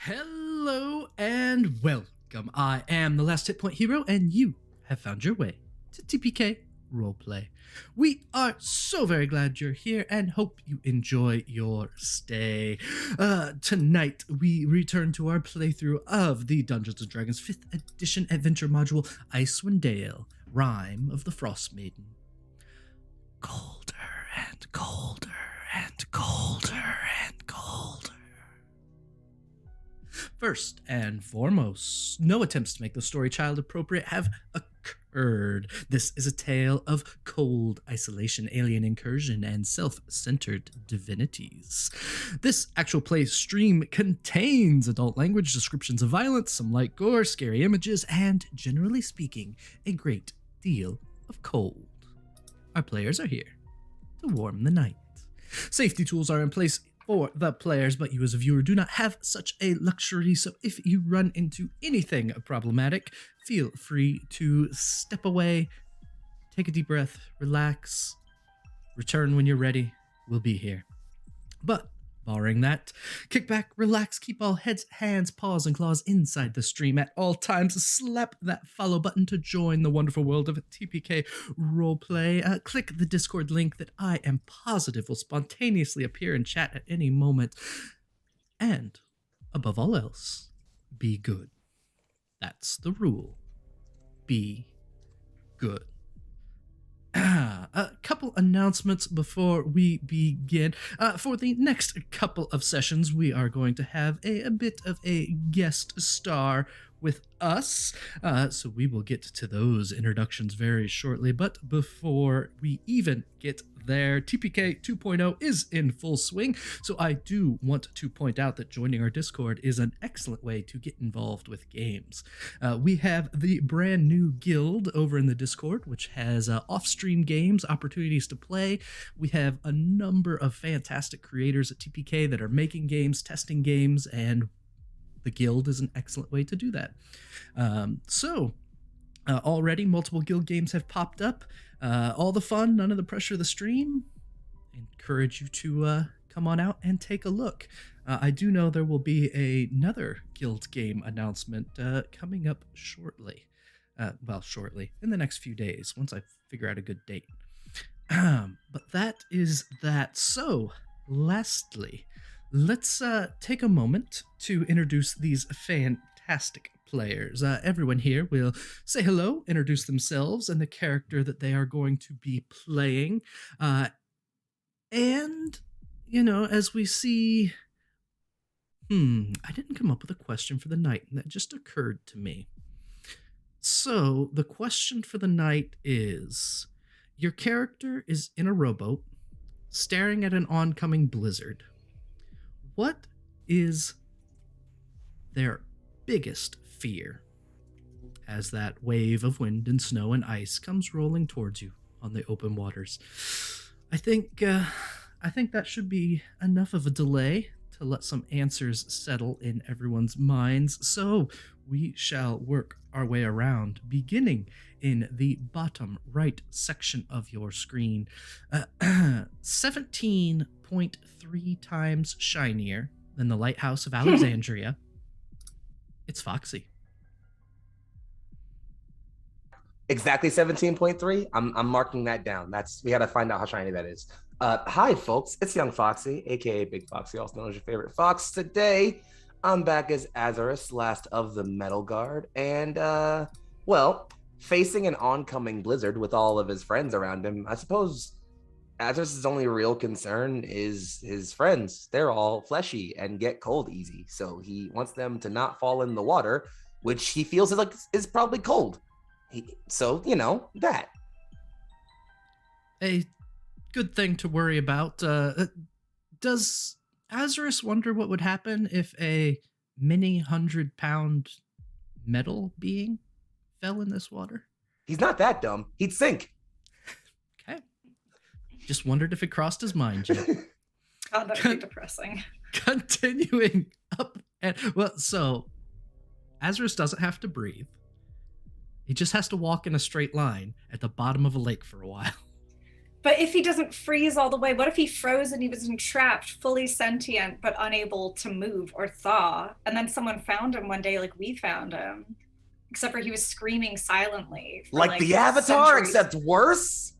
Hello and welcome. I am the Last Hit Point Hero, and you have found your way to TPK Roleplay. We are so very glad you're here and hope you enjoy your stay. Tonight, we return to our playthrough of the Dungeons & Dragons 5th Edition Adventure Module, Icewind Dale, Rime of the Frostmaiden. Colder and colder and colder and colder. First and foremost, no attempts to make the story child appropriate have occurred. This is a tale of cold isolation, alien incursion, and self-centered divinities. This actual play stream contains adult language, descriptions of violence, some light gore, scary images, and, generally speaking, a great deal of cold. Our players are here to warm the night. Safety tools are in place for the players, but you as a viewer do not have such a luxury, so if you run into anything problematic, feel free to step away, take a deep breath, relax, return when you're ready. We'll be here. But barring that, kick back, relax, keep all heads, hands, paws, and claws inside the stream at all times. Slap that follow button to join the wonderful world of TPK Roleplay. Click the Discord link that I am positive will spontaneously appear in chat at any moment. And, above all else, be good. That's the rule. Be good. A couple announcements before we begin. For the next couple of sessions, we are going to have a bit of a guest star with us, so we will get to those introductions very shortly. But before we even get there, TPK 2.0 is in full swing, so I do want to point out that joining our Discord is an excellent way to get involved with games. We have the brand new guild over in the Discord, which has off-stream games, opportunities to play. We have a number of fantastic creators at TPK that are making games, testing games, and the guild is an excellent way to do that. Already multiple guild games have popped up. All the fun, none of the pressure of the stream. Encourage you to come on out and take a look. I do know there will be another guild game announcement coming up shortly. Shortly, in the next few days, once I figure out a good date. But that is that. So, lastly, let's take a moment to introduce these fantastic players. Everyone here will say hello, introduce themselves and the character that they are going to be playing. And, as we see... I didn't come up with a question for the night, and that just occurred to me. So, the question for the night is, your character is in a rowboat, staring at an oncoming blizzard. What is their biggest fear as that wave of wind and snow and ice comes rolling towards you on the open waters? I think that should be enough of a delay to let some answers settle in everyone's minds. So we shall work our way around, beginning in the bottom right section of your screen. 17.3 times shinier than the Lighthouse of Alexandria. It's Foxy. Exactly 17.3. I'm marking that down. We got to find out how shiny that is. Hi, folks. It's Young Foxy, aka Big Foxy, also known as your favorite fox. Today, I'm back as Azarus, last of the Metal Guard, and facing an oncoming blizzard with all of his friends around him. I suppose Azarus' only real concern is his friends. They're all fleshy and get cold easy, so he wants them to not fall in the water, which he feels is probably cold. That. A good thing to worry about. Does Azarus wonder what would happen if a many 100-pound metal being fell in this water? He's not that dumb. He'd sink. Okay. Just wondered if it crossed his mind yet. God, that would be depressing. Continuing up. So Azarus doesn't have to breathe. He just has to walk in a straight line at the bottom of a lake for a while. But if he doesn't freeze all the way, what if he froze and he was entrapped, fully sentient, but unable to move or thaw? And then someone found him one day, like we found him. Except for he was screaming silently. For Like the Avatar, centuries. except worse?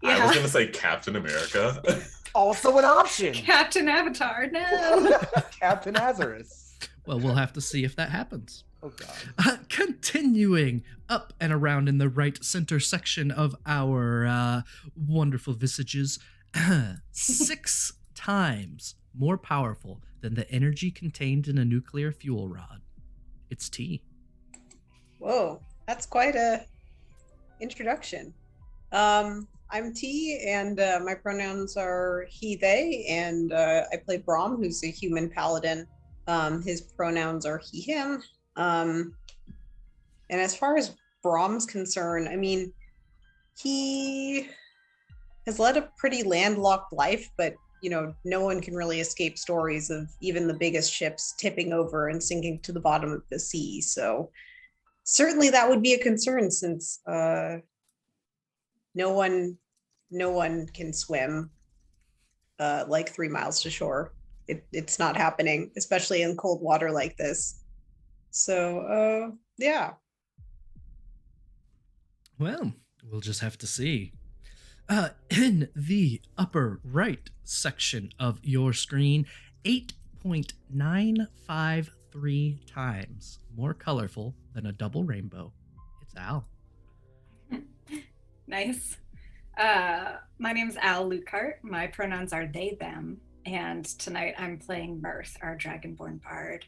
Yeah. I was gonna say Captain America. Also an option. Captain Avatar, no. Captain Azarus. Well, we'll have to see if that happens. Oh, God. Continuing up and around in the right center section of our wonderful visages, 6 times more powerful than the energy contained in a nuclear fuel rod. It's tea. Whoa, that's quite a introduction. I'm T, and my pronouns are he, they, and I play Brahm, who's a human paladin. His pronouns are he, him. And as far as Brahm's concerned, I mean, he has led a pretty landlocked life, but you know, no one can really escape stories of even the biggest ships tipping over and sinking to the bottom of the sea. So certainly that would be a concern, since no one can swim like 3 miles to shore. It's not happening, especially in cold water like this. So yeah. Well, we'll just have to see. In the upper right section of your screen, 8.953 times more colorful than a double rainbow. It's Al. Nice. My name's Al Lucart. My pronouns are they, them. And tonight I'm playing Mirth, our Dragonborn bard.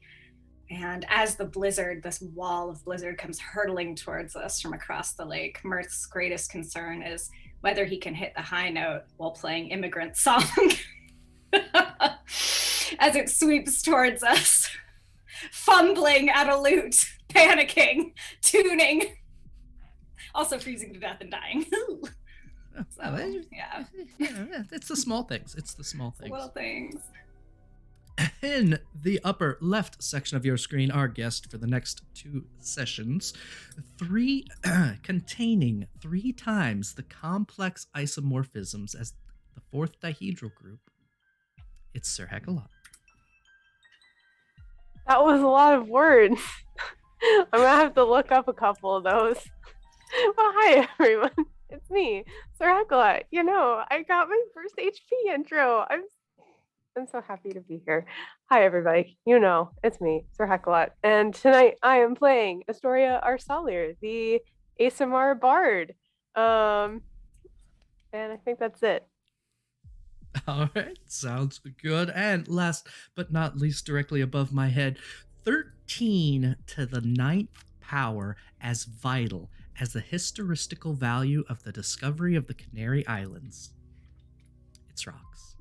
And as the blizzard, this wall of blizzard comes hurtling towards us from across the lake, Mirth's greatest concern is whether he can hit the high note while playing Immigrant Song as it sweeps towards us, fumbling at a lute, panicking, tuning, also freezing to death and dying. So, yeah. It's the small things. It's the small things. Well, things. In the upper left section of your screen, our guest for the next 2 sessions, containing 3 times the complex isomorphisms as the 4th dihedral group. It's Sir Heckalot. That was a lot of words. I'm gonna have to look up a couple of those. Well, hi everyone. It's me, Sir Heckalot. You know, I got my first HP intro. I'm so happy to be here. Hi, everybody. You know, it's me, Sir Heckalot. And tonight I am playing Astoria Arsalier, the ASMR bard. And I think that's it. All right, sounds good. And last but not least, directly above my head, 13 to the 9th power, as vital as the historistical value of the discovery of the Canary Islands. It's Rocks.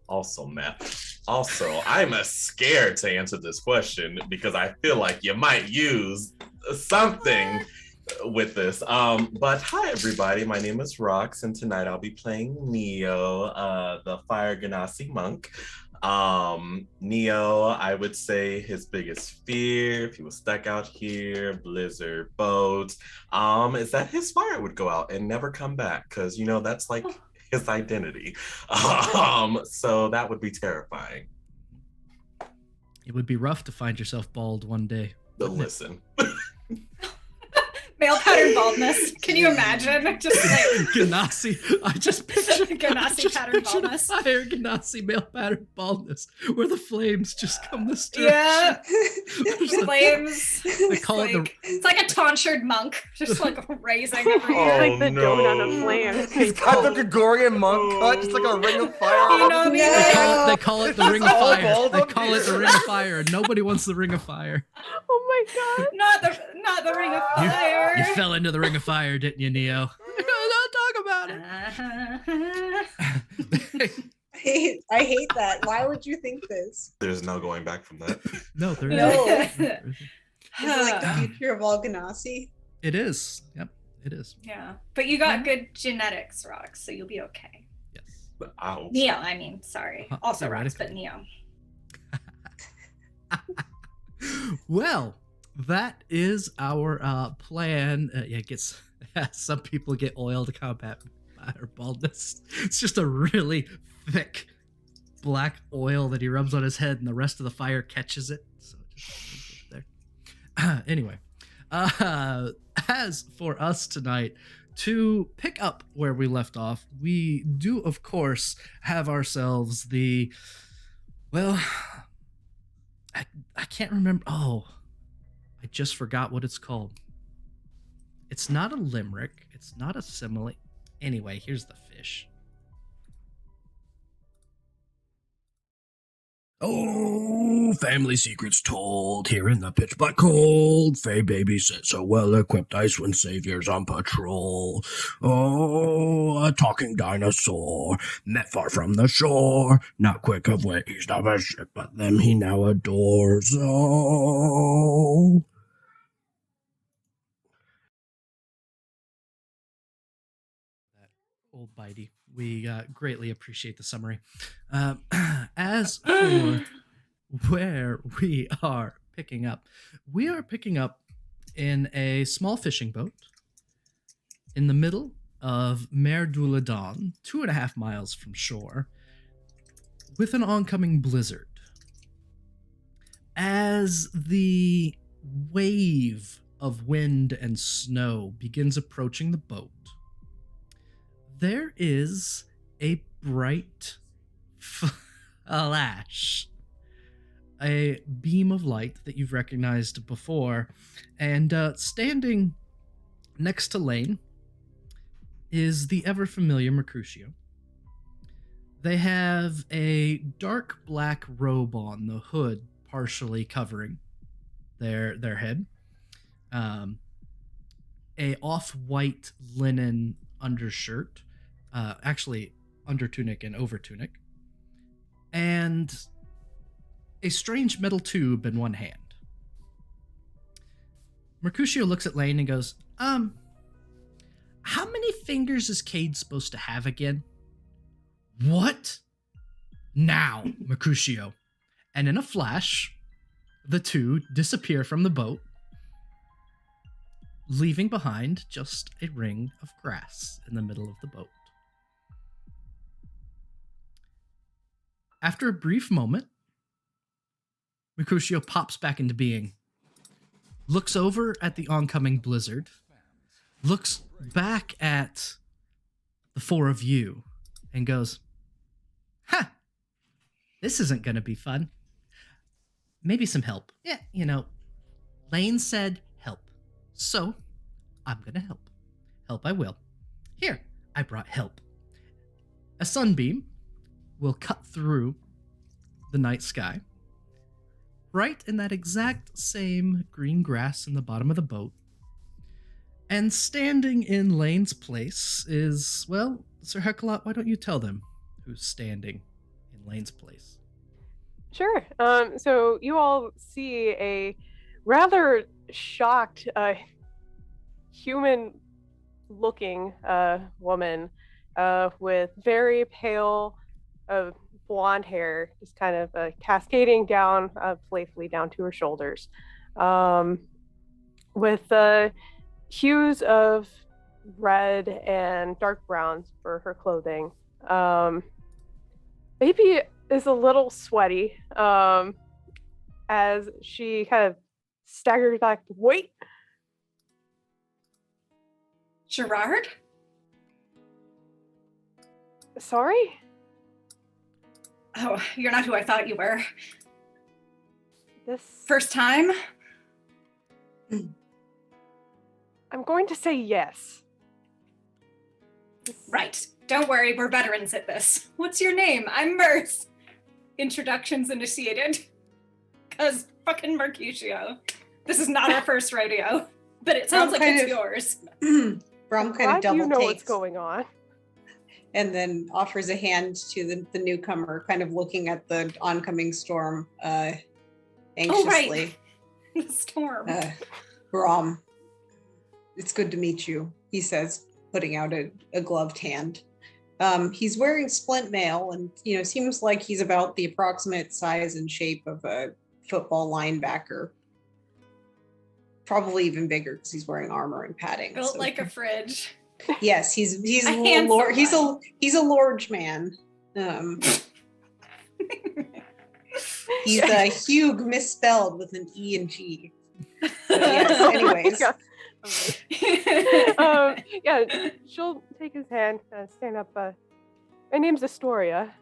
Also, Matt. Also, I'm scared to answer this question because I feel like you might use something with this. But hi, everybody. My name is Rox, and tonight I'll be playing Neo, the Fire Ganassi monk. Neo, I would say his biggest fear, if he was stuck out here, blizzard, boats, is that his fire would go out and never come back, because, you know, that's like his identity. So that would be terrifying. It would be rough to find yourself bald one day. But listen. Male pattern baldness. Can you imagine? Just like Ganassi. I just pictured Ganassi pattern baldness. Fire Ganassi male pattern baldness, where the flames just come this direction. Yeah. There's like- Flames. They call it the. It's like a tonsured monk, just like raising every Oh, year. Like the no. donut of flames. He's got the Gregorian monk cut, just like a ring of fire. You know me. They call it the Ring of All Fire. bald They up call it the here. Ring of Fire. and Nobody wants the Ring of Fire. Oh my god. Not the ring of fire. You fell into the Ring of Fire, didn't you, Neo? Don't talk about it. I hate that. Why would you think this? There's no going back from that. No, there No. isn't. Is it like the future of all Ganassi? It is. Yep, it is. Yeah, but you got good genetics, Rox, so you'll be okay. Yes. But ow. Neo, I mean, sorry. Also Rox, Theoretically. but Neo. Well, that is our plan. Yeah, it gets some people get oil to combat fire baldness. It's just a really thick black oil that he rubs on his head, and the rest of the fire catches it. So it just there. Anyway, as for us tonight, to pick up where we left off, we do, of course, have ourselves the, well, I can't remember. Oh, I just forgot what it's called. It's not a limerick. It's not a simile. Anyway, here's the fish. Oh, family secrets told here in the pitch black cold. Fey babysit so well equipped Icewind saviors on patrol. Oh, a talking dinosaur met far from the shore. Not quick of wit, he's not a ship, but them he now adores. Oh. Ol'Bitey. We greatly appreciate the summary. As for where we are picking up in a small fishing boat in the middle of Mer du Ladon, 2.5 miles from shore, with an oncoming blizzard. As the wave of wind and snow begins approaching the boat, there is a bright flash, a beam of light that you've recognized before, and standing next to Laine is the ever-familiar Mercutio. They have a dark black robe on, the hood partially covering their head, a off-white linen undershirt, actually under tunic and over tunic, and a strange metal tube in one hand. Mercutio looks at Laine and goes, how many fingers is Cade supposed to have again? What? Now, Mercutio. And in a flash, the two disappear from the boat, leaving behind just a ring of grass in the middle of the boat. After a brief moment, Mercutio pops back into being, looks over at the oncoming blizzard, looks back at the four of you, and goes, this isn't going to be fun. Maybe some help. Yeah, Laine said help. So, I'm going to help. Help I will. Here, I brought help. A sunbeam will cut through the night sky, right in that exact same green grass in the bottom of the boat. And standing in Laine's place is, well, Sir Hekalot, why don't you tell them who's standing in Laine's place? Sure. So you all see a rather shocked, human-looking woman with very pale, blonde hair, just kind of cascading down playfully down to her shoulders, with hues of red and dark browns for her clothing. Baby is a little sweaty as she kind of staggers back. Wait! Gerard? Sorry? Oh, you're not who I thought you were. This... First time? I'm going to say yes. Right. Don't worry, we're veterans at this. What's your name? I'm Mirth. Introductions initiated. Cause fucking Mercutio. This is not our first rodeo, but it sounds like it's yours. Brom kind of double you know takes what's going on. and then offers a hand to the newcomer, kind of looking at the oncoming storm anxiously. Oh, right. The storm. Brom, it's good to meet you, he says, putting out a gloved hand. He's wearing splint mail and, seems like he's about the approximate size and shape of a football linebacker. Probably even bigger because he's wearing armor and padding. Built like a fridge. Yes, he's A a handsome lord. one. He's a large man. He's a Hugh misspelled with an E and G. But yes, anyways. Yeah, she'll take his hand, stand up. My name's Astoria.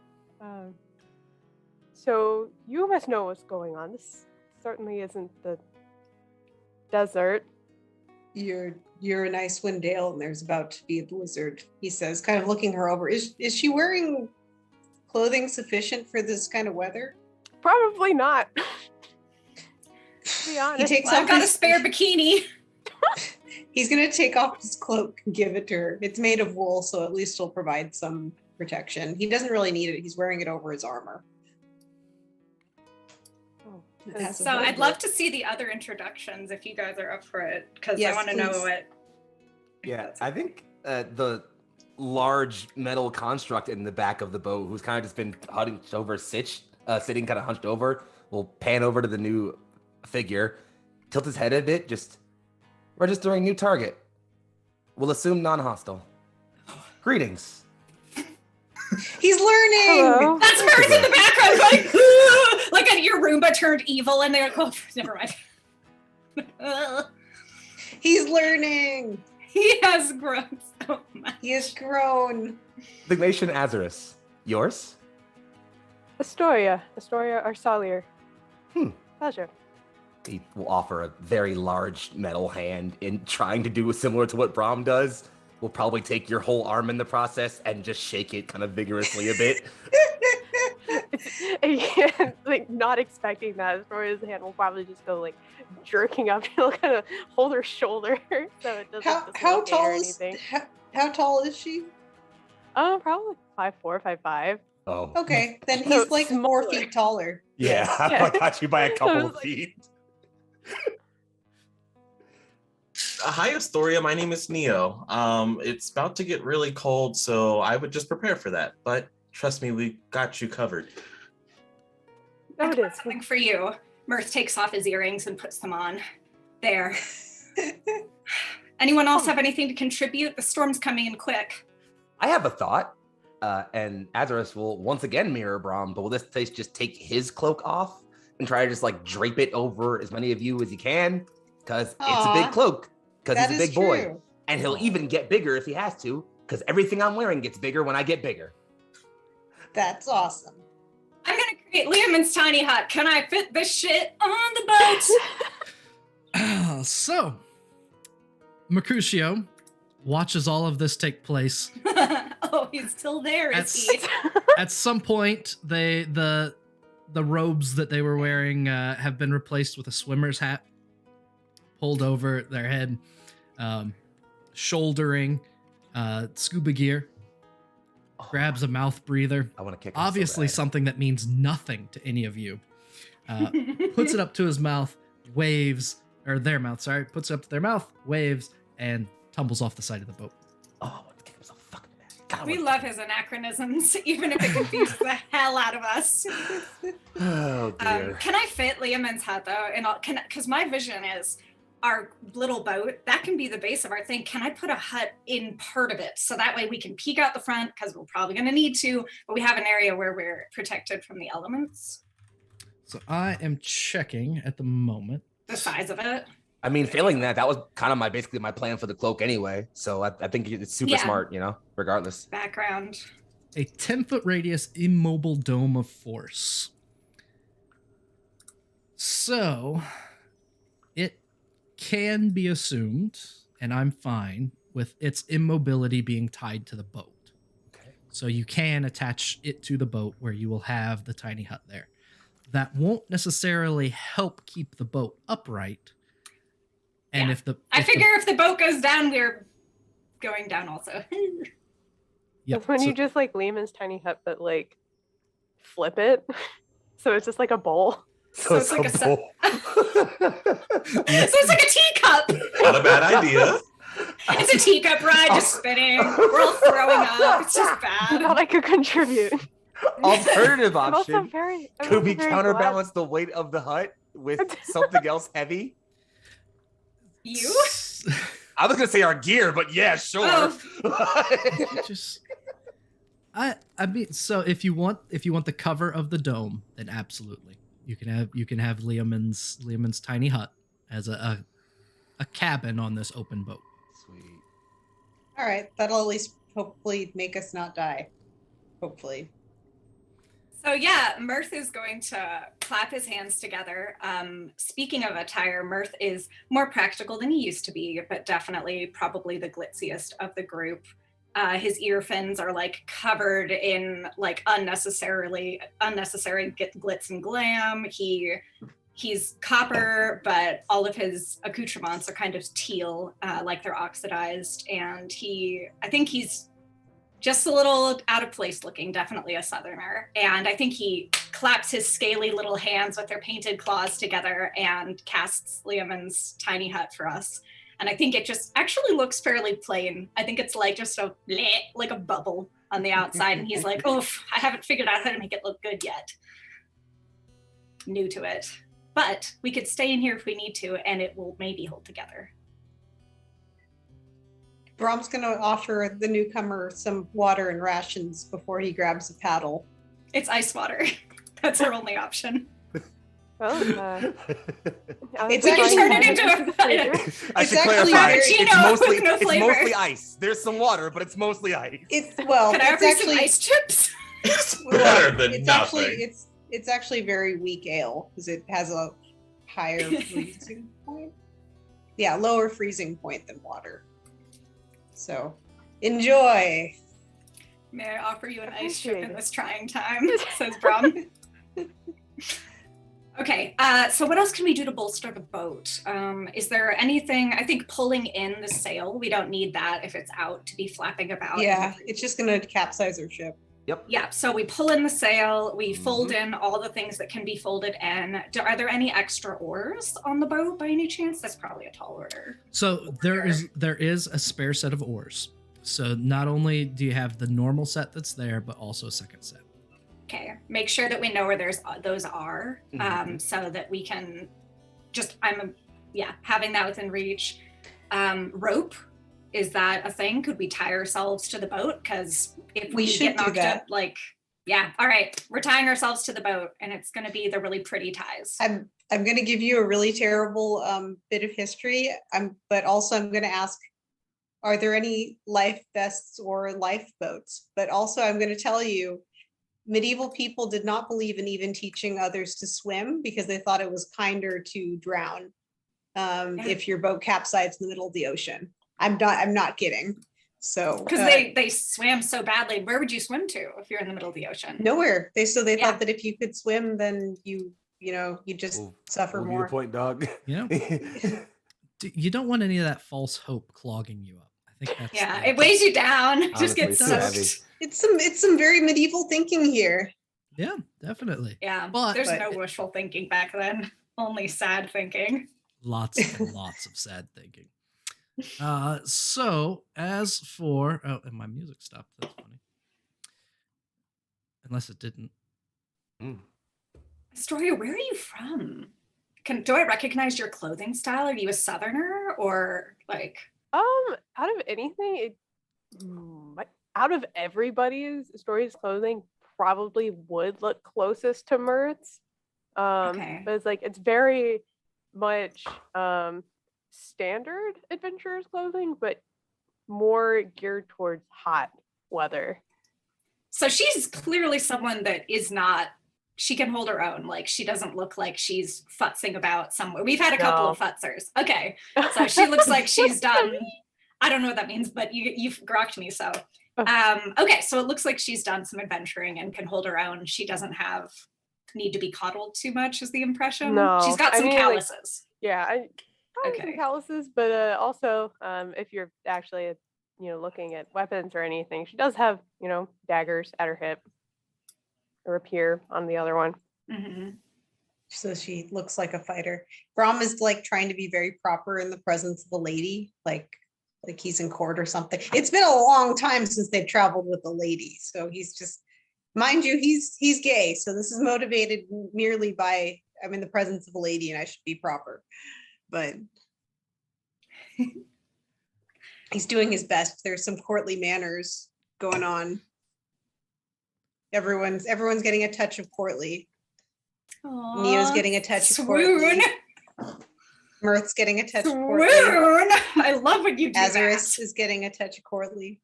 So you must know what's going on. This certainly isn't the desert. You're in Icewind Dale and there's about to be a blizzard, he says, kind of looking her over. Is she wearing clothing sufficient for this kind of weather? Probably not. To be honest. I've got a spare bikini. He's gonna take off his cloak and give it to her. It's made of wool, so at least it'll provide some protection. He doesn't really need it. He's wearing it over his armor. It has a So hood. I'd love to see the other introductions if you guys are up for it, because Yes, I want to know please. what. Yeah, I think the large metal construct in the back of the boat, who's kind of just been hunched over, sitting kind of hunched over, will pan over to the new figure, tilt his head a bit, registering new target. We'll assume non-hostile. Greetings. He's learning. Hello. That's Mirth in the background going, "Ugh!" Like your Roomba turned evil, and they're like, oh, never mind. He's learning. He has grown so much. He has grown. Designation Azarus. Yours? Astoria Arsalier. Pleasure. He will offer a very large metal hand in trying to do similar to what Brahm does. We'll probably take your whole arm in the process and just shake it kind of vigorously a bit. Yeah, like not expecting that. Astoria's hand will probably just go like jerking up. He'll kind of hold her shoulder so it doesn't How dislocate tall or is anything. how tall is she? Probably 5'4", 5'5". Oh. Okay, then So he's like 4 smaller. feet taller. Yeah, Yeah. I got you by a I couple was of like- feet. Hi, Astoria. My name is Neo. It's about to get really cold, so I would just prepare for that. But trust me, we got you covered. No, it is. Something for you. Mirth takes off his earrings and puts them on. There. Anyone else have anything to contribute? The storm's coming in quick. I have a thought, and Azarus will once again mirror Brahm, but will this place just take his cloak off and try to just like drape it over as many of you as he can? Because it's a Aw, big cloak, because That he's a is big boy. true. And he'll even get bigger if he has to, because everything I'm wearing gets bigger when I get bigger. That's awesome. I'm gonna create Liam's tiny hut. Can I fit this shit on the boat? So, Mercutio watches all of this take place. Oh, he's still there, is That's- he? At some point, the robes that they were wearing have been replaced with a swimmer's hat, pulled over their head, shouldering scuba gear, grabs a mouth breather. I want to kick him so Obviously, bad. something that means nothing to any of you. Puts it up to his mouth, waves, or their mouth, sorry, puts it up to their mouth, waves, and tumbles off the side of the boat. Oh, I want to kick him so fucking bad. God, I We wanna love kick his anachronisms, even if it confuses the hell out of us. him. Oh dear. Can I fit Liam's hut though? And because my vision is our little boat that can be the base of our thing. Can I put a hut in part of it so that way we can peek out the front because we're probably going to need to, but we have an area where we're protected from the elements. So I am checking at the moment. The size of it. I mean, failing that was kind of basically my plan for the cloak anyway. So I think it's super Yeah. smart, regardless. Background. A 10-foot radius immobile dome of force. So it can be assumed, and I'm fine with its immobility being tied to the boat. Okay. So you can attach it to the boat where you will have the tiny hut there. That won't necessarily help keep the boat upright. And Yeah. if the I if the- figure if the boat goes down, we're going down also. Yep, That's when so- you just like Lehman's tiny hut, but like flip it. So it's just like a bowl. So it's like a bowl. So it's like a teacup. Not a bad idea. It's a teacup ride, just spinning. We're all throwing up. It's just I bad. thought I could contribute. Alternative I'm also option very. I'm could also we very counterbalance the weight of the hut with something else heavy? You? I was gonna say our gear, but yeah, sure. Oh. Just I mean, so if you want the cover of the dome, then absolutely you can have Liam's tiny hut as a cabin on this open boat. Sweet. All right, that'll at least hopefully make us not die. Hopefully. So yeah, Mirth is going to clap his hands together. Speaking of attire, Mirth is more practical than he used to be, but definitely probably the glitziest of the group. His ear fins are like covered in like unnecessary glitz and glam. He's copper, but all of his accoutrements are kind of teal, like they're oxidized. And I think he's just a little out of place looking, definitely a southerner. And I think he claps his scaly little hands with their painted claws together and casts Liamon's tiny hut for us. And I think it just actually looks fairly plain. I think it's like just like a bubble on the outside. And he's like, oof, I haven't figured out how to make it look good yet. New to it. But we could stay in here if we need to, and it will maybe hold together. Brom's going to offer the newcomer some water and rations before he grabs a paddle. It's ice water. That's our only option. Well, It's We can turn it actually- into a I should actually clarify. very- It's flavor. mostly ice. There's some water, but it's mostly ice. It's well, Can I it's offer you actually some ice chips? It's better than it's nothing. actually it's actually very weak ale because it has a higher freezing point. Yeah, lower freezing point than water. So enjoy. May I offer you an ice chip Appreciate in it. this trying time? Says Brom. Okay, so what else can we do to bolster the boat? Is there anything, I think pulling in the sail, we don't need that if it's out to be flapping about. Yeah, it's just gonna capsize our ship. Yeah, so we pull in the sail, we fold in all the things that can be folded in. Are there any extra oars on the boat by any chance? That's probably a tall order. So there is a spare set of oars. So not only do you have the normal set that's there, but also a second set. Okay, make sure that we know where those are, so that we can just, having that within reach. Rope, is that a thing? Could we tie ourselves to the boat? Because if we should get do knocked that. up, all right, we're tying ourselves to the boat, and it's going to be the really pretty ties. I'm gonna give you a really terrible bit of history. But also I'm gonna ask, are there any life vests or lifeboats? But also I'm gonna tell you, medieval people did not believe in even teaching others to swim because they thought it was kinder to drown if your boat capsized in the middle of the ocean. I'm not kidding. So Because they swam so badly. Where would you swim to if you're in the middle of the ocean? nowhere. They Yeah. thought that if you could swim, then you just suffer Move more. your point, dog. You know, you don't want any of that false hope clogging you up. I think that's Yeah, it weighs you down. Just Honestly, get it's so soaked. heavy. It's some very medieval thinking here. Yeah, definitely. Yeah, But- there's but- no wishful thinking back then. Only sad thinking. Lots and lots of sad thinking. So as for and my music stopped. That's funny. Unless it didn't. Astoria, where are you from? Do I recognize your clothing style? Are you a southerner or like? Out of anything, out of everybody's Astoria's clothing probably would look closest to Mirth's. Okay. But it's very much standard adventurer's clothing, but more geared towards hot weather. So she's clearly someone that is not. She can hold her own. Like she doesn't look like she's futzing about somewhere. We've had a couple of futzers. Okay, so she looks like she's done. I don't know what that means, but you've grokked me. So, okay, so it looks like she's done some adventuring and can hold her own. She doesn't need to be coddled too much, is the impression. No, She's got I some mean, calluses. Probably some Okay. calluses, but also if you're actually looking at weapons or anything, she does have daggers at her hip, a rapier on the other one. Mm-hmm. So she looks like a fighter. Brom is like trying to be very proper in the presence of a lady, like he's in court or something. It's been a long time since they've traveled with a lady, so he's just, mind you, he's gay, so this is motivated merely by I'm in the presence of a lady and I should be proper. But He's doing his best. There's some courtly manners going on. Everyone's getting a touch of courtly. Aww, Neo's getting a touch of swoon. courtly. Mirth's getting a touch of courtly. Swoon. I love when you do Azarus that. is getting a touch of courtly.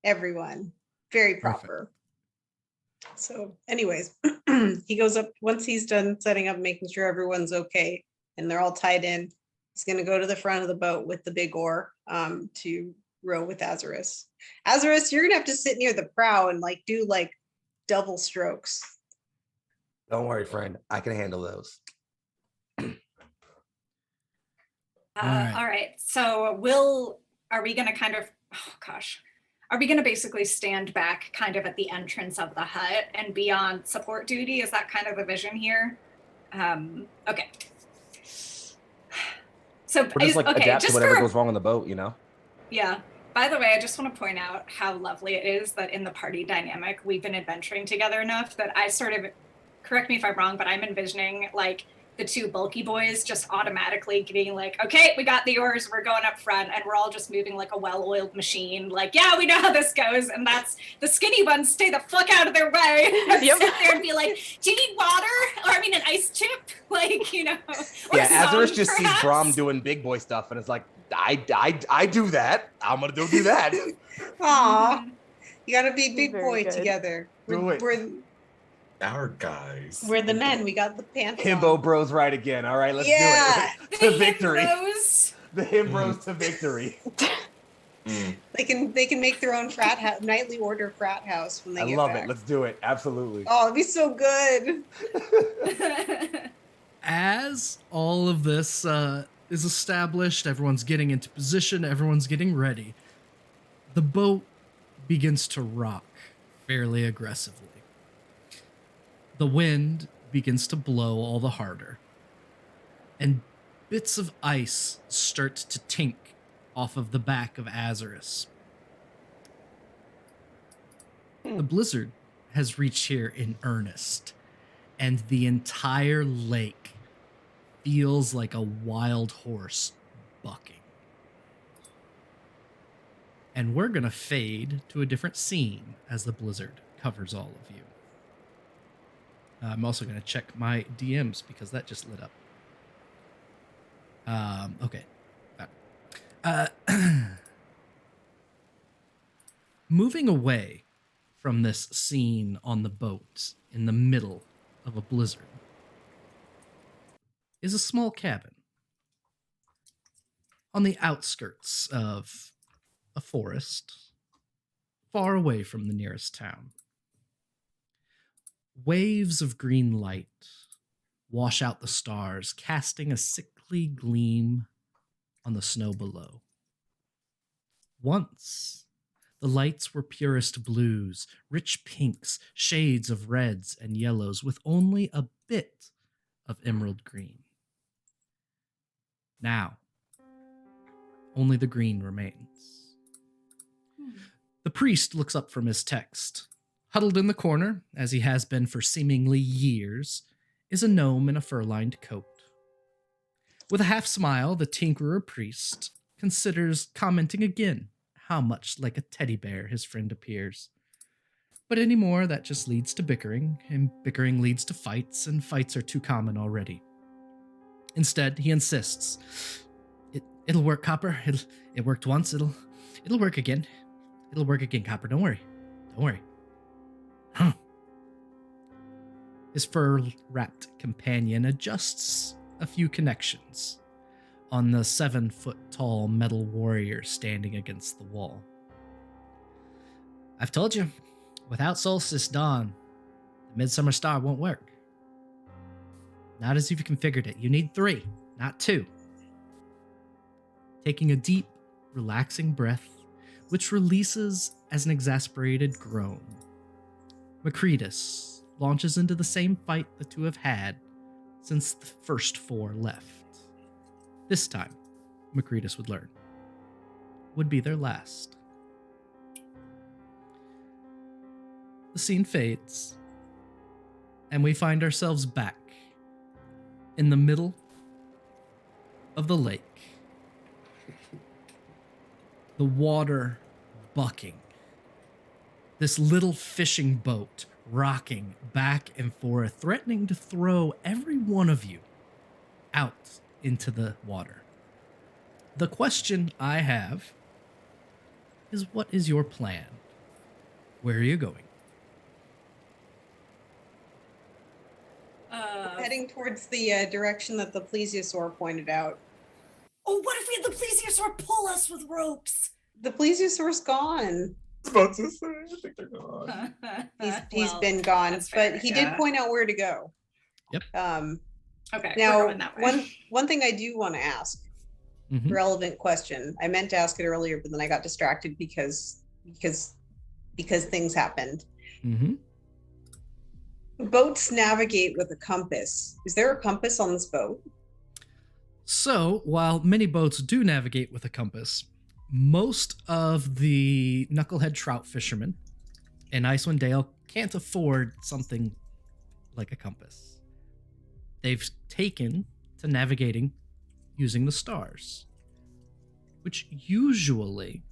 Everyone. Very proper. So anyways, he goes up once he's done setting up, making sure everyone's okay and they're all tied in. He's going to go to the front of the boat with the big oar to row with Azarus. Azarus, you're going to have to sit near the prow and like do like double strokes. Don't worry, friend. I can handle those. All right. So are we going to kind of, are we going to basically stand back kind of at the entrance of the hut and be on support duty? Is that kind of the vision here? Okay. So We're just like adapt to whatever goes wrong on the boat, you know? Yeah. By the way, I just want to point out how lovely it is that in the party dynamic, we've been adventuring together enough that I sort of, correct me if I'm wrong, but I'm envisioning like the two bulky boys just automatically being like, okay, we got the oars, we're going up front, and we're all just moving like a well-oiled machine. Like, yeah, we know how this goes. And that's the skinny ones stay the fuck out of their way. Yep. Sit there and be like, do you need water? Or I mean, an ice chip? Like, you know. Yeah, Azarus just sees Brom doing big boy stuff and it's like, I do that. I'm gonna do that. Aw, you gotta be big boy good. together. We're Our guys. We're the men. We got the pants. Himbo bros right again. All right, let's do it. To victory. The Himbros to victory. They can make their own nightly order frat house when they get back. I love it. Let's do it. Absolutely. Oh, it'd be so good. As all of this is established, everyone's getting into position, everyone's getting ready. The boat begins to rock fairly aggressively. The wind begins to blow all the harder, and bits of ice start to tink off of the back of Azarus. The blizzard has reached here in earnest, and the entire lake feels like a wild horse bucking. And we're going to fade to a different scene as the blizzard covers all of you. I'm also going to check my DMs because that just lit up. Okay. Moving away from this scene on the boat in the middle of a blizzard is a small cabin on the outskirts of a forest far away from the nearest town. Waves of green light wash out the stars, casting a sickly gleam on the snow below. Once, the lights were purest blues, rich pinks, shades of reds and yellows, with only a bit of emerald green. Now, only the green remains. The priest looks up from his text. Huddled in the corner, as he has been for seemingly years, is a gnome in a fur-lined coat. With a half smile, the tinkerer priest considers commenting again how much like a teddy bear his friend appears. But anymore, that just leads to bickering, and bickering leads to fights, and fights are too common already. Instead, he insists, It'll work, Copper. It worked once, it'll work again. It'll work again, Copper, don't worry. Don't worry. Huh. His fur-wrapped companion adjusts a few connections on the 7-foot-tall metal warrior standing against the wall. I've told you, without solstice dawn, the midsummer star won't work. Not as you've configured it. You need 3, not 2. Taking a deep, relaxing breath, which releases as an exasperated groan, Mercutio launches into the same fight the two have had since the first 4 left. This time, Mercutio would learn. Would be their last. The scene fades, and we find ourselves back in the middle of the lake the water bucking. This little fishing boat rocking back and forth, threatening to throw every one of you out into the water. The question I have is, what is your plan? Where are you going? Heading towards the direction that the plesiosaur pointed out. Oh, what if we had the plesiosaur pull us with ropes? The plesiosaur's gone. About to say, I think they're gone. He's Well, been gone, that's fair, but he yeah. did point out where to go. Yep. Okay, we're Now, going that way. one thing I do want to ask, Mhm. relevant question. I meant to ask it earlier, but then I got distracted because things happened. Mm-hmm. Boats navigate with a compass. Is there a compass on this boat? So, while many boats do navigate with a compass, most of the knucklehead trout fishermen in Icewind Dale can't afford something like a compass. They've taken to navigating using the stars, which usually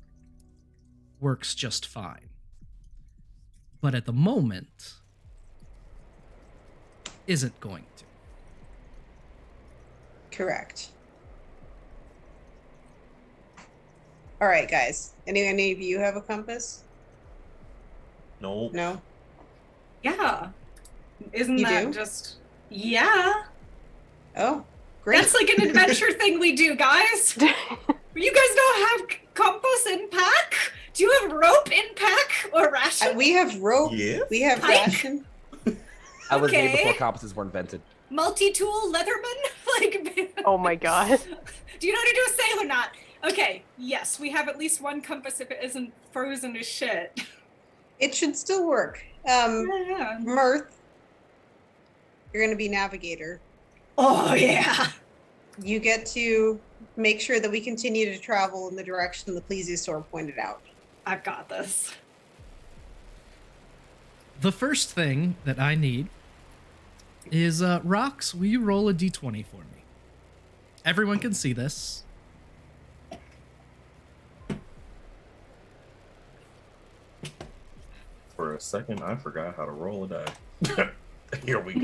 works just fine. But at the moment, isn't going to. Correct. All right, guys. Any of you have a compass? Nope. No? Yeah. Isn't You that do? just... Yeah. Oh, great. That's like an adventure thing we do, guys. You guys don't have compass in pack? Do you have rope in pack or ration? We have rope. Yeah. We have Pike? ration. I was made Okay. before compasses were invented. Multi-tool Leatherman? Like, Oh my god. do you know how to do a sail or not? Okay, yes, we have at least one compass if it isn't frozen as shit. It should still work. Yeah. Mirth, you're going to be navigator. Oh, yeah. You get to make sure that we continue to travel in the direction the plesiosaur pointed out. I've got this. The first thing that I need is, Rox, will you roll a d20 for me? Everyone can see this. For a second, I forgot how to roll a die. Here we go.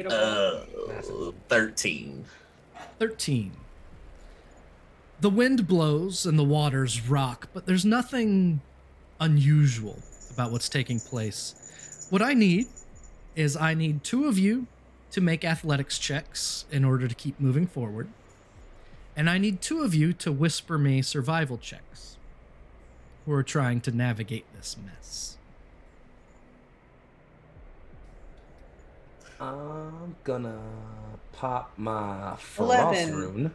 Relatable. 13. 13. The wind blows and the waters rock, but there's nothing unusual about what's taking place. What I need is I need two of you to make athletics checks in order to keep moving forward. And I need two of you to whisper me survival checks who are trying to navigate this mess. I'm gonna pop my Frost 11. rune.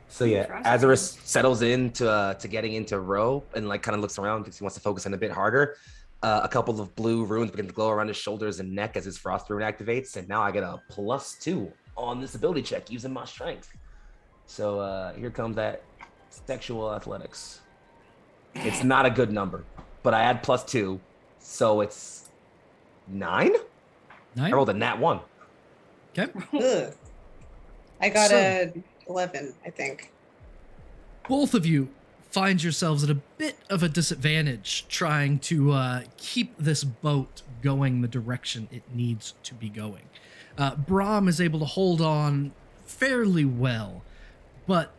So yeah, Frost Azarus settles into getting into row and like kind of looks around because he wants to focus in a bit harder. A couple of blue runes begin to glow around his shoulders and neck as his Frost rune activates, and now I get a +2 on this ability check using my strength. So here comes that sexual athletics. It's not a good number, but I add +2, so it's 9. I 9? rolled a nat 1. Okay. Ugh. I got So- a 11, I think. Both of you find yourselves at a bit of a disadvantage trying to keep this boat going the direction it needs to be going. Brahm is able to hold on fairly well, but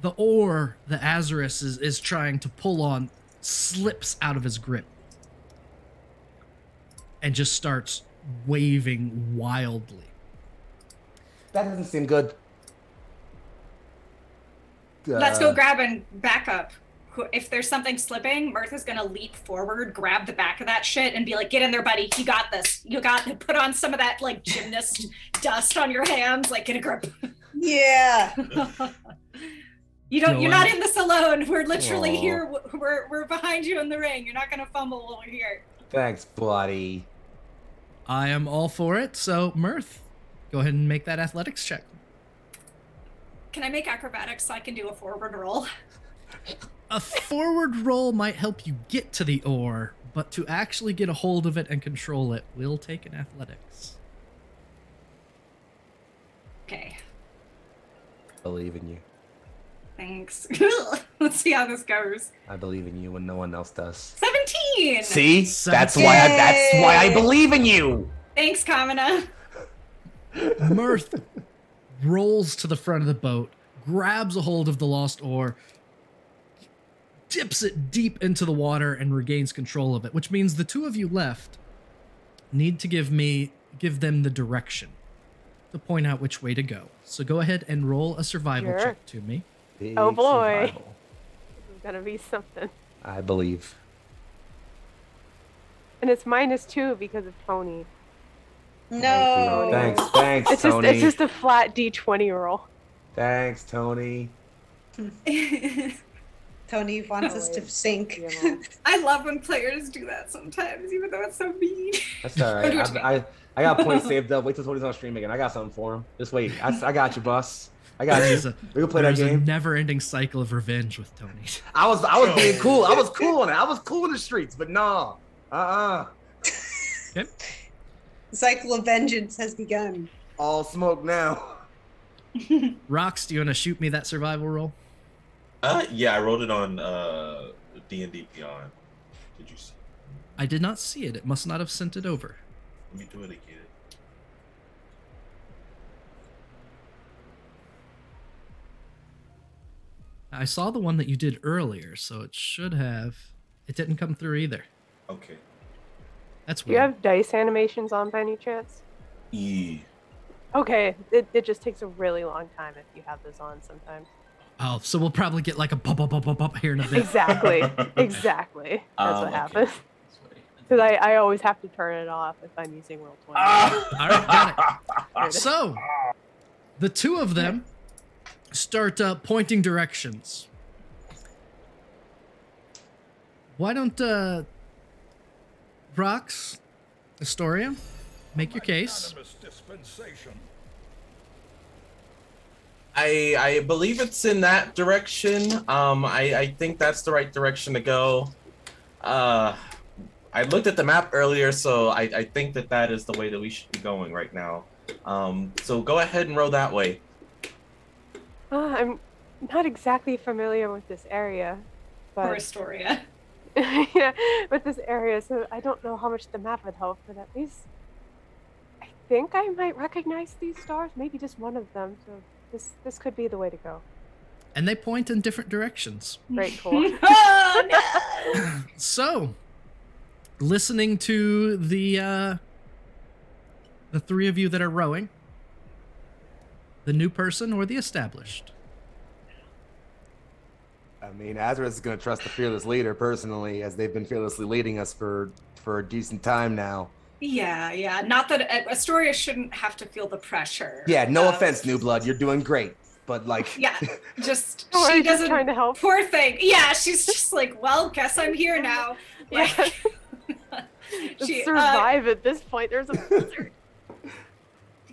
the oar that Azarus is trying to pull on slips out of his grip and just starts waving wildly. That doesn't seem good. Let's go grab and back up. If there's something slipping, Mirtha's gonna leap forward, grab the back of that shit, and be like, "Get in there, buddy. You got this. You got to put on some of that like gymnast dust on your hands. Like, get a grip." Yeah. You're not Joanne? in this alone. We're literally Aw. here. We're behind you in the ring. You're not gonna fumble while we're here. Thanks, buddy. I am all for it, so Mirth, go ahead and make that athletics check. Can I make acrobatics so I can do a forward roll? A forward roll might help you get to the oar, but to actually get a hold of it and control it will take an athletics. Okay. Believe in you. Thanks. Let's see how this goes. I believe in you when no one else does. 17. See? That's why I believe in you. Thanks, Kamina. Mirth rolls to the front of the boat, grabs a hold of the lost oar, dips it deep into the water, and regains control of it, which means the two of you left need to give them the direction to point out which way to go. So go ahead and roll a survival check to me. Big Oh boy. survival. This is gonna be something. I believe. And it's -2 because of Tony. No. Thanks, It's Tony. just a flat D20 roll. Thanks, Tony. Tony wants us to sink. I love when players do that sometimes, even though it's so mean. That's all right. I got points saved up. Wait till Tony's on stream again. I got something for him. Just wait. I got you, boss. I got you. We can play that There's a game. never-ending cycle of revenge with Tony. I was being cool. I was cool on it. I was cool in the streets, but nah. Yep. The cycle of vengeance has begun. All smoke now. Rox, do you want to shoot me that survival roll? Yeah, I wrote it on D&D Beyond. Did you see? I did not see it. It must not have sent it over. Let me do it again. I saw the one that you did earlier, so it should have. It didn't come through either. Okay. That's Do you weird. have dice animations on by any chance? Okay, it just takes a really long time if you have this on sometimes. Oh, so we'll probably get like a pop, pop, pop, pop, pop here in a bit. Exactly. Exactly. That's what Okay. happens. Because I always have to turn it off if I'm using Roll20. All right, got There it. it is. So, the two of them start pointing directions. Why don't Rox, Astoria, make your case? I believe it's in that direction. I think that's the right direction to go. I looked at the map earlier, so I think that is the way that we should be going right now. So go ahead and row that way. I'm not exactly familiar with this area, Or but Astoria. yeah, with this area, so I don't know how much the map would help, but at least I think I might recognize these stars, maybe just one of them. So this could be the way to go. And they point in different directions. Great, cool. Oh, no! So, listening to the three of you that are rowing, the new person or the established? I mean, Azrael is going to trust the fearless leader personally, as they've been fearlessly leading us for a decent time now. Yeah. Not that Astoria shouldn't have to feel the pressure. Yeah, no of- offense, New Blood. You're doing great. But, like... Yeah, just Oh, she I'm just doesn't. trying to help. Poor thing. Yeah, she's just like, well, guess I'm here now. Like, Just survive at this point. There's a blizzard.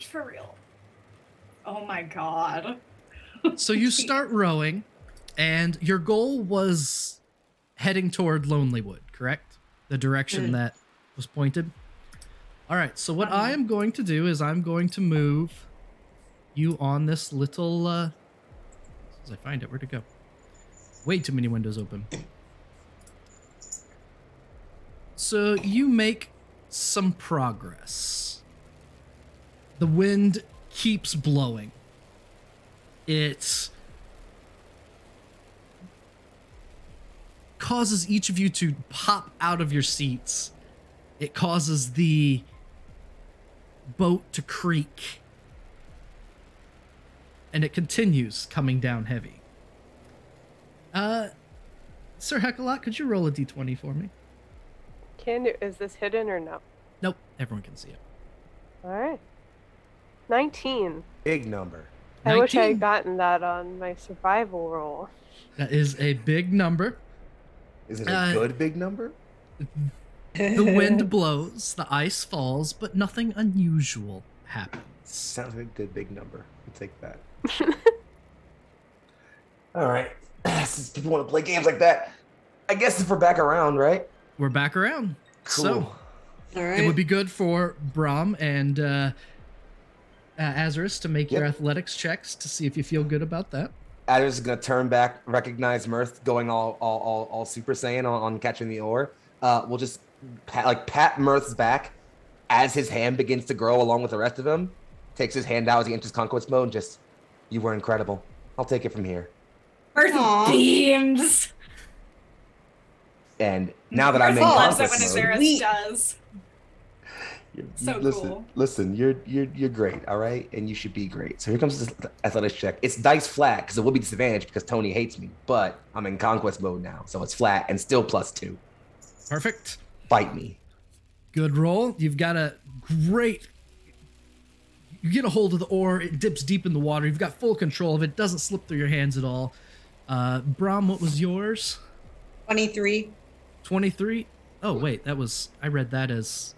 for real. Oh my god. So you start rowing, and your goal was heading toward Lonelywood, correct? The direction that was pointed? All right, so what I am going to do is I'm going to move you on this little... as I find it, where'd it go? Way too many windows open. So you make some progress. The wind keeps blowing. It causes each of you to pop out of your seats. It causes the boat to creak. And it continues coming down heavy. Sir Heckalot, could you roll a d20 for me? Is this hidden or no? Nope, everyone can see it. All right. 19. Big number. I wish I 19. had gotten that on my survival roll. That is a big number. Is it a good big number? The wind blows, the ice falls, but nothing unusual happens. Sounds like a good big number. I'll take that. All right. Since people want to play games like that, I guess if we're back around, right? We're back around. Cool. So, All it right. would be good for Brahm and Azarus to make your Yep. athletics checks to see if you feel good about that. Adder's gonna turn back, recognize Mirth going all Super Saiyan on catching the ore. We'll just pat Mirth's back as his hand begins to grow along with the rest of him. Takes his hand out as he enters conquest mode. And just, you were incredible. I'll take it from here. Mirth beams. And now that I'm in loves it conquest when mode, Azerath does. So listen, cool. listen, you're great, all right, and you should be great. So here comes this athletics check. It's dice flat because it will be disadvantaged because Tony hates me, but I'm in conquest mode now, so it's flat and still +2. Perfect. Fight me. Good roll. You've got a great. You get a hold of the ore. It dips deep in the water. You've got full control of it. Doesn't slip through your hands at all. Brom, what was yours? 23. 23. Oh wait, that was. I read that as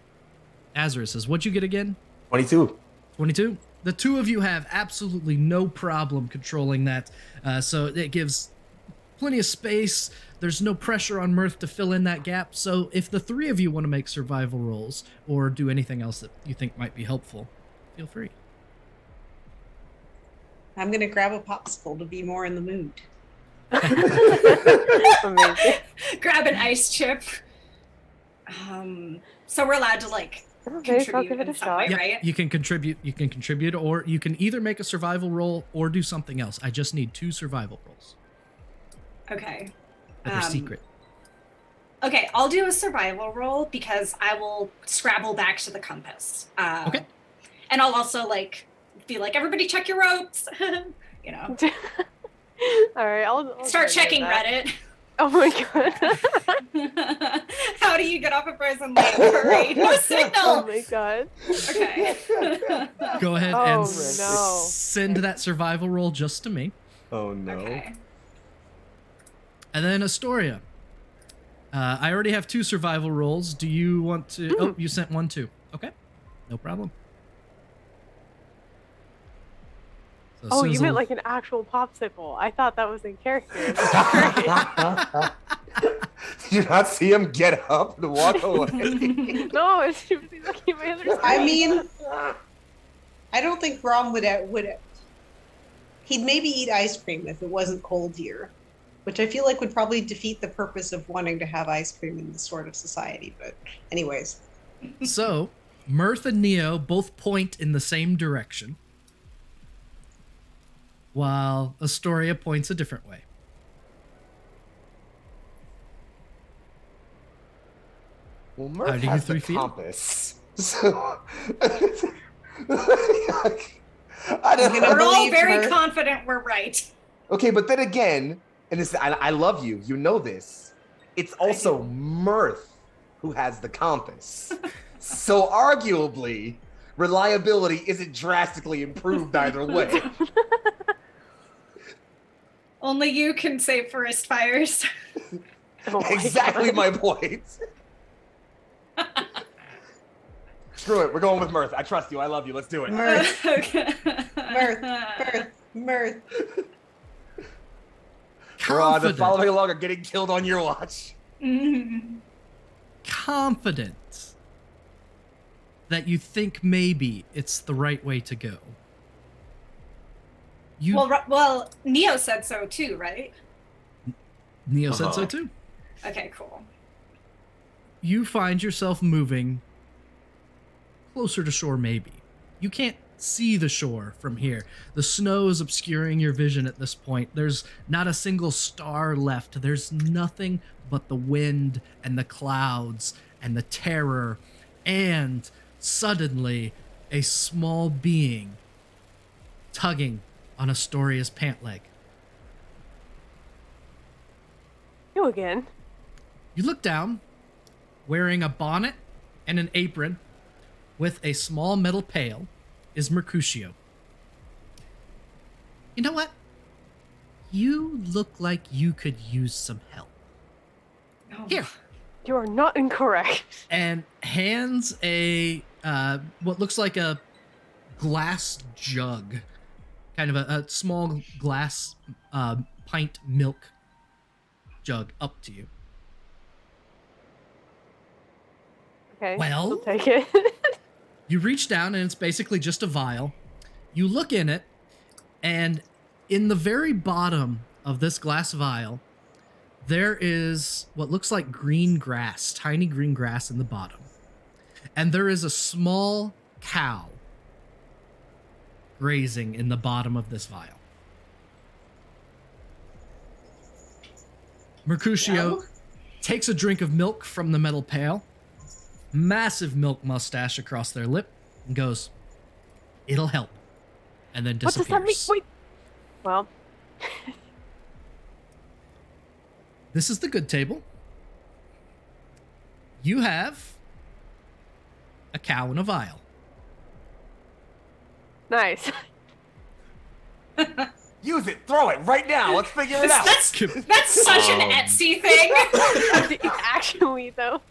Azarus's. What'd you get again? 22. 22. The two of you have absolutely no problem controlling that. So it gives plenty of space. There's no pressure on Mirth to fill in that gap. So if the three of you want to make survival rolls or do anything else that you think might be helpful, feel free. I'm going to grab a popsicle to be more in the mood. Amazing. Grab an ice chip. So we're allowed to Okay, so I'll contribute give it in a some shot. way, Yeah, right? you can contribute. You can contribute, or you can either make a survival roll or do something else. I just need 2 survival rolls. Okay. That are secret. Okay, I'll do a survival roll because I will scrabble back to the compass. Okay. And I'll also be like, everybody check your ropes. You know, All right, I'll start try to do checking that. Reddit. Oh my god. How do you get off a frozen lake? Hurry, no Oh signal. my god. Okay. Go ahead Oh, and no. send that survival roll just to me. Oh no. Okay. And then Astoria. I already have 2 survival rolls. Do you want to? Oh, you sent 1 too. Okay, no problem. So Oh, you Sizzle- meant like an actual popsicle. I thought that was in character. That's great. Did you not see him get up and walk away? No, it's just looking at my other I screen. mean, I don't think Brom would. He'd maybe eat ice cream if it wasn't cold here, which I feel like would probably defeat the purpose of wanting to have ice cream in this sort of society. But anyways, So, Mirth and Neo both point in the same direction, while Astoria points a different way. Well, How Mirth do you has three the feel? compass. So I don't I'm know. gonna We're all believe very her. confident we're right. Okay, but then again, and this, I love you. You know this. It's also Mirth who has the compass. So arguably, reliability isn't drastically improved either way. Only you can save forest fires. Oh my Exactly God. my point. Screw it. We're going with Mirth. I trust you. I love you. Let's do it. Mirth, Okay. Mirth. Rod, the Confident, following along are getting killed on your watch. confident that you think maybe it's the right way to go. You, Well, Neo said so too, right? Neo said so Uh-huh. too. Okay, cool. You find yourself moving closer to shore, maybe. You can't see the shore from here. The snow is obscuring your vision at this point. There's not a single star left. There's nothing but the wind and the clouds and the terror, and suddenly a small being tugging on Astoria's pant leg. You again. You look down, wearing a bonnet and an apron with a small metal pail, is Mercutio. You know what? You look like you could use some help. Oh. Here. You are not incorrect. And hands a what looks like a glass jug, kind of a small glass pint milk jug up to you. Okay. Well? I'll take it. You reach down and it's basically just a vial. You look in it, and In the very bottom of this glass vial, there is what looks like green grass, tiny green grass in the bottom. And there is a small cow grazing in the bottom of this vial. Mercutio takes a drink of milk from the metal pail, massive milk mustache across their lip, and goes, "It'll help," and then What disappears. does that mean? Wait. Well, This is the good table. You have a cow in a vial. nice. Use it. Throw it right now. Let's figure it out. That's such an Etsy thing. Actually, though.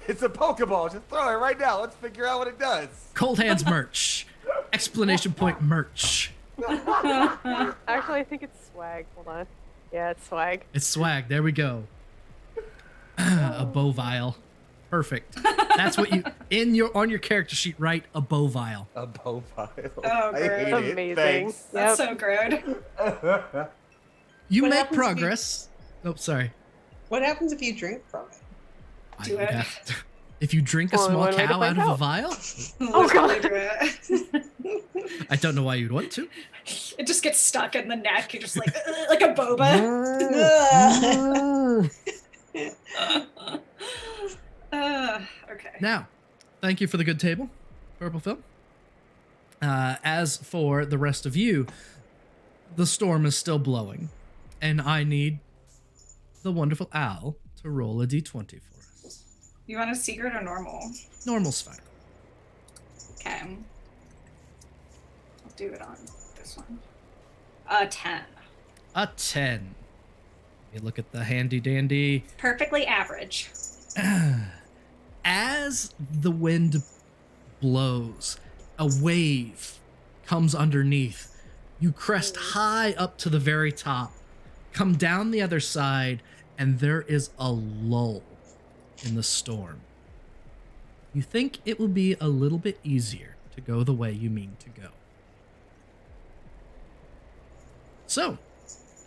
It's a Pokeball. Just throw it right now. Let's figure out what it does. Cold Hands merch. Explanation point merch. Actually, I think it's swag. Hold on. Yeah, it's swag. It's swag. There we go. A bow vial. Perfect. That's what you on your character sheet. Write a bow vial. A bow vial. Oh, I hate great. it. Amazing. Thanks. That's Yep. so good. You What make happens if you- progress. Oh, sorry. What happens if you drink from it? I Do would it. have- if you drink a Only small one way to cow out find of a out. vial, Oh, God. Literally do it. I don't know why you'd want to. It just gets stuck in the neck. You're just like a boba. Okay. Now, thank you for the good table, Purple Phil. As for the rest of you, the storm is still blowing, and I need the wonderful owl to roll a d20 for us. You want a secret or normal? Normal's fine. Okay. I'll do it on this one. 10. A 10. You look at the handy dandy. Perfectly average. As the wind blows, a wave comes underneath. You crest high up to the very top, come down the other side, and there is a lull in the storm. You think it will be a little bit easier to go the way you mean to go. So,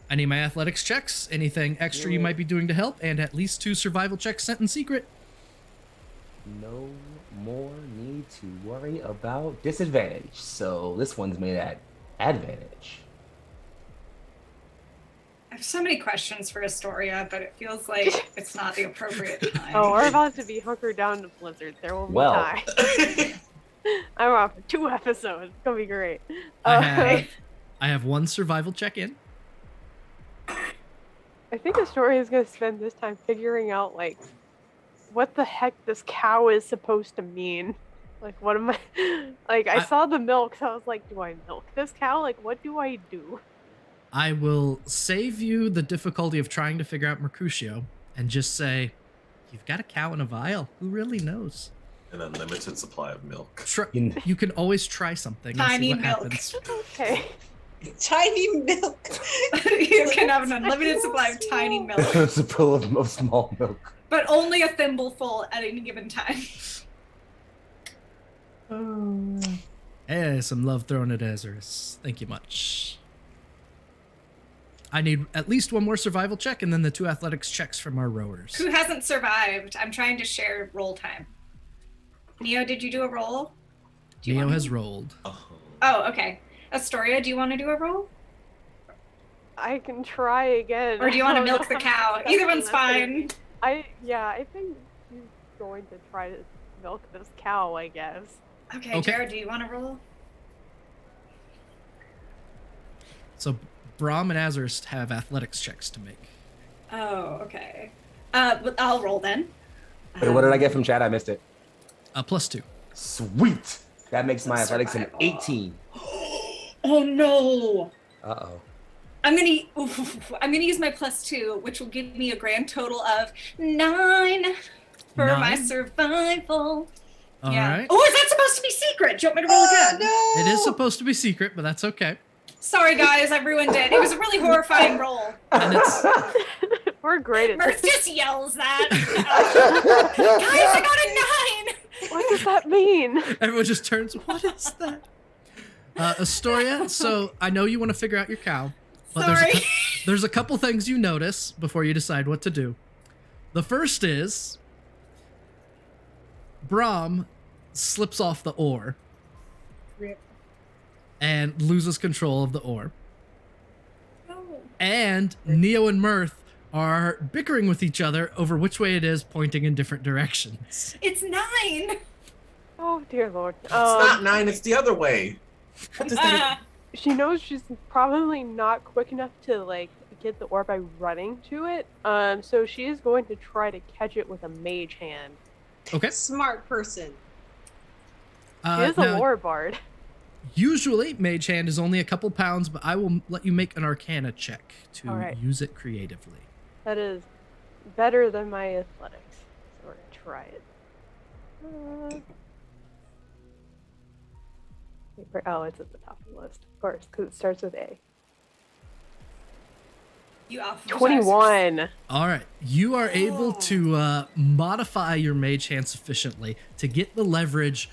I need my athletics checks, anything extra you might be doing to help, and at least 2 survival checks sent in secret. No more need to worry about disadvantage. So this one's made at advantage. I have so many questions for Astoria, but it feels like it's not the appropriate time. Oh, we're about to be hunkered down to Blizzard. There will be Well. time. I'm off for 2 episodes. It's gonna be great. I have 1 survival check in. I think Astoria is gonna spend this time figuring out like what the heck this cow is supposed to mean. Like, what am I? Like, I saw the milk, so I was like, do I milk this cow? Like, what do I do? I will save you the difficulty of trying to figure out Mercutio and just say, you've got a cow in a vial. Who really knows? An unlimited supply of milk. You can always try something and see Tiny what milk. happens. Okay. Tiny milk. You can have an unlimited supply of tiny milk, It's a pill of small milk. but only a thimbleful at any given time. Hey, some love thrown at Azarus. Thank you much. I need at least 1 more survival check and then the 2 athletics checks from our rowers. Who hasn't survived? I'm trying to share roll time. Neo, did you do a roll? Do you Neo want has to? rolled. Oh, okay. Astoria, do you want to do a roll? I can try again. Or do you want to I don't milk the know. cow? Either one's fine. I think he's going to try to milk this cow, I guess. Okay, Okay. Jared, do you want to roll? So Brahm and Azarus have athletics checks to make. Oh, okay. But I'll roll then. Wait, what did I get from Chad? I missed it. +2. Sweet. That makes my That's athletics an survival. 18. Oh no! Uh-oh. I'm gonna use my +2, which will give me a grand total of 9 for my 9? survival. All yeah. right. Oh, is that supposed to be secret? Do you want me to roll Oh, again? no. It is supposed to be secret, but that's okay. Sorry, guys, I ruined it. It was a really horrifying roll. And it's We're great at Mirth this. just yells that. Guys, I got a 9. What does that mean? everyone just turns. What is that? Astoria, so I know you want to figure out your cow, but Sorry. there's a couple things you notice before you decide what to do. The first is Brahm slips off the oar Rip. and loses control of the oar. No. And Neo and Mirth are bickering with each other over which way it is, pointing in different directions. It's 9. Oh dear lord. It's not 9, it's the other way. What does that She knows she's probably not quick enough to like get the orb by running to it. So she is going to try to catch it with a mage hand. Okay. Smart person. She is a lore bard. Usually, Mage Hand is only a couple pounds, but I will let you make an Arcana check to Alright. use it creatively. That is better than my athletics. So we're gonna try it. Oh, it's at the top of the list, of course, because it starts with A. You officers. 21. All right, you are able to modify your Mage Hand sufficiently to get the leverage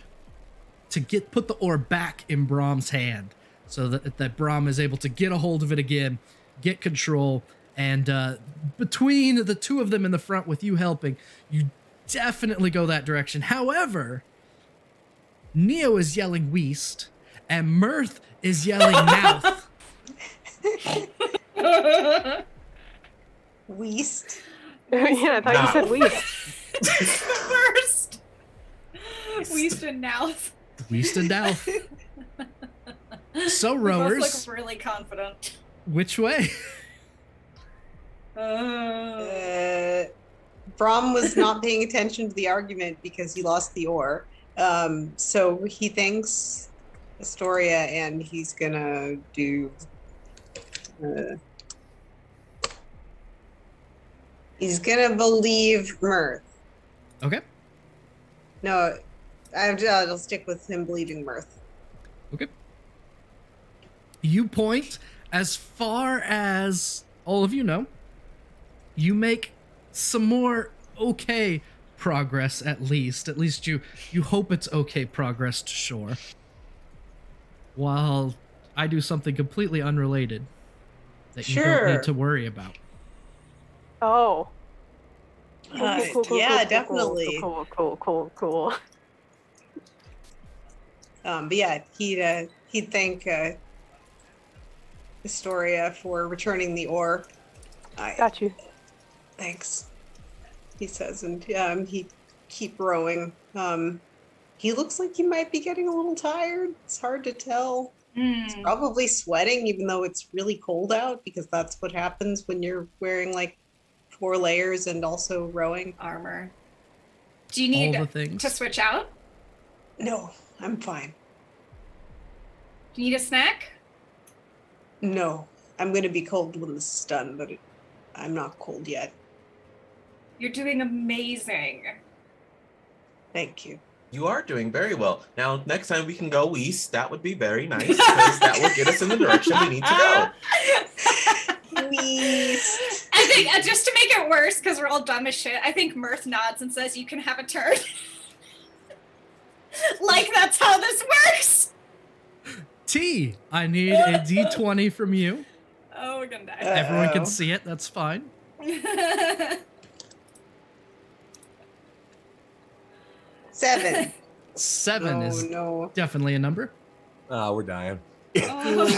to put the oar back in Brahm's hand, so that Brahm is able to get a hold of it again, get control, and between the two of them in the front with you helping, you definitely go that direction. However, Neo is yelling Weast, and Mirth is yelling Mouth. Weast. Yeah, I thought you said Weast. The worst. Weast and Nouth. Weast and Mouth. So Both rowers, look really confident. which way? Brahm was not paying attention to the argument because he lost the oar. So he thinks Astoria, and he's gonna do. He's gonna believe Mirth. Okay. No, I'll stick with him believing Mirth. Okay. You point as far as all of you know. You make some more okay progress, at least. At least you hope it's okay progress to shore. While I do something completely unrelated that you don't Sure. need to worry about. Oh. Yeah, definitely. Cool. But yeah, he'd thank Astoria for returning the oar. Got you. Thanks, he says, and he keep rowing. He looks like he might be getting a little tired. It's hard to tell. He's probably sweating, even though it's really cold out, because that's what happens when you're wearing like 4 layers and also rowing. Armor. Do you need All the things. to switch out? No, I'm fine. Do you need a snack? No, I'm gonna be cold when this is done, but I'm not cold yet. You're doing amazing. Thank you. You are doing very well. Now, next time we can go east. That would be very nice, because that will get us in the direction we need to go. Weast. I think just to make it worse, because we're all dumb as shit, I think Mirth nods and says, "You can have a turn." Like that's how this works. T, I need a D20 from you. Oh, we're gonna die. Everyone can see it. That's fine. 7. 7 is no. definitely a number. Oh, we're dying. Oh.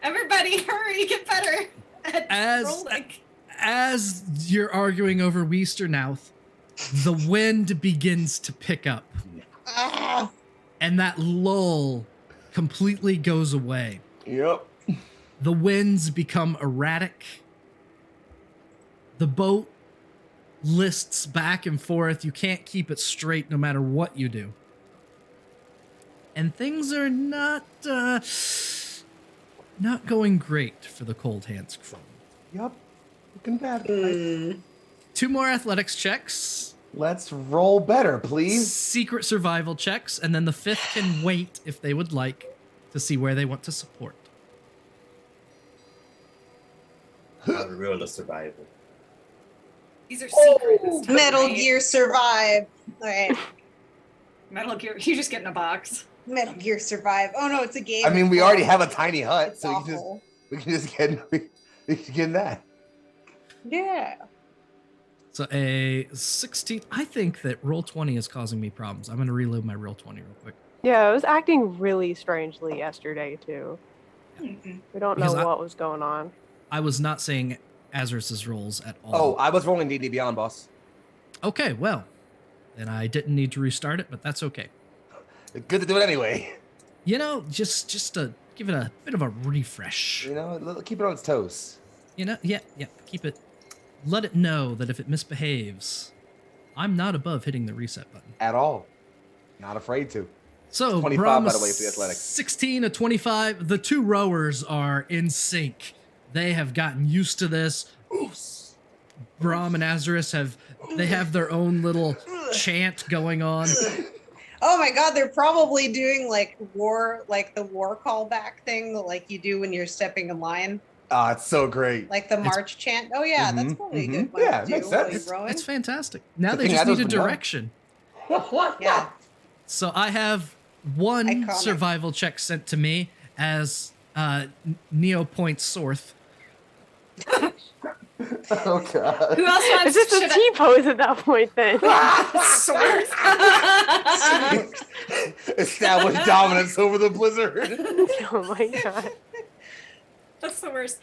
Everybody, hurry, get better at rolling. As you're arguing over Weasternouth, the wind begins to pick up. Ah. And that lull completely goes away. Yep. The winds become erratic. The boat lists back and forth. You can't keep it straight no matter what you do. And things are not going great for the Cold Hands crew. Yep. Looking bad. 2 more athletics checks. Let's roll better, please. Secret survival checks, and then the 5th can wait if they would like to see where they want to support. Real to survival. These are secret. this time, Metal right? Gear Survive. All right. Metal Gear. You just get in a box. Metal Gear Survive. Oh no, it's a game. I mean, we already have a tiny hut, It's so awful. we can just get in that. Yeah. So a 16. I think that roll 20 is causing me problems. I'm going to reload my roll 20 real quick. Yeah, I was acting really strangely yesterday too. Mm-mm. We don't Because know what was going on. I was not saying Azarus's rolls at all. Oh, I was rolling D&D Beyond, boss. Okay, well, then I didn't need to restart it, but that's okay. Good to do it anyway. You know, just to give it a bit of a refresh. You know, keep it on its toes. You know, yeah, keep it. Let it know that if it misbehaves, I'm not above hitting the reset button. At all. Not afraid to. So, 25, Brom, by the way, for the athletics. 16 to 25. The two rowers are in sync. They have gotten used to this. Brom and Azarus have their own little chant going on. Oh my god, they're probably doing like the war callback thing like you do when you're stepping in line. Ah, it's so great. Like the march chant. Oh yeah, that's probably a good one Yeah, to it do makes while sense. you're rowing. It's fantastic. Now Good they thing just need a Adam's been done. direction. Yeah. So I have one Iconic. survival check sent to me as Neo points Sorth. Oh, God. Who else wants It's just a should I- T-pose at that point then. Sword. Establish dominance over the blizzard. Oh my god. That's the worst.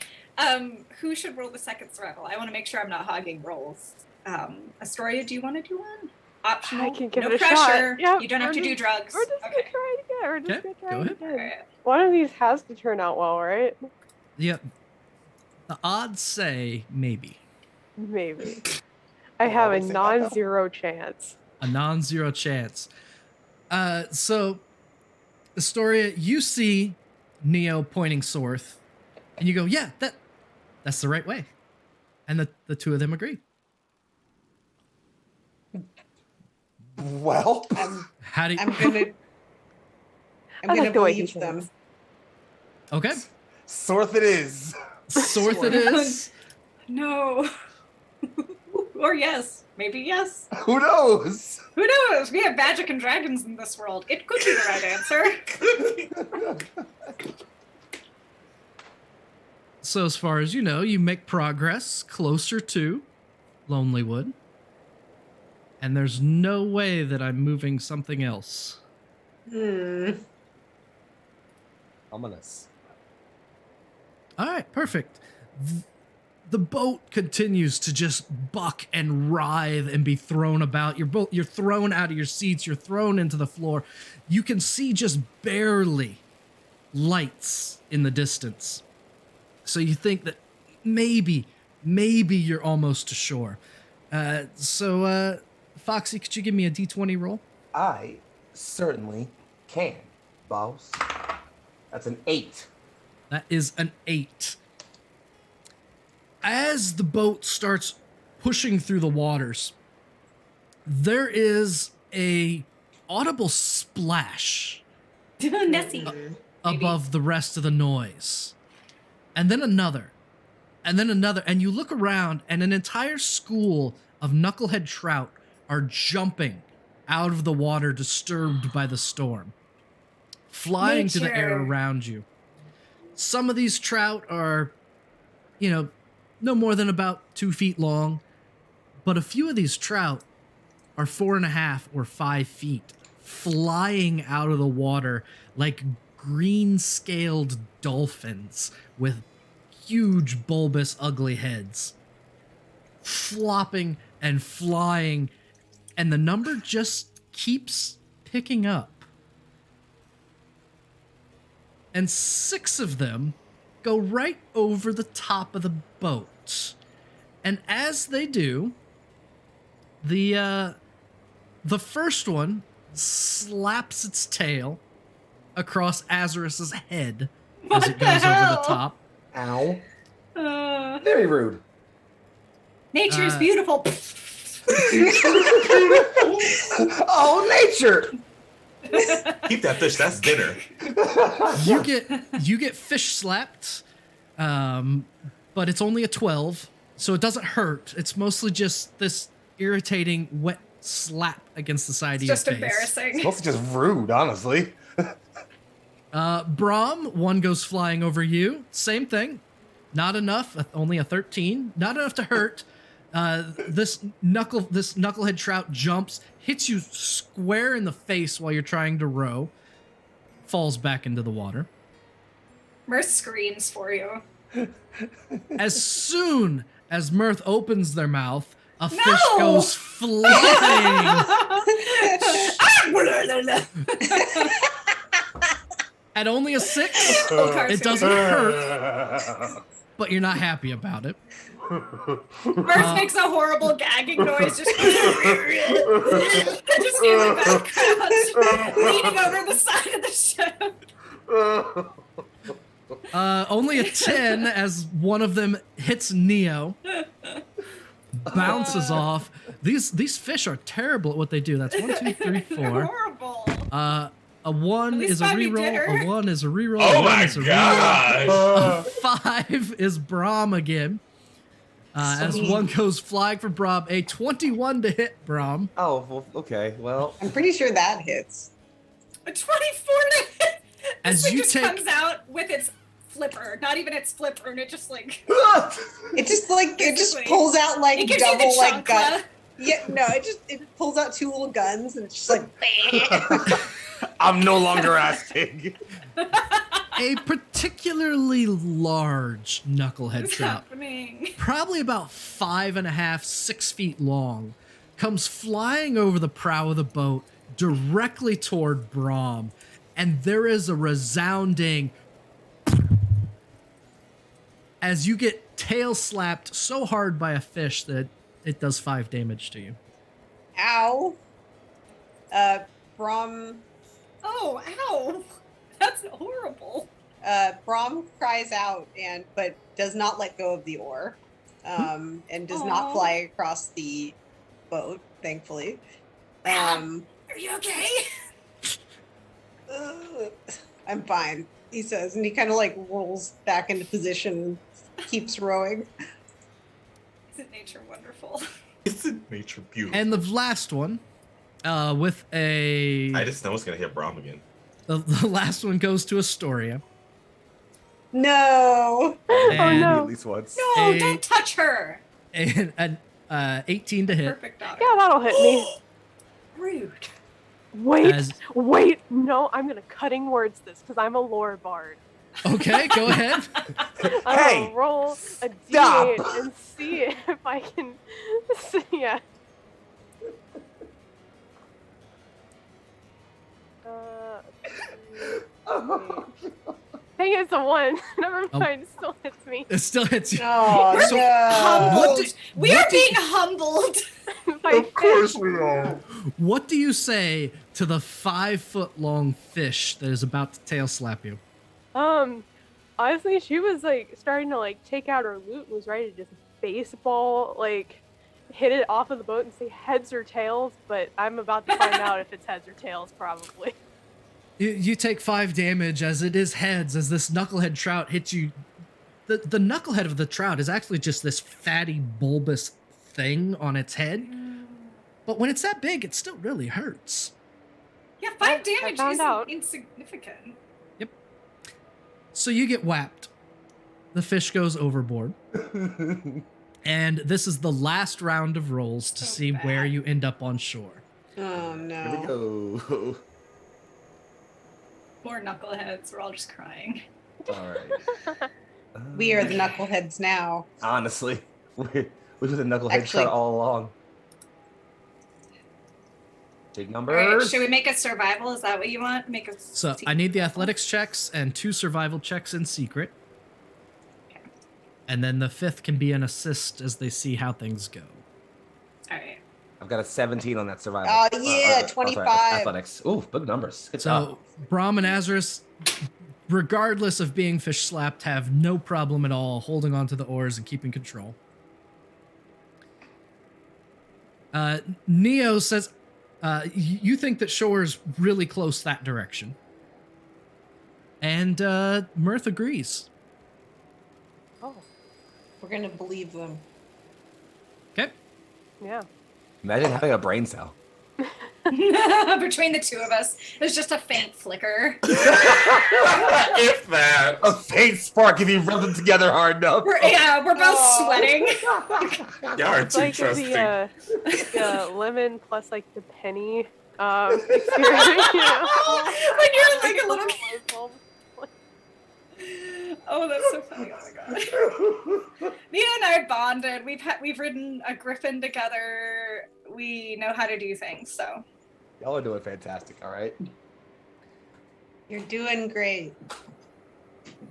Who should roll the second survival? I want to make sure I'm not hogging rolls. Astoria, do you want to do one? Optional. I can give no it a pressure. shot. Yep, You don't have to do drugs. We're just Okay. gonna try it again. We're just Okay, gonna try go it ahead. again. Alright. One of these has to turn out well, right? Yep. The odds say maybe. Maybe. I have a always say that, though. non-zero chance. A non-zero chance. So, Astoria, you see Neo pointing Sorth, and you go, yeah, that's the right way. And the two of them agree. Well, How do you... I'm gonna I like the way he believe them. thinks. Okay. Sorth it is. Sorth it is. No. Or yes. Maybe yes. Who knows? Who knows? We have magic and dragons in this world. It could be the right answer. So as far as you know, you make progress closer to Lonelywood. And there's no way that I'm moving something else. Ominous. All right, perfect. The boat continues to just buck and writhe and be thrown about. You're thrown out of your seats. You're thrown into the floor. You can see just barely lights in the distance. So you think that maybe you're almost to shore. So Foxy, could you give me a D20 roll? I certainly can, boss. That's an 8. That is an 8. As the boat starts pushing through the waters, there is a audible splash Nessie. above the rest of the noise. And then another. And then another. And you look around, and an entire school of knucklehead trout are jumping out of the water, disturbed by the storm, flying to the air Nature. around you. Some of these trout are, no more than about 2 feet long, but a few of these trout are 4.5 or 5 feet, flying out of the water like green-scaled dolphins with huge, bulbous, ugly heads, flopping and flying, and the number just keeps picking up. And 6 of them go right over the top of the boat. And as they do, the first one slaps its tail across Azarus's head as it goes over the top. Ow. Uh, Very rude. nature is beautiful. Oh, nature! Keep that fish. That's dinner. You get fish slapped, but it's only a 12, so it doesn't hurt. It's mostly just this irritating wet slap against the side It's of your just face. embarrassing. It's mostly just rude, honestly. Braum, one goes flying over you. Same thing. Not enough. Only a 13. Not enough to hurt. This knucklehead trout jumps, hits you square in the face while you're trying to row, falls back into the water. Mirth screams for you. As soon as Mirth opens their mouth, a fish No! goes flying. At only a 6, it doesn't hurt, but you're not happy about it. Mirth makes a horrible gagging noise, just in the background, leaning over the side of the ship. Only a 10 as one of them hits Neo, bounces off. These fish are terrible at what they do. That's 1, 2, 3, They're 4. horrible. A 1 At least is a buy me reroll. dinner. A 1 is a reroll. Oh a 1 my is a gosh! reroll. A 5 is Braum again. As one goes flying for Braum. A 21 to hit Braum. Oh, well, okay. Well, I'm pretty sure that hits. A 24 to hit. As This thing you just take- comes out with its flipper, not even its flipper, and it just like It just Basically. pulls out like it gives you double the like chancla. gun. Yeah, no, it pulls out 2 little guns and it's just like I'm no longer asking. A particularly large knucklehead What's trout, happening? probably about 5.5, 6 feet long, comes flying over the prow of the boat directly toward Braum, and there is a resounding as you get tail slapped so hard by a fish that it does 5 damage to you. ow. Brom Oh, ow! That's horrible. Brom cries out but does not let go of the oar. And does not Aw. fly across the boat, thankfully. Are you okay? I'm fine, he says, and he kind of like rolls back into position, keeps rowing. Isn't nature wonderful? Isn't nature beautiful? And the last one, with a... I just know it's gonna hit Braum again. The last one goes to Astoria. No. And no. At least once. No, A- don't touch her. an 18 to hit. Perfect daughter. Yeah, that'll hit me. Rude. Wait, As- no, I'm gonna cutting words this because I'm a lore bard. Okay, go ahead. I'm Hey, gonna roll a stop. d8 and see if I can. Yeah. Dang, it's a 1. Never mind, it still hits me. It still hits you. Oh, So- no. Humbled. What do- we what are do- being humbled. By fish. we are. What do you say to the 5-foot-long fish that is about to tail slap you? Honestly, she was like starting to like take out her loot and was ready to just baseball hit it off of the boat and say heads or tails, but I'm about to find out if it's heads or tails probably. You take 5 damage as it is heads as this knucklehead trout hits you. The knucklehead of the trout is actually just this fatty, bulbous thing on its head. But when it's that big, it still really hurts. Yeah, 5 I damage found isn't out. insignificant. So you get whapped. The fish goes overboard. And this is the last round of rolls to So see bad. where you end up on shore. Oh, Here we no. go. More knuckleheads. We're all just crying. All right. We are the knuckleheads now. honestly, we were the knucklehead Actually- shot all along. Big All right, numbers. should we make a survival? Is that what you want? Make a. So I need the athletics checks and 2 survival checks in secret. Okay. And then the 5th can be an assist as they see how things go. All right. I've got a 17 on that survival. Oh, yeah, sorry, 25. athletics. Ooh, big numbers. Good So job. Braum and Azarus, regardless of being fish slapped, have no problem at all holding onto the oars and keeping control. Neo says, you think that shore is really close that direction. And Mirth agrees. Oh, We're going to believe them. Okay. yeah. Imagine having a brain cell. Between the two of us, there's just a faint flicker. If that. A faint spark if you rub them together hard enough. We're both sweating. Y'all are It's too like trusting. the lemon plus like the penny experience. You know? When you're like a little kid. Oh, that's so funny. Oh my god. Nina and I are bonded. We've ridden a griffin together. We know how to do things, so. Y'all are doing fantastic, all right? You're doing great.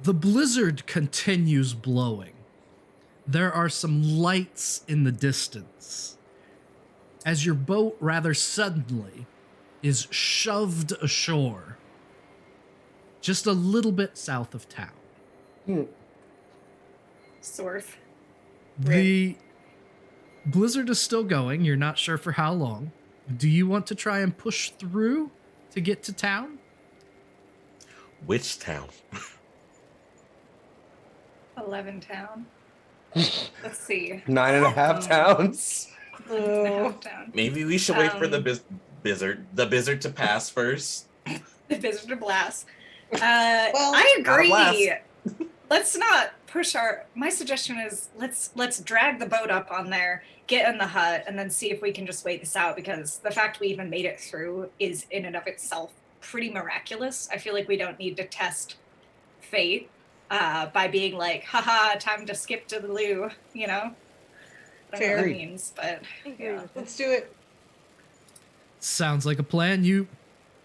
The blizzard continues blowing. There are some lights in the distance as your boat rather suddenly is shoved ashore just a little bit south of town. Sorth. The blizzard is still going. You're not sure for how long. Do you want to try and push through to get to town? Which town? 11 town. Let's see. 9.5 towns. Oh. Town. Maybe we should wait for the blizzard to pass first. The Blizzard to blast. Well, I agree. blast. Let's not push our. My suggestion is let's drag the boat up on there, get in the hut, and then see if we can just wait this out. Because the fact we even made it through is in and of itself pretty miraculous. I feel like we don't need to test fate by being like, haha, time to skip to the loo. You know. I don't know what Fair. that means, but yeah. Let's do it. Sounds like a plan. You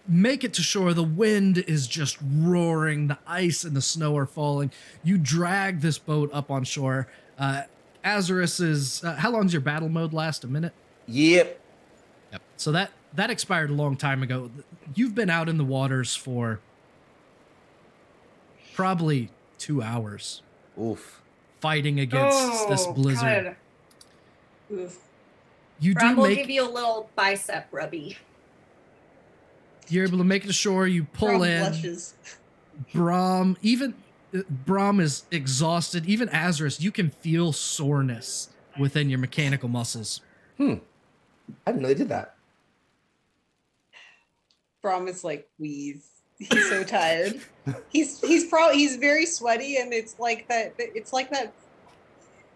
make it to shore. The wind is just roaring. The ice and the snow are falling. You drag this boat up on shore. Azarus is... how long's your battle mode last? A minute? Yep. Yep. So that expired a long time ago. You've been out in the waters for probably 2 hours Oof. fighting against this blizzard. God. Oof. You Brom do will make... give you a little bicep rubby. You're able to make it ashore. You pull Brom in. blushes. Brom is exhausted. Even Azarus, you can feel soreness within your mechanical muscles. I didn't know they did that. Brom is like wheeze. He's so tired. He's very sweaty, and it's like that. It's like that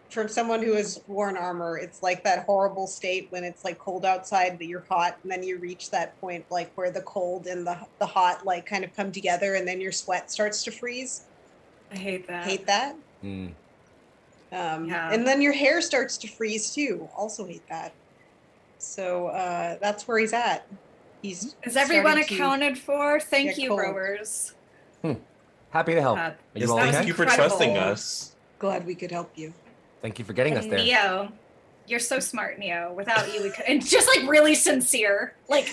from someone who has worn armor. It's like that horrible state when it's like cold outside, but you're hot, and then you reach that point like where the cold and the hot like kind of come together, and then your sweat starts to freeze. I hate that. Hate that. Mm. Yeah. And then your hair starts to freeze too. Also hate that. So that's where he's at. He's Is everyone starting to accounted for? Thank get you, cold. rowers. Happy to help. Uh, Are Yes, you all that was thank okay? you for incredible. trusting us. Glad we could help you. Thank you for getting us And there. Neo, you're so smart, Neo. Without you, we could. And just like really sincere, like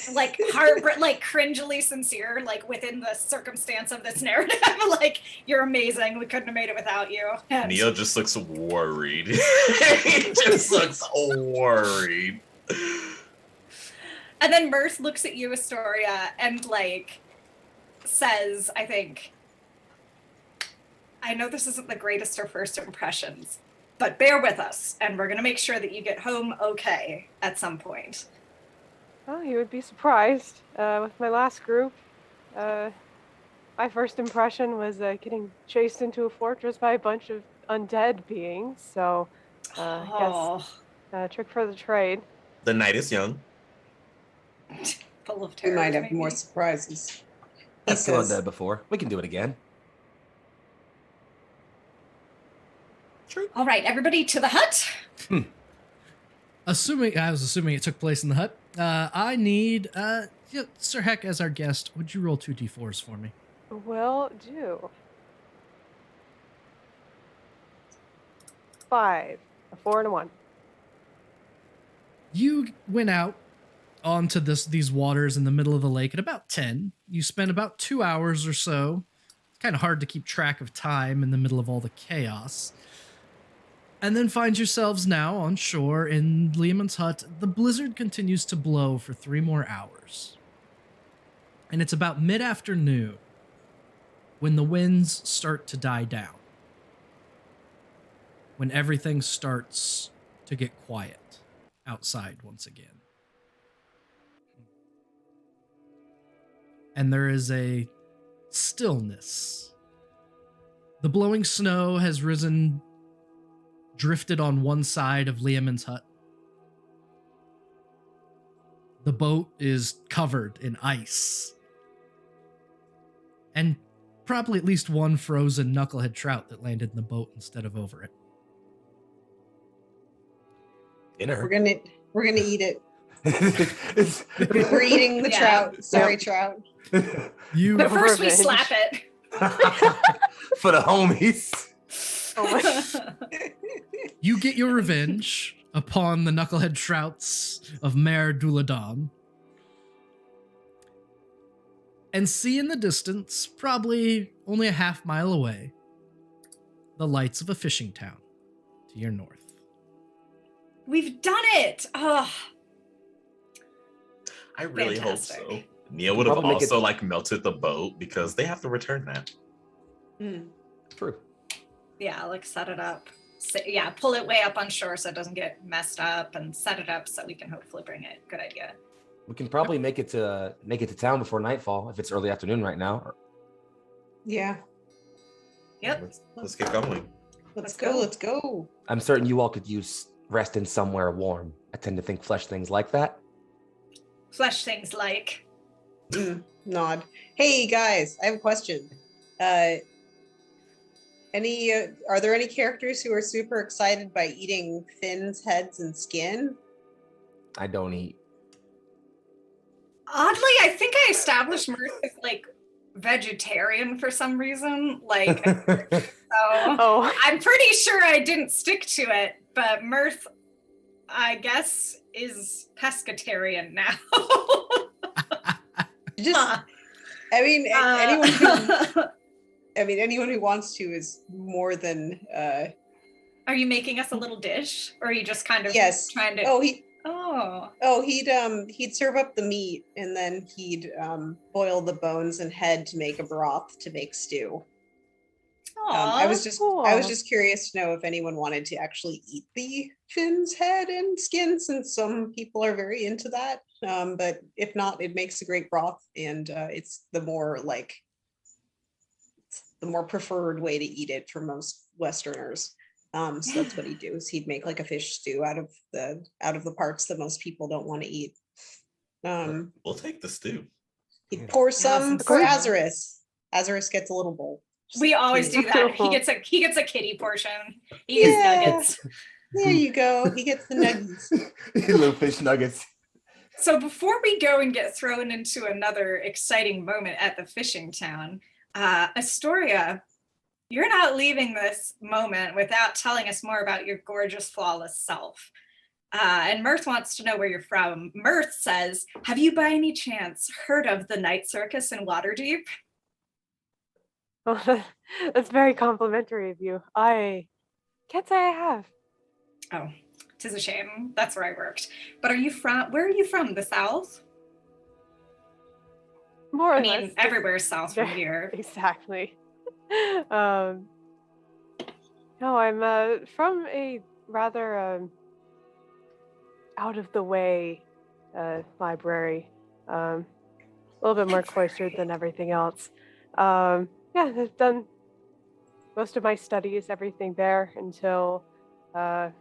heart, like cringily sincere, like within the circumstance of this narrative. Like you're amazing. We couldn't have made it without you. And Neo just looks worried. He just looks worried. And then Mirth looks at you, Astoria, and like says, I think, I know this isn't the greatest of first impressions, but bear with us, and we're going to make sure that you get home okay at some point. Oh, you would be surprised. With my last group, my first impression was getting chased into a fortress by a bunch of undead beings. So, I guess trick for the trade. The night is young. Full of We terror. might have maybe. more surprises. He I've done says, that before. We can do it again. All right, everybody to the hut. I was assuming it took place in the hut. I need Sir Heck as our guest. Would you roll 2 d4s for me? Will do. 5, a 4, and a 1. You went out onto these waters in the middle of the lake at about 10. You spent about 2 hours or so. It's kind of hard to keep track of time in the middle of all the chaos. And then find yourselves now on shore in Lehman's hut. The blizzard continues to blow for 3 more hours. And it's about mid-afternoon when the winds start to die down. When everything starts to get quiet outside once again. and there is a stillness. The blowing snow has risen, drifted on one side of Liamon's hut. The boat is covered in ice. And probably at least one frozen knucklehead trout that landed in the boat instead of over it. Dinner. We're gonna eat it. It's- We're eating the Yeah. trout. Sorry, trout. You But first we Revenge. slap it. For the homies. Oh my. You get your revenge upon the knucklehead trouts of Mare Duladon. And see in the distance, probably only a half mile away, the lights of a fishing town to your north. We've done it. Oh, I really Fantastic. hope so. Nia would have Probably make it- also like melted the boat because they have to return that. True. yeah, like set it up. Yeah, pull it way up on shore so it doesn't get messed up, and set it up so we can hopefully bring it. Good idea. We can probably make it to town before nightfall if it's early afternoon right now. Yeah. Yep. Let's get going. Let's go. Let's go. I'm certain you all could use resting somewhere warm. I tend to think flesh things like that. Flesh things like. Nod. Hey guys, I have a question. Are there any characters who are super excited by eating fins, heads, and skin? I don't eat. Oddly, I think I established Mirth as like vegetarian for some reason. Like, so Oh, I'm pretty sure I didn't stick to it, but Mirth, I guess, is pescatarian now. Just, Huh. I mean, Uh, anyone who wants to is more than. Are you making us a little dish, or are you just kind of Yes. trying to? Oh, he'd serve up the meat and then he'd boil the bones and head to make a broth to make stew. I was cool. just curious to know if anyone wanted to actually eat the fins, head, and skin, since some people are very into that. But if not, it makes a great broth, and it's the more preferred way to eat it for most Westerners. So that's what he'd do, is he'd make like a fish stew out of the parts that most people don't want to eat. We'll take the stew. He'd pour some sounds for good. Azarus. Azarus gets a little bowl. Just We always kidding. do that. He gets a kitty portion. He gets Yeah. nuggets. There you go. He gets the nuggets. Little fish nuggets. So before we go and get thrown into another exciting moment at the fishing town, Astoria, you're not leaving this moment without telling us more about your gorgeous, flawless self. And Mirth wants to know where you're from. Mirth says, have you by any chance heard of the night circus in Waterdeep? Oh, that's very complimentary of you. I can't say I have. Oh, 'tis a shame. That's where I worked. But where are you from? The South? More or I less. mean, everywhere's south from here. Exactly. No, I'm from a rather out of the way library. A little bit more cloistered than everything else. Yeah, I've done most of my studies, everything there, until I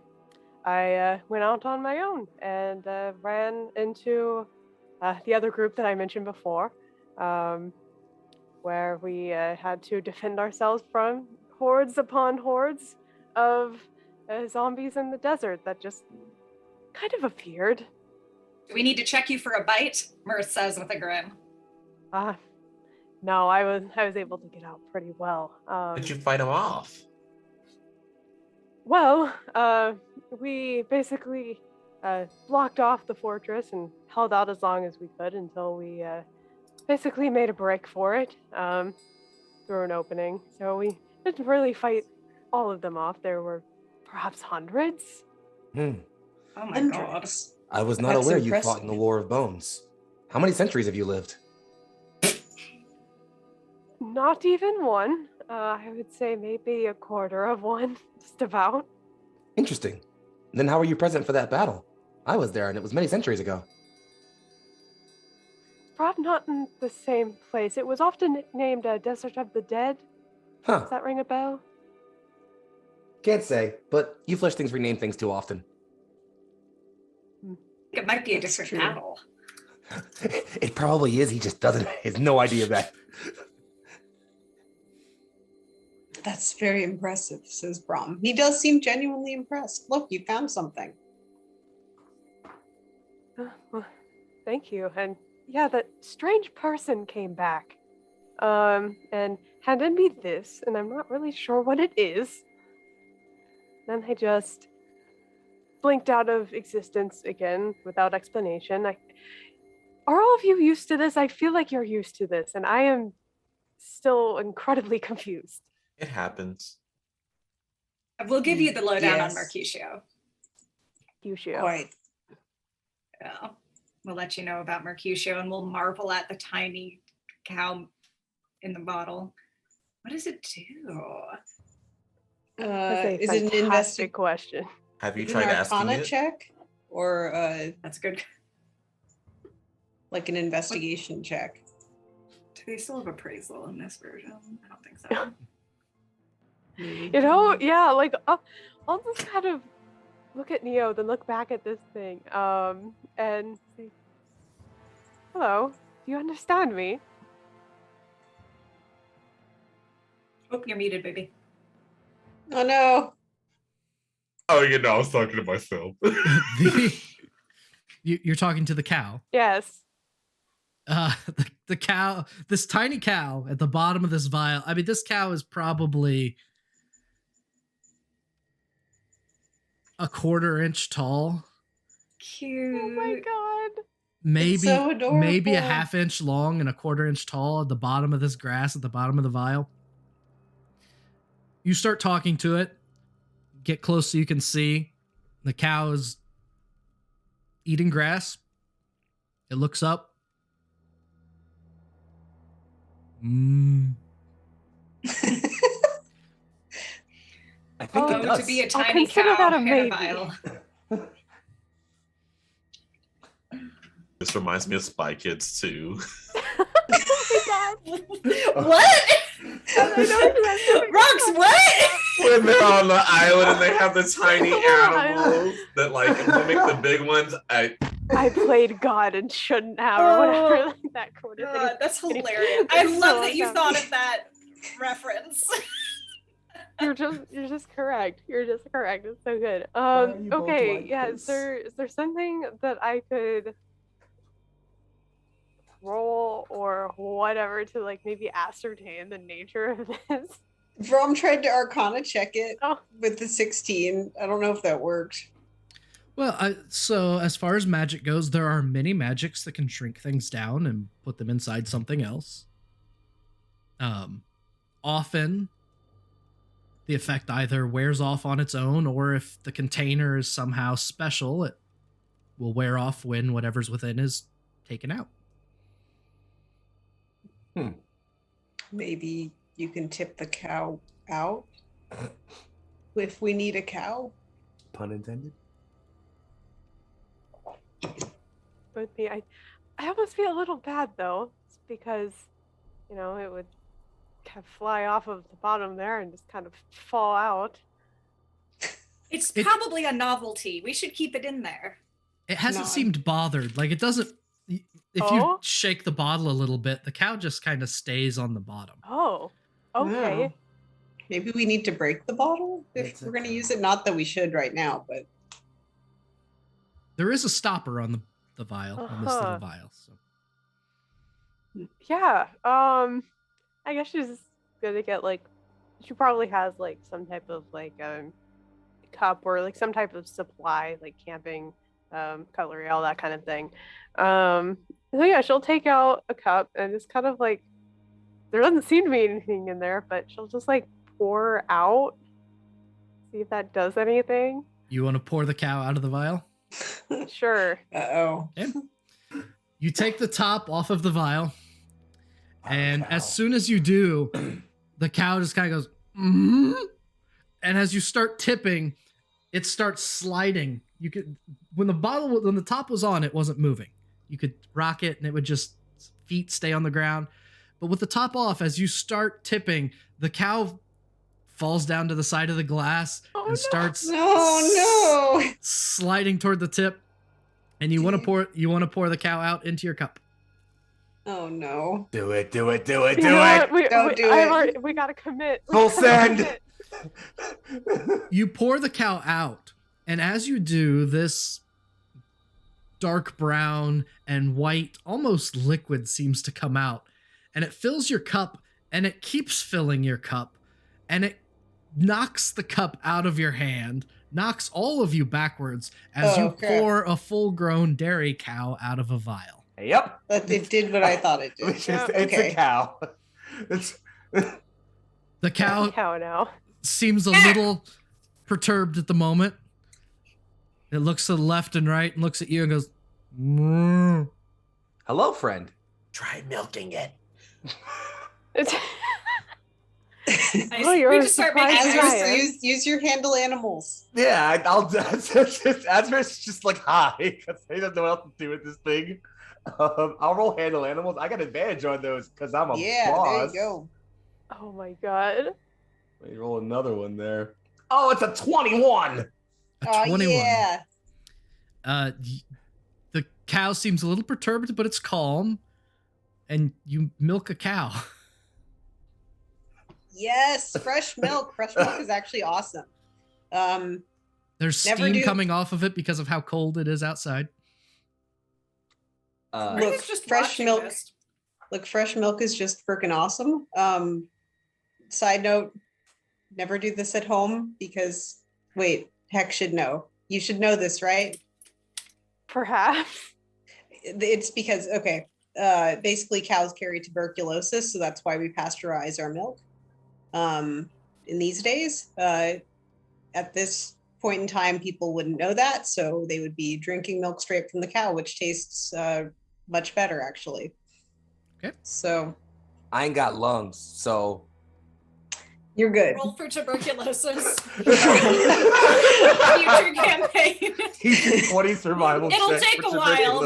went out on my own and ran into the other group that I mentioned before, where we had to defend ourselves from hordes upon hordes of zombies in the desert that just kind of appeared. Do we need to check you for a bite? Mirth says with a grin. No, I was able to get out pretty well. Did you fight him off? Well, we basically blocked off the fortress and held out as long as we could until we basically made a break for it through an opening. So we didn't really fight all of them off. There were perhaps hundreds. Oh my god. Hundreds. I was not That's aware you fought impressive. in the War of Bones. How many centuries have you lived? Not even one. I would say maybe a quarter of one, just about. Interesting. Then how were you present for that battle? I was there and it was many centuries ago. probably not in the same place. It was often nicknamed Desert of the Dead. Huh. Does that ring a bell? Can't say, but you Flesh things rename things too often. It might be a That's different true. battle. It probably is. He just doesn't. He has no idea of that. That's very impressive, says Brom. He does seem genuinely impressed. Look, you found something. Well, thank you. And yeah, that strange person came back. And handed me this, and I'm not really sure what it is. Then they just blinked out of existence again without explanation. Are all of you used to this? I feel like you're used to this, and I am still incredibly confused. It happens. We'll give you the lowdown on Yes. Mercutio. Usually. Quite. Yeah. We'll let you know about Mercutio, and we'll marvel at the tiny cow in the bottle. What does it do? That's a Is it an fantastic question. Have you is it tried an asking Arcana it? check or That's good. like an investigation check? Do they still have appraisal in this version? I don't think so. You know, yeah, like I'll just kind of look at Neo, then look back at this thing, and say, "Hello, do you understand me?" Oh, you're muted, baby. Oh no. Oh, I was talking to myself. You're talking to the cow. Yes. The cow, this tiny cow at the bottom of this vial. I mean, this cow is probably a 1/4 inch tall, Cute. Oh my god. maybe so adorable. maybe a 1/2 inch long and a 1/4 inch tall at the bottom of this grass at the bottom of the vial. You start talking to it, get close so you can see. The cow is eating grass. It looks up. I think it Oh, does. to be a I'll tiny consider cow that a in maybe. vial. This reminds me of Spy Kids too. Oh my god. What? I know exactly what Rocks, what? When they're on the island and they have the tiny The little animals that like mimic the big ones. I played God and shouldn't have, or whatever like that quote is. God, that's Anyway, hilarious. I it's love so that you dumb. thought of that reference. You're just correct. You're just correct. It's so good. are you both Okay, like yeah. this? Is there something that I could roll or whatever to like maybe ascertain the nature of this? Brom tried to Arcana check it Oh. with the 16. I don't know if that worked. Well, so as far as magic goes, there are many magics that can shrink things down and put them inside something else. Often, the effect either wears off on its own, or if the container is somehow special, it will wear off when whatever's within is taken out. Maybe you can tip the cow out if we need a cow. Pun intended. Would be I almost feel a little bad though, because it would kind of fly off of the bottom there and just kind of fall out. It's It- probably a novelty. We should keep it in there. It hasn't Nod. seemed bothered. Like, it doesn't. If you Oh? shake the bottle a little bit, the cow just kind of stays on the bottom. Oh, okay. Yeah. Maybe we need to break the bottle if It's we're a going to cow. use it. Not that we should right now, but There is a stopper on the vial, on this little Uh-huh. vial. So. Yeah. I guess she's gonna get like. She probably has like some type of like cup or like some type of supply, like camping, cutlery, all that kind of thing. So yeah, she'll take out a cup and just kind of like. There doesn't seem to be anything in there, but she'll just like pour out. See if that does anything. You want to pour the cow out of the vial? Sure. uh-oh. Okay. You take the top off of the vial, and as soon as you do, the cow just kind of goes, "Mm-hmm." And as you start tipping, it starts sliding. You could, when the top was on, it wasn't moving. You could rock it, and it would just feet stay on the ground. But with the top off, as you start tipping, the cow falls down to the side of the glass and starts sliding toward the tip. And you want to pour the cow out into your cup. Oh no! Do it. Don't do it. We gotta commit. Full send. You pour the cow out, and as you do, this dark brown and white, almost liquid seems to come out, and it fills your cup, and it keeps filling your cup, and it knocks the cup out of your hand, knocks all of you backwards as you pour a full-grown dairy cow out of a vial. Yep. But it did what I thought it did. It's a cow. The cow now seems a little perturbed at the moment. It looks to the left and right and looks at you and goes, "Mm." Hello, friend. Try milking it. We just start making use your handle animals. Yeah, Asmer's just like, hi, because he doesn't know what else to do with this thing. I'll roll handle animals. I got advantage on those because I'm a boss. There you go. Oh my god. Let me roll another one there. Oh, it's a 21. A 21. Yeah. The cow seems a little perturbed, but it's calm. And you milk a cow. Yes, fresh milk. Fresh milk is actually awesome. There's steam coming off of it because of how cold it is outside. Look, fresh milk. Look, fresh milk is just freaking awesome. Side note, never do this at home because, wait, Heck should know. You should know this, right? Perhaps. It's because, basically cows carry tuberculosis, so that's why we pasteurize our milk. In these days, at this point in time, people wouldn't know that, so they would be drinking milk straight from the cow, which tastes much better, actually. Okay. So I ain't got lungs, so you're good. Roll for tuberculosis. Future campaign. Teach 20 survival. It'll take a while.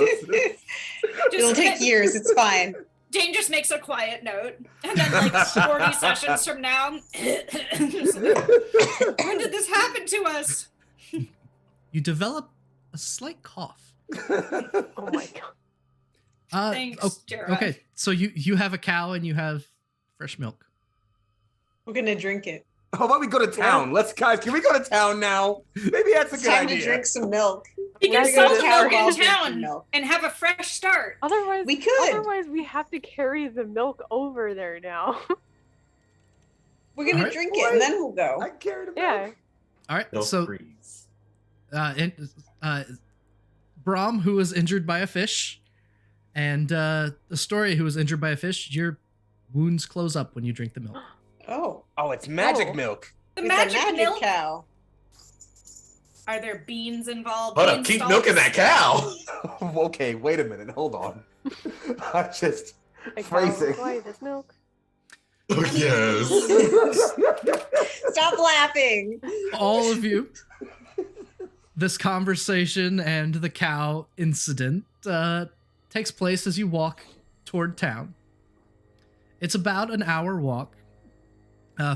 It'll take years. It's fine. Dane just makes a quiet note, and then like 40 sessions from now, when did this happen to us? You develop a slight cough. Oh my god. Thanks, Jared. Okay, so you have a cow and you have fresh milk. We're gonna drink it. How about we go to town? Can we go to town now? Maybe that's a good Time idea. to drink some milk. We can Gotta sell go the to town milk while in drinking town milk. and have a fresh start. Otherwise, We could. Otherwise, we have to carry the milk over there now. We're gonna Alright. drink it and then we'll go. I carried a Yeah. All right, No so freeze. Brahm, who was injured by a fish, and Astoria, who was injured by a fish, your wounds close up when you drink the milk. Oh, Oh, it's magic Oh. milk. The it's magic, a magic milk. cow. Are there beans involved? Hold up, Bean keep stalks? milking that cow. Okay, wait a minute. Hold on. I just Like, phrasing. why this milk? Oh, yes. Stop laughing. All of you, this conversation and the cow incident takes place as you walk toward town. It's about an hour walk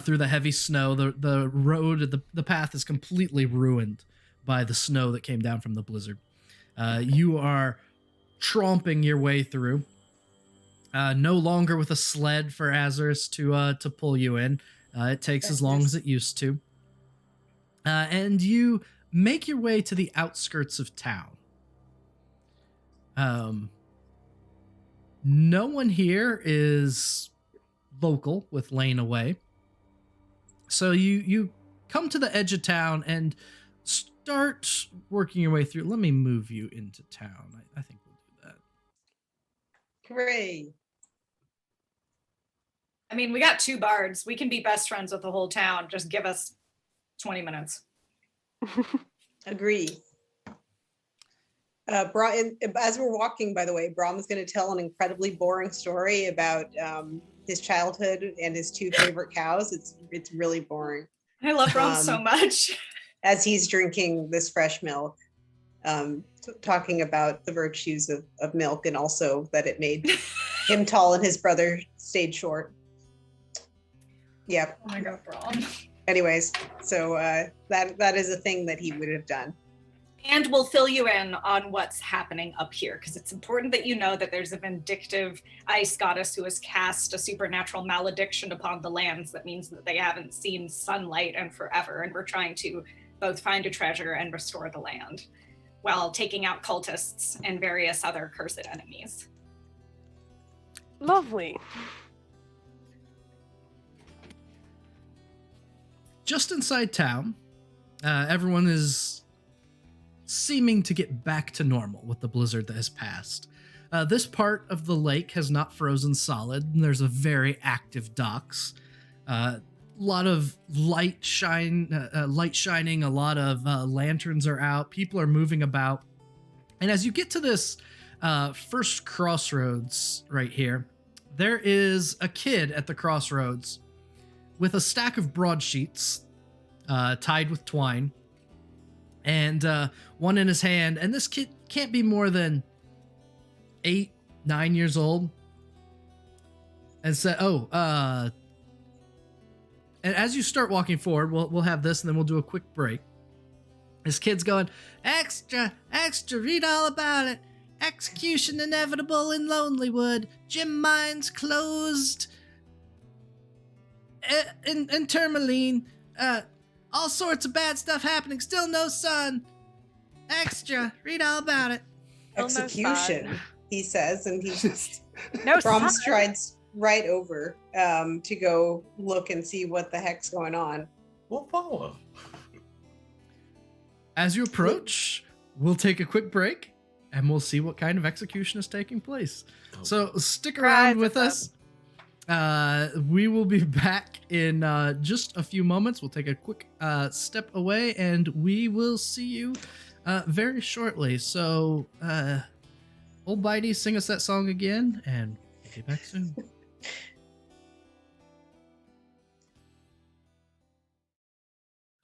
through the heavy snow. The road, the path is completely ruined by the snow that came down from the blizzard. You are tromping your way through. No longer with a sled for Azarus to pull you in. It takes as long as it used to. And you make your way to the outskirts of town. No one here is local with Laine away. So you come to the edge of town and start working your way through. Let me move you into town. I think we'll do that. Hooray. I mean, we got 2 bards. We can be best friends with the whole town. Just give us 20 minutes. Agree. As we're walking, by the way, Brahm's going to tell an incredibly boring story about his childhood and his 2 favorite cows. It's really boring. I love Ron so much. As he's drinking this fresh milk, talking about the virtues of milk and also that it made him tall and his brother stayed short. Yep. Oh my god, Braun. Anyways, so that is a thing that he would have done. And we'll fill you in on what's happening up here, because it's important that you know that there's a vindictive ice goddess who has cast a supernatural malediction upon the lands that means that they haven't seen sunlight in forever, and we're trying to both find a treasure and restore the land while taking out cultists and various other cursed enemies. Lovely. Just inside town, everyone is seeming to get back to normal with the blizzard that has passed. This part of the lake has not frozen solid, and there's a very active docks. A lot of light shining, a lot of lanterns are out, people are moving about. And as you get to this first crossroads right here, there is a kid at the crossroads with a stack of broadsheets tied with twine, and one in his hand. And this kid can't be more than 8, 9 years old. And said, and as you start walking forward, we'll have this, and then we'll do a quick break. This kid's going, extra, read all about it. Execution inevitable in Lonelywood. Gym mines closed. In Termalaine, all sorts of bad stuff happening. Still no sun. Extra, read all about it. Execution, he says, and he just No Brom sun. strides right over to go look and see what the heck's going on. We'll follow. As you approach, we'll take a quick break, and we'll see what kind of execution is taking place. So stick around with us. We will be back in just a few moments. We'll take a quick step away, and we will see you very shortly. So, Ol'Bitey, sing us that song again, and we'll be back soon.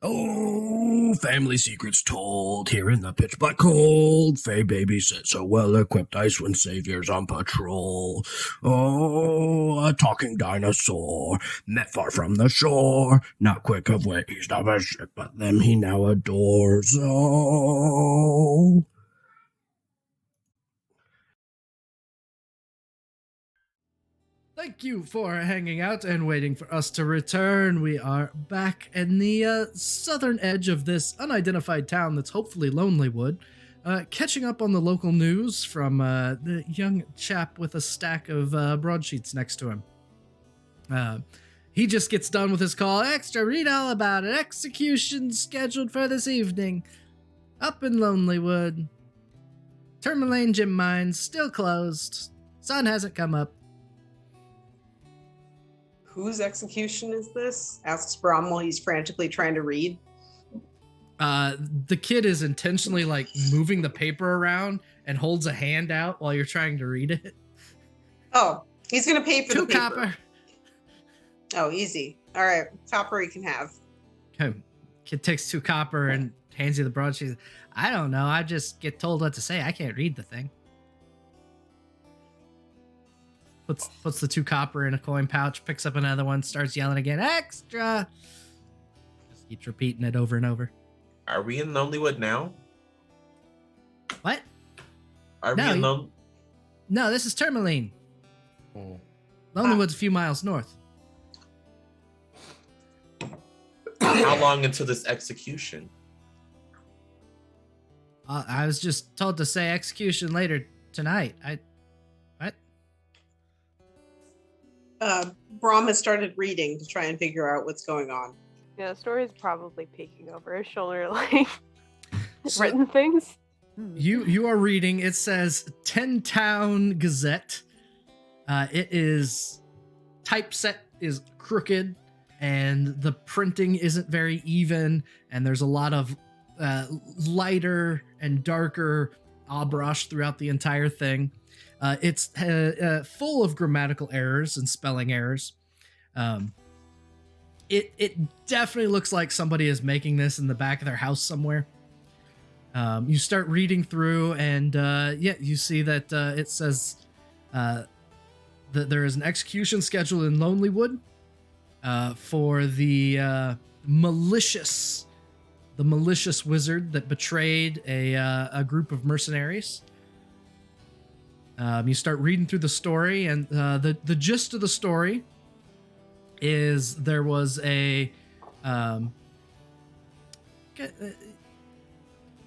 Oh, family secrets told here in the pitch black cold. Fey babysitters so well equipped, Icewind saviors on patrol. Oh, a talking dinosaur met far from the shore. Not quick of wit, he's not a ship, but them he now adores. Oh. Thank you for hanging out and waiting for us to return. We are back in the southern edge of this unidentified town that's hopefully Lonelywood, catching up on the local news from the young chap with a stack of broadsheets next to him. He just gets done with his call. Extra, read all about it. Execution scheduled for this evening. Up in Lonelywood. Termalaine gym mines still closed. Sun hasn't come up. Whose execution is this? Asks Brom while he's frantically trying to read. The kid is intentionally like moving the paper around and holds a hand out while you're trying to read it. Oh, he's gonna pay for 2 the paper. copper. Oh, easy. All right, copper he can have. Okay. Kid takes 2 copper and hands you the broadsheet. I don't know. I just get told what to say. I can't read the thing. Puts the 2 copper in a coin pouch, picks up another one, starts yelling again, extra! Just keeps repeating it over and over. Are we in Lonelywood now? What? Are No, we in you- Lon? No, this is Termalaine. Oh. Lonelywood's a few miles north. How long into this execution? I was just told to say execution later tonight. What? Brom has started reading to try and figure out what's going on. Yeah, the story's probably peeking over his shoulder, like So- written things. You are reading. It says 10 Town Gazette. It is typeset is crooked, and the printing isn't very even, and there's a lot of lighter and darker airbrush throughout the entire thing. It's full of grammatical errors and spelling errors. It definitely looks like somebody is making this in the back of their house somewhere. You start reading through, and you see that it says that there is an execution scheduled in Lonelywood for the malicious wizard that betrayed a group of mercenaries. You start reading through the story, and the gist of the story is there was a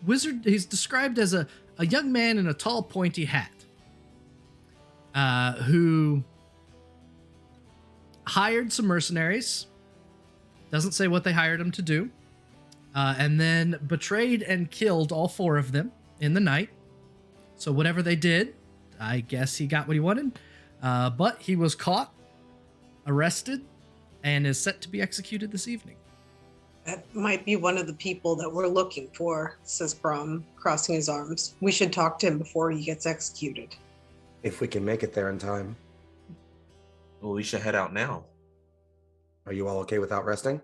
wizard. He's described as a young man in a tall, pointy hat who hired some mercenaries. Doesn't say what they hired him to do. And then betrayed and killed all 4 of them in the night. So whatever they did, I guess he got what he wanted. But he was caught, arrested, and is set to be executed this evening. That might be one of the people that we're looking for, says Brom, crossing his arms. We should talk to him before he gets executed. If we can make it there in time. Well, we should head out now. Are you all okay without resting?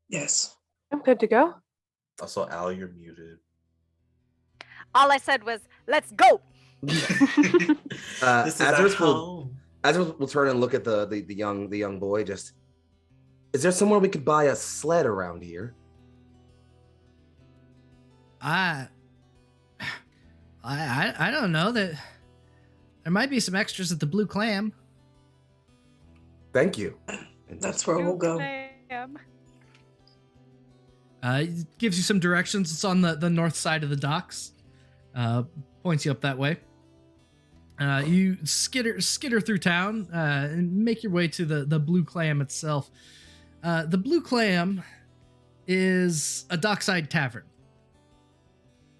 Yes. I'm good to go. Also, Al, you're muted. All I said was, let's go. This is Azarus our will home. Azarus will turn and look at the young boy. Just, is there somewhere we could buy a sled around here? I don't know. That there might be some extras at the Blue Clam. Thank you. That's where we'll go. It gives you some directions. It's on the north side of the docks. Points you up that way. You skitter through town and make your way to the Blue Clam itself. The Blue Clam is a dockside tavern.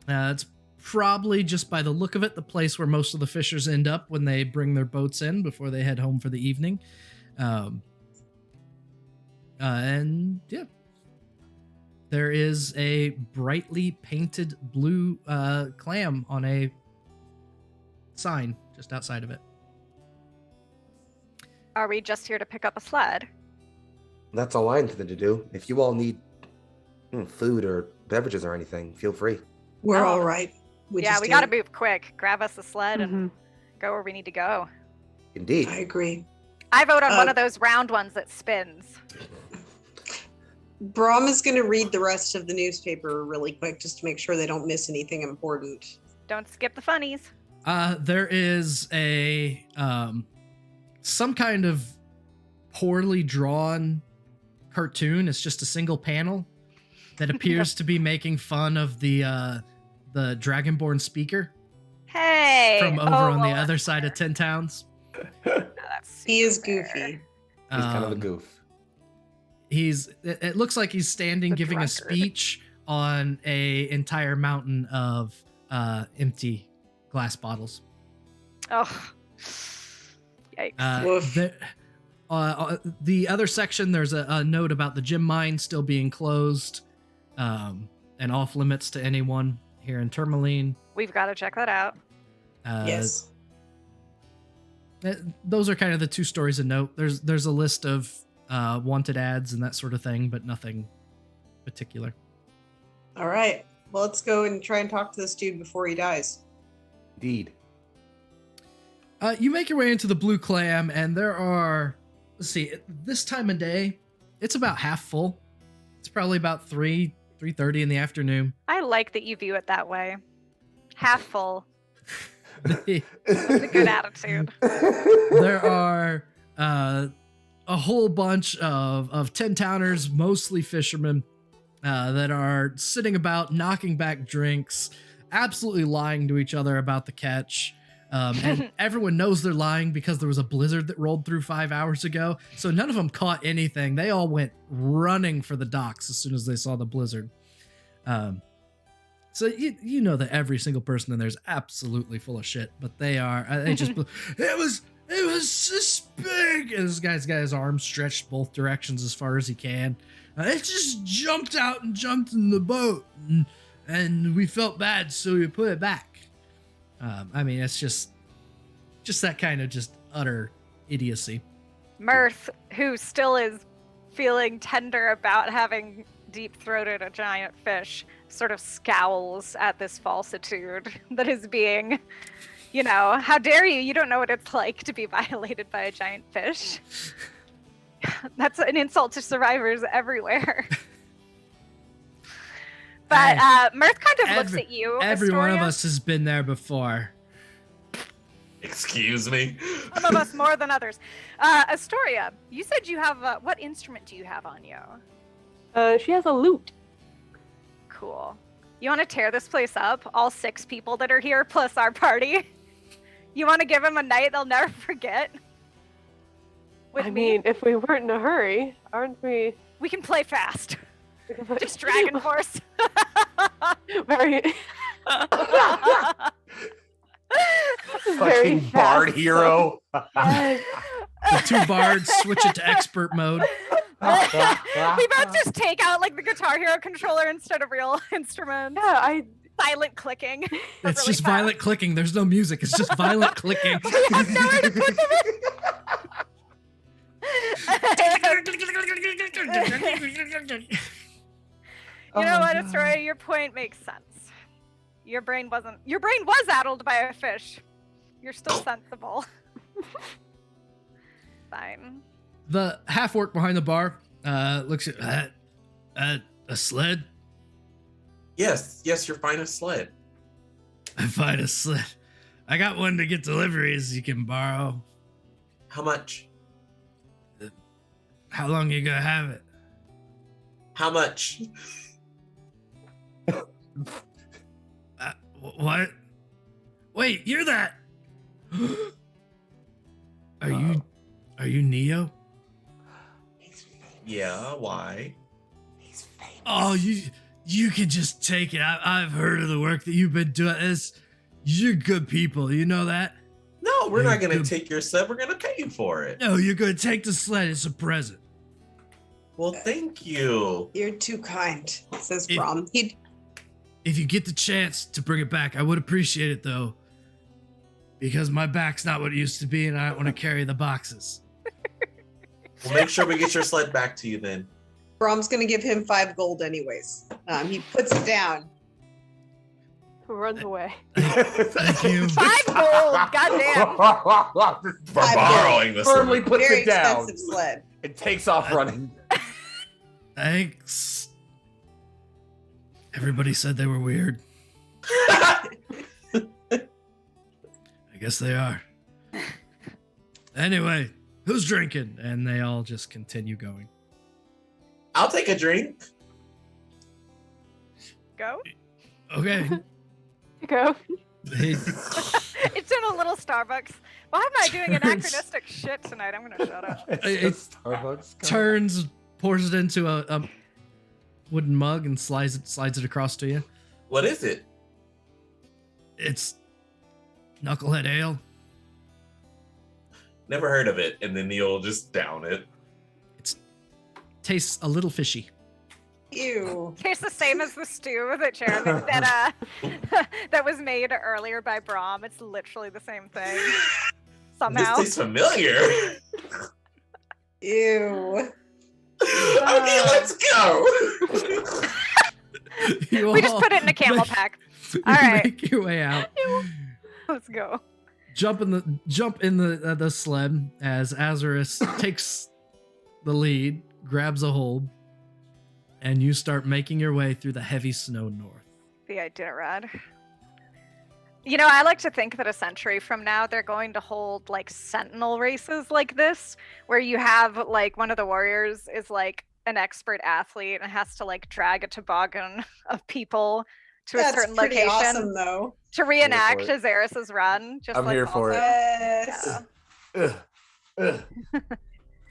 It's probably, just by the look of it, the place where most of the fishers end up when they bring their boats in before they head home for the evening. And yeah, there is a brightly painted blue clam on a sign just outside of it. Are we just here to pick up a sled? That's all I intended to do. If you all need food or beverages or anything, feel free. We're all right. We gotta move quick. Grab us a sled and go where we need to go. Indeed. I agree. I vote on one of those round ones that spins. Brom is going to read the rest of the newspaper really quick just to make sure they don't miss anything important. Don't skip the funnies. There is a some kind of poorly drawn cartoon. It's just a single panel that appears to be making fun of the Dragonborn speaker. Hey! From over on the other side of 10 Towns. He is goofy. He's kind of a goof. It looks like he's standing giving a speech on a entire mountain of empty glass bottles. Oh. Yikes. The other section, there's a note about the gem mine still being closed and off limits to anyone here in Termalaine. We've got to check that out. Yes. Those are kind of the 2 stories of note. There's a list of wanted ads and that sort of thing, but nothing particular. All right. Well, let's go and try and talk to this dude before he dies. Indeed. You make your way into the Blue Clam, and there are, let's see, this time of day, it's about half full. It's probably about 3:30 in the afternoon. I like that you view it that way. Half full. That's a good attitude. There are a whole bunch of 10-towners, mostly fishermen, that are sitting about, knocking back drinks, absolutely lying to each other about the catch. And everyone knows they're lying because there was a blizzard that rolled through 5 hours ago. So none of them caught anything. They all went running for the docks as soon as they saw the blizzard. So you know that every single person in there is absolutely full of shit, but they just, it was this big. And this guy's got his arms stretched both directions as far as he can. It just jumped out and jumped in the boat, and we felt bad, so we put it back. I mean, it's just that kind of just utter idiocy. Mirth, who still is feeling tender about having deep-throated a giant fish, sort of scowls at this falsitude that is being You know, how dare you? You don't know what it's like to be violated by a giant fish. That's an insult to survivors everywhere. But Mirth kind of looks at you, Every one of Astoria. us has been there before. Excuse me. Some of us more than others. Astoria, you said you have what instrument do you have on you? She has a lute. Cool. You want to tear this place up? All 6 people that are here plus our party. You want to give them a night they'll never forget? With I me? mean, if we weren't in a hurry, aren't we? We can play fast. Just Dragon Force. Very. Very Fucking bard fast, hero. Yes. The 2 bards switch it to expert mode. We both just take out like the Guitar Hero controller instead of real instruments. Yeah, Silent clicking. It's really just fast. violent clicking. There's no music. It's just violent clicking. We have nowhere to put them You know what, Astoria? Your point makes sense. Your brain was addled by a fish. You're still sensible. Fine. The half orc behind the bar looks at a sled. Yes, your finest sled. I find a sled. I got one to get deliveries you can borrow. How much? How long you gonna have it? How much? What? Wait, you're that. Are you Neo? Yeah, why? Oh, you can just take it. I've heard of the work that you've been doing. You're good people. You know that? No, we're You're not gonna good. take your sled. We're gonna pay you for it. No, you're gonna take the sled. It's a present. Well, thank you. You're too kind, says If- Brom. If you get the chance to bring it back, I would appreciate it though. Because my back's not what it used to be and I don't want to carry the boxes. We'll make sure we get your sled back to you then. Brom's gonna give him 5 gold anyways. He puts it down. runs away. Thank you. 5 gold. Goddamn. For borrowing this Firmly one. puts Very it down expensive sled. and takes off running. Thanks. Everybody said they were weird. I guess they are. Anyway, who's drinking? And they all just continue going. I'll take a drink. Go. Okay. Go. He It's in a little Starbucks. Why am I doing anachronistic shit tonight? I'm gonna shut up. It's Starbucks. turns, pours it into a wooden mug, and slides it across to you. What is it? It's Knucklehead Ale. Never heard of it. And then Neil just down it. Tastes a little fishy. Ew. Tastes the same as the stew that Jeremy that that was made earlier by Brom. It's literally the same thing. Somehow. This tastes familiar. Ew. Okay, let's go. You We just all put it in a camel make- pack. you All right. Make your way out. Let's go. Jump in the sled as Azarus takes the lead, grabs a hold, and you start making your way through the heavy snow north. The Iditarod. You know, I like to think that a century from now they're going to hold like sentinel races like this, where you have like one of the warriors is like an expert athlete and has to like drag a toboggan of people to a That's certain pretty location awesome, though. to reenact it. Azarus's run. Just I'm like here for also- Yes. Yeah. Ugh.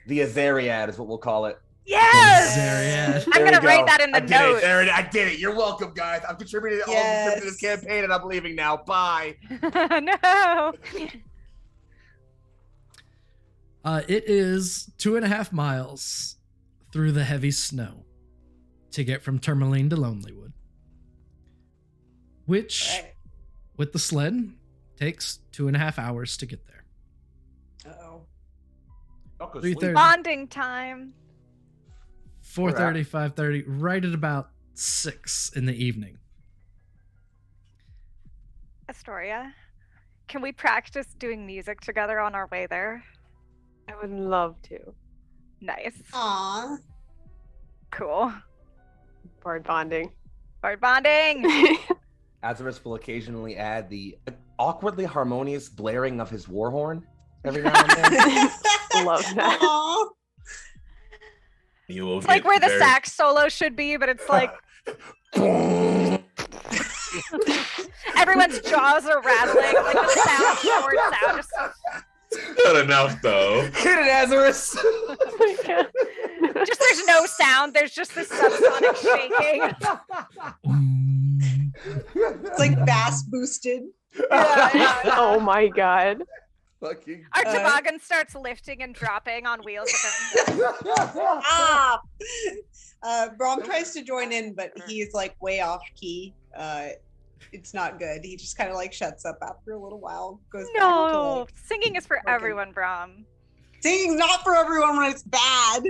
The Azariad is what we'll call it. Yes! Zariad. I'm There gonna we write go. that in the I did notes. it. There it is. I did it. You're welcome, guys. I'm contributing all to this Yes. campaign, and I'm leaving now. Bye. No. It is 2.5 miles through the heavy snow to get from Termalaine to Lonelywood, which, Right. with the sled, takes 2.5 hours to get there. Uh-oh. 3:30. Bonding time. 4:30, 5:30, right at about 6 in the evening. Astoria, Can we practice doing music together on our way there? I would love to. Nice. Aw. Cool. Bard bonding. Bard bonding. Azarus will occasionally add the awkwardly harmonious blaring of his war horn every now and then. Love that. Aw. You will It's like get where the very- sax solo should be, but it's like everyone's jaws are rattling, like the sound, short sound. Just... Not enough though. Hit it, Azarus! Oh my God. just there's no sound. There's just this subsonic shaking. It's like bass boosted. Oh my God. Fucking. Our toboggan starts lifting and dropping on wheels. Ah! Brom tries to join in, but he's like way off key. It's not good. He just kind of like shuts up after a little while. Goes back to, No, like, singing is for working. everyone, Brom. singing's not for everyone when it's bad.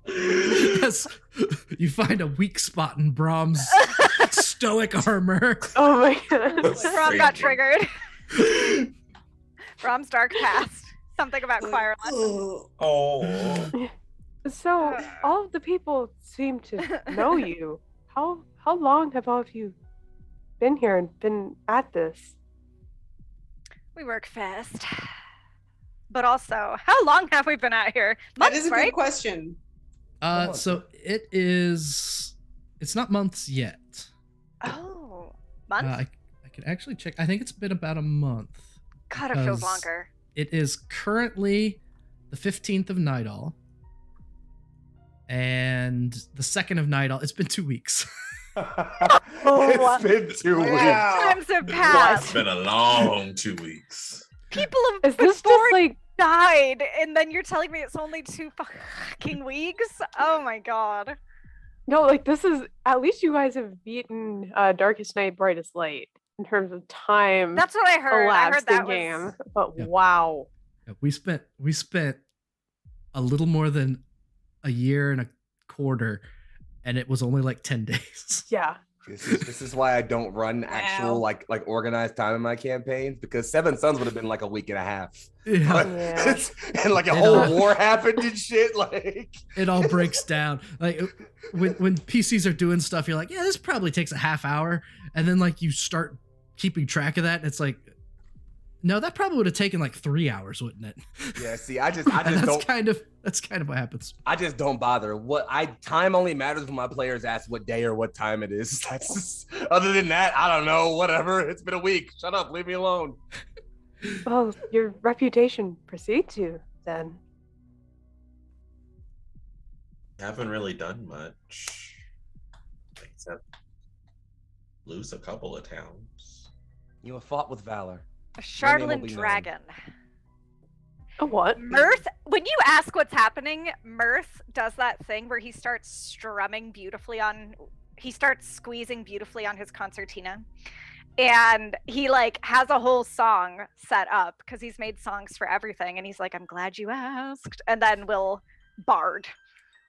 Yes, you find a weak spot in Brom's stoic armor. Oh my God. Brom got triggered. Brom's dark past. Something about choir lessons. Oh. So all of the people seem to know you. How long have all of you been here and been at this? We work fast. But also, how long have we been out here? That Months, is a right? good question. So it's not months yet. Oh, months? I could actually check. I think it's been about a month. God, it feels because longer. It is currently the 15th of Nightall. And the 2nd of Nightall. It's been 2 weeks. It's been 2 weeks. Times have It's passed. been a long 2 weeks. People have Is this before just like died, and then you're telling me it's only 2 fucking weeks? Oh my god. no? Like this is at least you guys have beaten Darkest Night, Brightest Light in terms of time That's what I heard. I heard elapsed that in game. was... But Yeah. wow. Yeah, we spent a little more than a year and a quarter, and it was only like 10 days. Yeah. This is why I don't run actual Wow. like organized time in my campaigns, because Seven Sons would have been like a week and a half. Yeah, But Yeah. and like a It whole all- war happened and shit. Like it all breaks down. Like when PCs are doing stuff, you're like, yeah, this probably takes a half hour, and then like you start keeping track of that, and it's like, no, that probably would have taken like 3 hours, wouldn't it? yeah, see, I just And don't that's kind of what happens. I just don't bother. Time only matters when my players ask what day or what time it is. That's just, other than that, I don't know. Whatever. It's been a week. Shut up. Leave me alone. Well, your reputation precedes you then. Haven't really done much except lose a couple of towns. You have fought with valor. A My name will Shardlin be known. dragon. A what? Mirth, when you ask what's happening, Mirth does that thing where he starts strumming beautifully he starts squeezing beautifully on his concertina. And he like has a whole song set up because he's made songs for everything. And he's like, I'm glad you asked. And then we'll bard.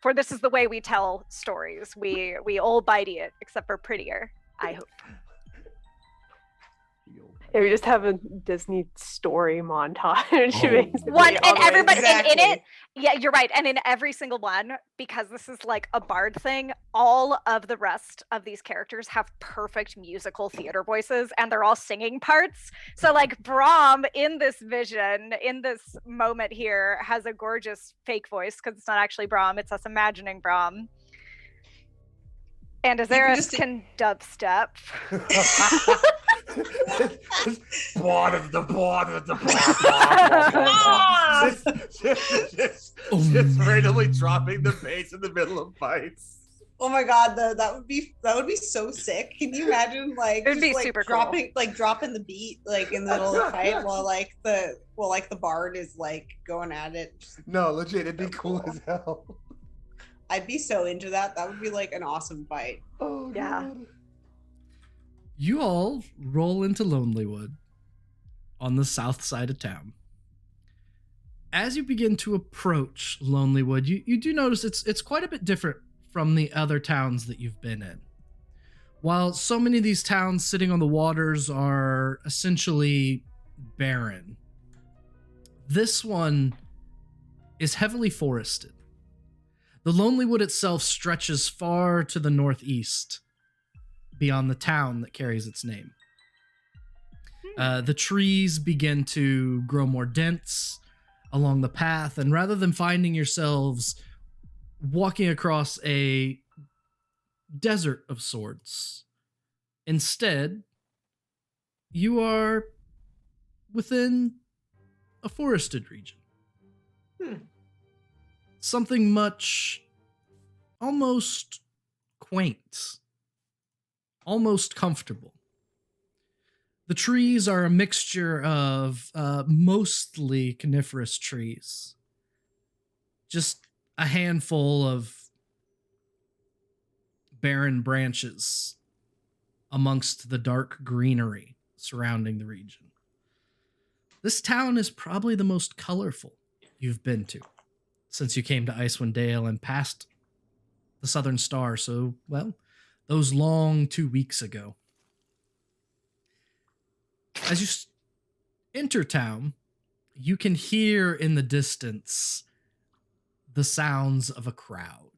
For this is the way we tell stories. We Ol'Bitey it, except for prettier, I hope. Yeah, we just have a Disney story montage. basically, One and on the way everybody and in Exactly. it, yeah, you're right. And in every single one, because this is like a bard thing, all of the rest of these characters have perfect musical theater voices, and they're all singing parts. So like Brom in this vision, in this moment here, has a gorgeous fake voice because it's not actually Brom; it's us imagining Brom. And Azarus just- can dubstep. Just randomly dropping the bass in the middle of fights. Oh my god, that would be so sick. Can you imagine like It would just, be like, super cool. dropping the beat like in the middle of the fight while the bard is like going at it. No, legit, it'd be cool as hell. I'd be so into that. That would be like an awesome fight. Oh, Yeah. God. You all roll into Lonelywood on the south side of town. As you begin to approach Lonelywood, you do notice it's quite a bit different from the other towns that you've been in. While so many of these towns sitting on the waters are essentially barren, this one is heavily forested. The Lonelywood itself stretches far to the northeast, beyond the town that carries its name. The trees begin to grow more dense along the path, and rather than finding yourselves walking across a desert of sorts, instead, you are within a forested region. Something much almost quaint, almost comfortable. The trees are a mixture of mostly coniferous trees. Just a handful of barren branches amongst the dark greenery surrounding the region. This town is probably the most colorful you've been to since you came to Icewind Dale and passed the Southern Star, so, well, those long 2 weeks ago. As you enter town, you can hear in the distance the sounds of a crowd.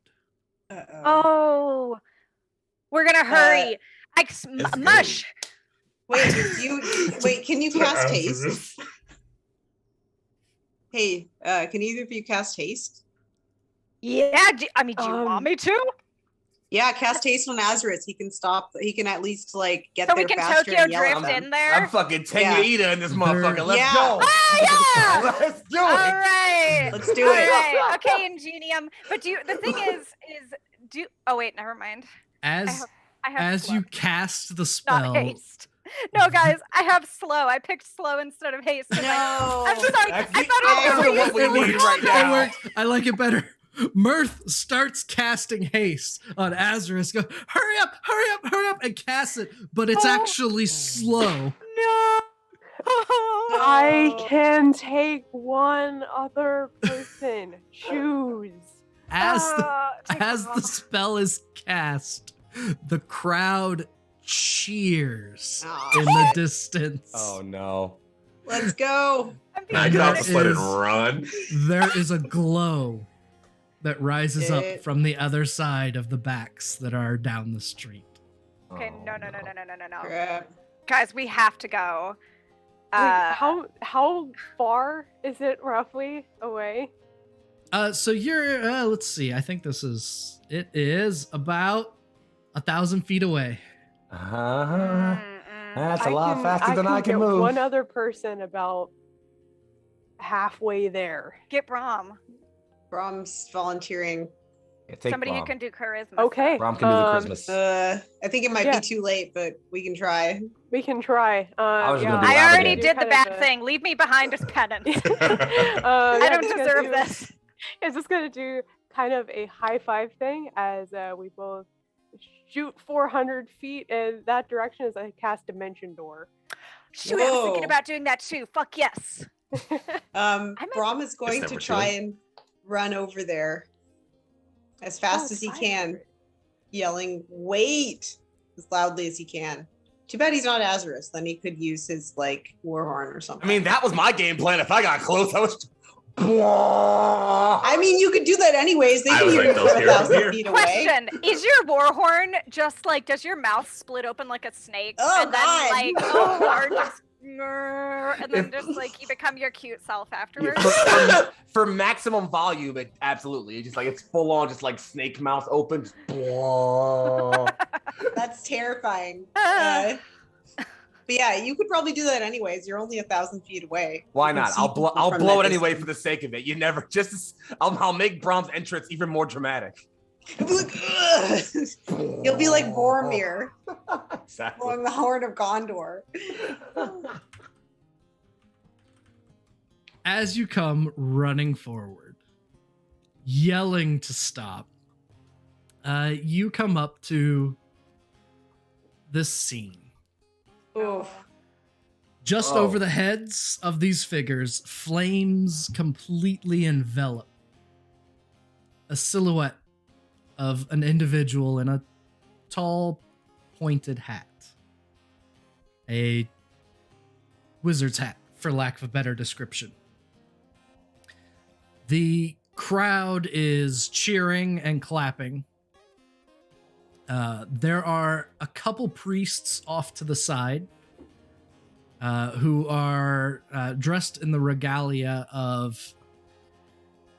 Oh, we're gonna hurry. Mush. Wait, can you cast haste? Hey, can either of you cast haste? Yeah, do you want me to? Yeah, cast haste on Azarus. He can stop. He can at least like get so there we can faster Tokyo and yell at drift them. in there. I'm fucking Tenyu in this motherfucker. Let's Yeah. go. Ah, yeah. Let's do it. All right. Let's do All it. right. Okay, Ingenium. But the thing is oh wait, never mind. As I have slow. you cast the spell, Not haste. No, guys, I have slow. I picked slow instead of haste. No. I'm sorry. That's I thought it was what we need right it now. worked. I like it better. Mirth starts casting haste on Azarus. Go, hurry up, hurry up, hurry up, and cast it, but it's actually slow. No. I can take one other person. Choose. As Take the off. spell is cast, the crowd cheers Aw. in the distance. Oh no. Let's go. I'm Can I being get off That the sled and is- run? There is a glow that rises up It- from the other side of the backs that are down the street. Okay, Oh, no. Crap. Guys, we have to go. Wait, how far is it roughly away? So you're let's see. I think it is about 1,000 feet away. That's a lot faster than I can get move. one other person about halfway there. Get Brom. Brom's volunteering. Yeah, take Somebody who Brom. can do charisma. Okay. Brom can do the Christmas. I think it might Yeah. be too late, but we can try. We can try. was gonna yeah. be I loud already again. did the Kind bad of a- thing. Leave me behind as penance. I I don't deserve this. Is just gonna do kind of a high five thing as we both shoot 400 feet in that direction as I cast Dimension Door. Shoot, I was thinking Whoa. about doing that too. Fuck yes. Brom is going It's to never try too and run over there as fast as he can, yelling, "Wait!" as loudly as he can. Too bad he's not Azarus. Then he could use his like war horn or something. I mean, that was my game plan. If I got close, I was. I mean, you could do that anyways. They I can was hear like, you those from here, 1,000 here. feet away. Question: is your war horn just like? Does your mouth split open like a snake? Oh, and God. then like, or just, and then just like you become your cute self afterwards. For maximum volume, it absolutely. It's just like it's full on, just like snake mouth open. Just That's terrifying. Ah. But yeah, you could probably do that anyways. You're only 1,000 feet away. Why You can not? see I'll blow. people I'll from blow that it anyway for distance. the sake of it. You never just. I'll make Brom's entrance even more dramatic. You'll be like, "Ugh." You'll be like Boromir Exactly. blowing the horn of Gondor. As you come running forward, yelling to stop, you come up to this scene. Oof. Just Oh. over the heads of these figures, flames completely envelop a silhouette of an individual in a tall pointed hat. A wizard's hat, for lack of a better description. The crowd is cheering and clapping. There are a couple priests off to the side who are dressed in the regalia of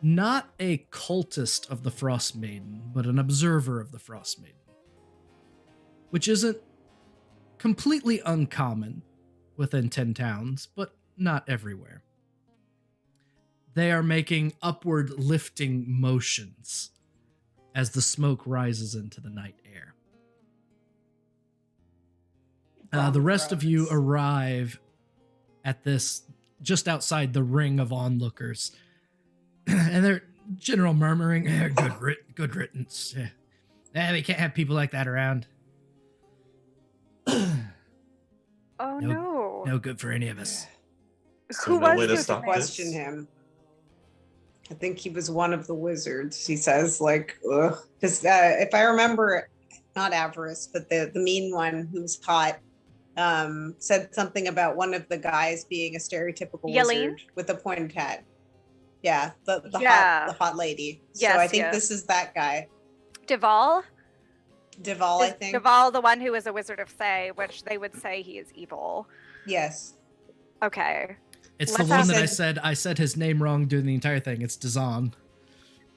not a cultist of the Frostmaiden, but an observer of the Frostmaiden, which isn't completely uncommon within 10 towns, but not everywhere. They are making upward lifting motions as the smoke rises into the night air. The rest of you arrive at this just outside the ring of onlookers, and they're general murmuring, good riddance. We can't have people like that around. Oh no. No good for any of us. Who no was way to this? stop Question this. him. I think he was one of the wizards. He says, like, ugh. Because if I remember, not Avarice, but the mean one who's hot, said something about one of the guys being a stereotypical Laine? wizard with a pointed hat. Yeah, the hot lady. Yes, so I think yes. this is that guy. Deval? Deval, I Is think. Deval the one who is a wizard of Thay, which they would say he is evil. Yes. Okay. It's Let's the one that have- I said his name wrong during the entire thing. It's Dazan.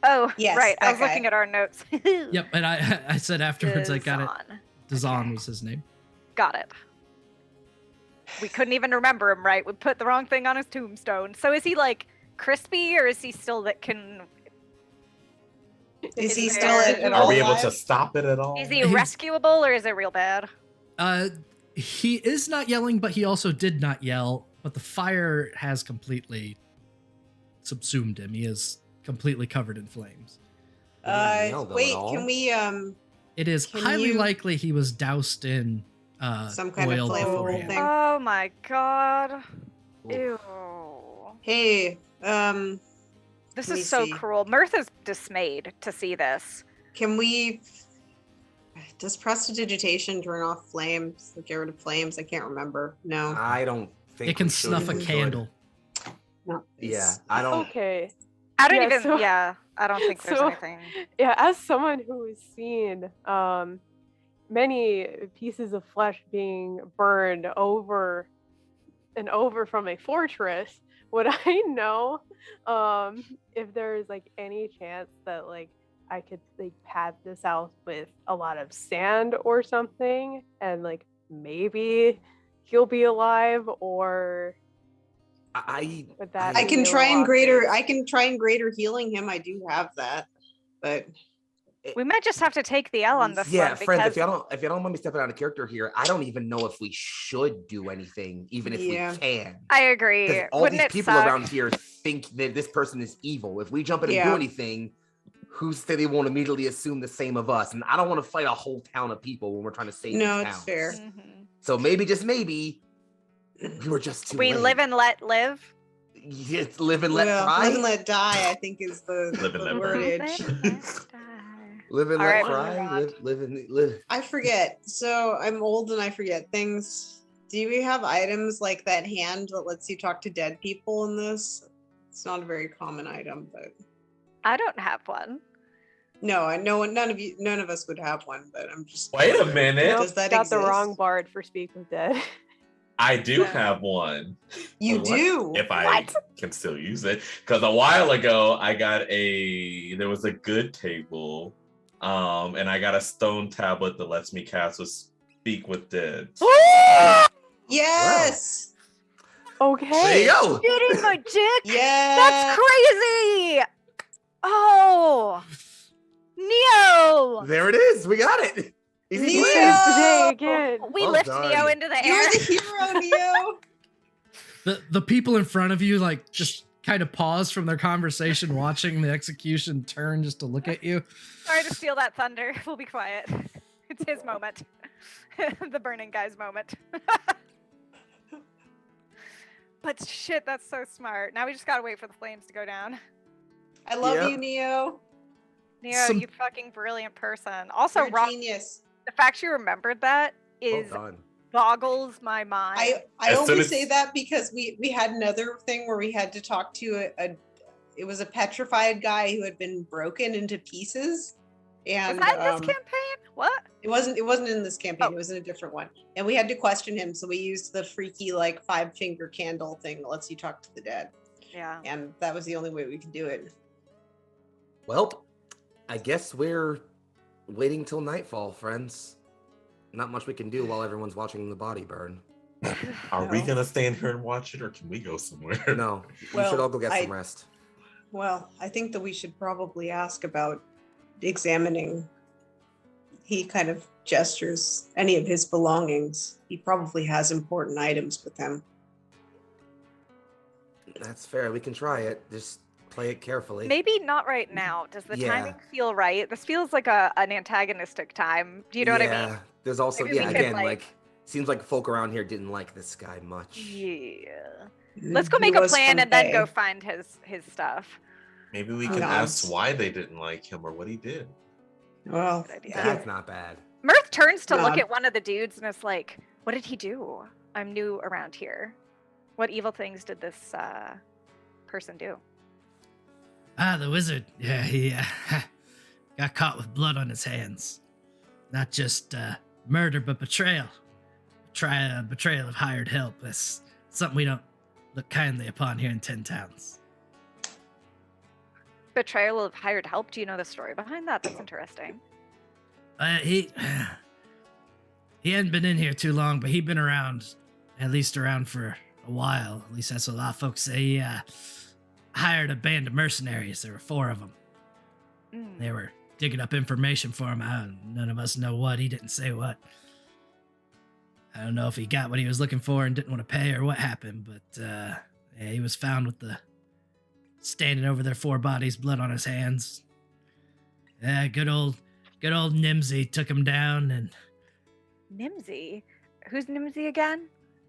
Oh, Yes, right. I that was guy. looking at our notes. Yep, and I said afterwards I got it. Dazan Okay. was his name. Got it. We couldn't even remember him right. We put the wrong thing on his tombstone. So is he like crispy, or is he still that can? Is he there- still at Are all we able alive? to stop it at all? Is he He's- rescuable, or is it real bad? He is not yelling, but he also did not yell. But the fire has completely subsumed him. He is completely covered in flames. Wait, can we It is Can highly you- likely he was doused in some kind of oil flammable beforehand. thing? Oh my god. Ew. Hey, This Let me is so see. cruel. Mirth is dismayed to see this. can we does prestidigitation turn off flames? Like, get rid of flames? I can't remember. No. I don't think It can we should. snuff a We should. candle. No. Yeah, I don't. Okay. I don't Yeah, even, so- yeah, I don't think there's so- anything. Yeah, as someone who has seen many pieces of flesh being burned over and over from a fortress, would I know if there's like any chance that like I could like pad this out with a lot of sand or something, and like maybe he'll be alive, or would that I be can a try little and greater awkward? I can try and greater healing him. I do have that. But We might just have to take the L on this Yeah, one friends, because if y'all don't mind me stepping out of character here, I don't even know if we should do anything, even if Yeah. we can. I agree. Because all Wouldn't these it people suck? around here think that this person is evil. If we jump in and Yeah. do anything, who say they won't immediately assume the same of us? And I don't want to fight a whole town of people when we're trying to save no, these it's towns. fair. Mhm. So maybe, just maybe, we were just too We late. live and let live. Just live and let Well, fry. live and let die, I think is the, Live and the let burn. Live wordage. and let die. Live and All let right, fry. moving on. Live and live. I forget. So I'm old and I forget things. Do we have items like that hand that lets you talk to dead people in this? It's not a very common item, but I don't have one. no, I know none of us would have one, but I'm just Wait a wondering. minute. Does that Got the wrong exist? bard for Speak with Dead. I do Yeah. have one. You What? do. If I What? can still use it. Because a while ago I got there was a good table. And I got a stone tablet that lets me cast with Speak with Dead. Yes. Okay. There you go. Shooting my dick? Yeah. That's crazy! Oh! Neo! There it is. We got it. Easy Neo! win. Save the day again. We Well lift done. Neo into the air. You're the hero, Neo. The people in front of you like just kind of pause from their conversation watching the execution turn just to look at you. Sorry to steal that thunder. We'll be quiet. It's his moment. The burning guy's moment. But shit, that's so smart. Now we just gotta wait for the flames to go down. I love Yeah. you, Neo. Neo, Some- you fucking brilliant person. Also, You're a genius. The fact you remembered that Well is done. boggles my mind. I As soon only as- say that because we had another thing where we had to talk to it was a petrified guy who had been broken into pieces. And Was that in this campaign? What? it wasn't in this campaign, Oh. it was in a different one. And we had to question him, so we used the freaky like 5-finger candle thing that lets you talk to the dead. Yeah. And that was the only way we could do it. Well, I guess we're waiting till nightfall, friends. Not much we can do while everyone's watching the body burn. Are we No. gonna stand here and watch it, or can we go somewhere? No, we Well, should all go get I- some rest. Well, I think that we should probably ask about examining. He kind of gestures any of his belongings. He probably has important items with him. That's fair. We can try it. Just play it carefully. Maybe not right now. Does the Yeah. timing feel right? This feels like an antagonistic time. Do you know what I mean? There's also, Maybe we yeah, can, again, like- like, seems like folk around here didn't like this guy much. Yeah. Let's go He make a was plan from and then go Bay. find his stuff. Maybe we Who can knows? ask why they didn't like him or what he did. Well, Good idea. That's not bad. Mirth turns to look Nod. at one of the dudes and is like, "What did he do? I'm new around here. What evil things did this person do?" Ah, the wizard. Yeah, he got caught with blood on his hands. Not just murder, but betrayal. Betrayal of hired help. That's something we don't look kindly upon here in 10 Towns. Betrayal of hired help. Do you know the story behind that? That's interesting. He hadn't been in here too long, but he'd been around, at least around for a while. At least that's what a lot of folks say. He hired a band of mercenaries. There were 4 of them. Mm. They were digging up information for him. None of us know what. He didn't say what. I don't know if he got what he was looking for and didn't want to pay or what happened, but yeah, he was found with the standing over their 4 bodies, blood on his hands. Yeah, good old Nimsy took him down, and Nimsy? Who's Nimsy again?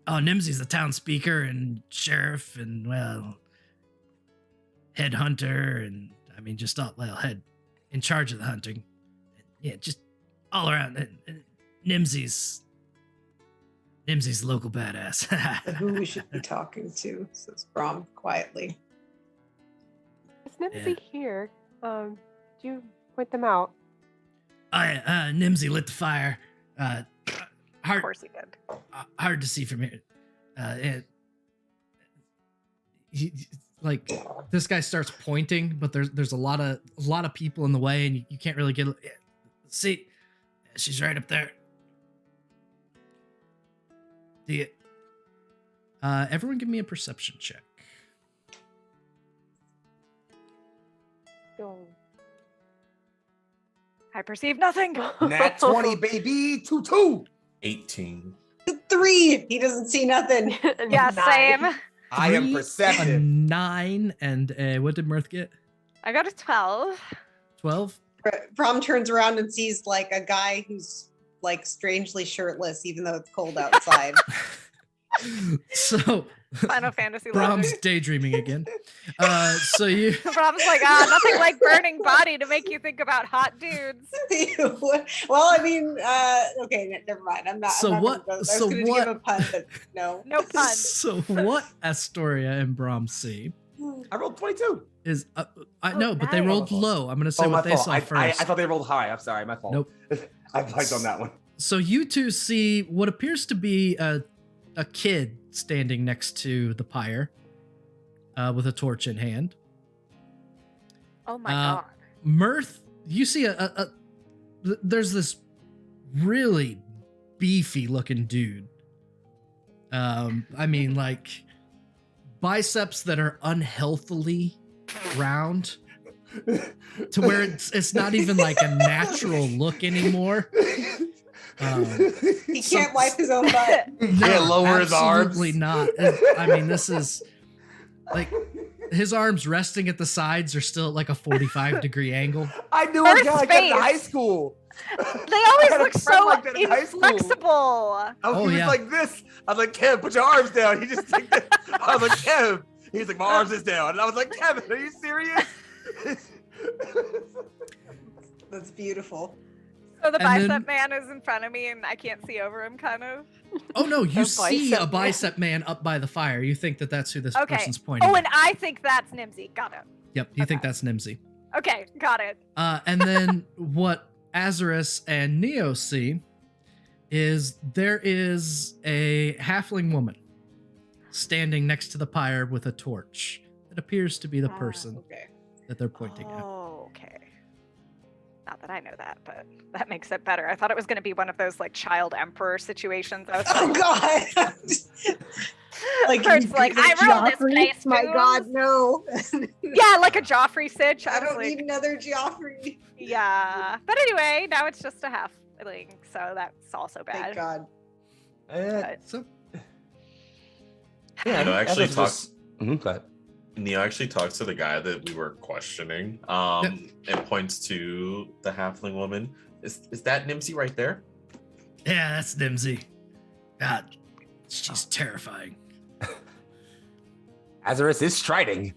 oh, Nimsy's the town speaker and sheriff and, well, head hunter and, I mean, just all, well, head in charge of the hunting. Yeah, just all around. Nimsy's the local badass. who we should be talking to, says Brom quietly. Is Nimsy here? Do you point them out? Nimsy lit the fire. Of Hard, course he did. hard to see from here. Like this guy starts pointing, but there's a lot of people in the way, and you can't really get. See, she's right up there. Everyone, give me a perception check. Go. I perceive nothing. Nat 20, baby. 2-2. 18. 3. He doesn't see nothing. Yeah, 9. same. I am 3, a perceptive. 9, and what did Mirth get? I got a 12. 12. Brom turns around and sees like a guy who's like strangely shirtless, even though it's cold outside. So Final Fantasy Brahms logic. daydreaming again. So you Brahms like, nothing like burning body to make you think about hot dudes. Well, I mean, okay, never mind. I'm not. So I'm not what- Gonna go. I was so going to what- give a pun, but no. No pun. So what Astoria and Brahms see I rolled 22. is I know, but they nice. rolled low. I'm gonna say Oh, my what they fault. saw I first. thought they rolled high. I'm sorry. My fault. Nope. I blanked on that one. So you two see what appears to be a kid standing next to the pyre, with a torch in hand. Oh my Uh, god. Mirth, you see there's this really beefy looking dude. I mean, like biceps that are unhealthily round to where it's not even like a natural look anymore. He can't wipe his own butt. Can't lower his arms. Absolutely not. I mean, this is like his arms resting at the sides are still at like a 45-degree angle. I knew First a guy like that in space. high school. They I always had a look friend so like that in high school. inflexible. Oh, Oh, he yeah. was like this. I was like, Kev, put your arms down. He just like this. I was like, Kev. He's like, my arms is down. And I was like, Kevin, are you serious? That's beautiful. So the And bicep then- man is in front of me and I can't see over him, kind of. Oh no, you A see bicep a man. bicep man up by the fire. You think that that's who this Okay. person's pointing Oh, at. and I think that's Nimsy. Got it. Yep, you think okay. that's Nimsy. Okay, got it. And then what Azarus and Neo see is there is a halfling woman standing next to the pyre with a torch. It appears to be the person Okay. that they're pointing at. Oh, okay. Not that I know that, but that makes it better. I thought it was going to be one of those like child emperor situations. I was Oh like, God. where it's like, I rolled this Joffrey? dice, My fools." God, no. Yeah, like a Joffrey sitch. I I was don't like, need another Joffrey. yeah. But anyway, now it's just a halfling, so that's also bad. Thank God. But- So Yeah, Neo actually Ezra's talks. just- Mhm, go ahead. Neo actually talks to the guy that we were questioning, and points to the halfling woman. Is that Nimsy right there? Yeah, that's Nimsy. God, she's terrifying. Azarus is striding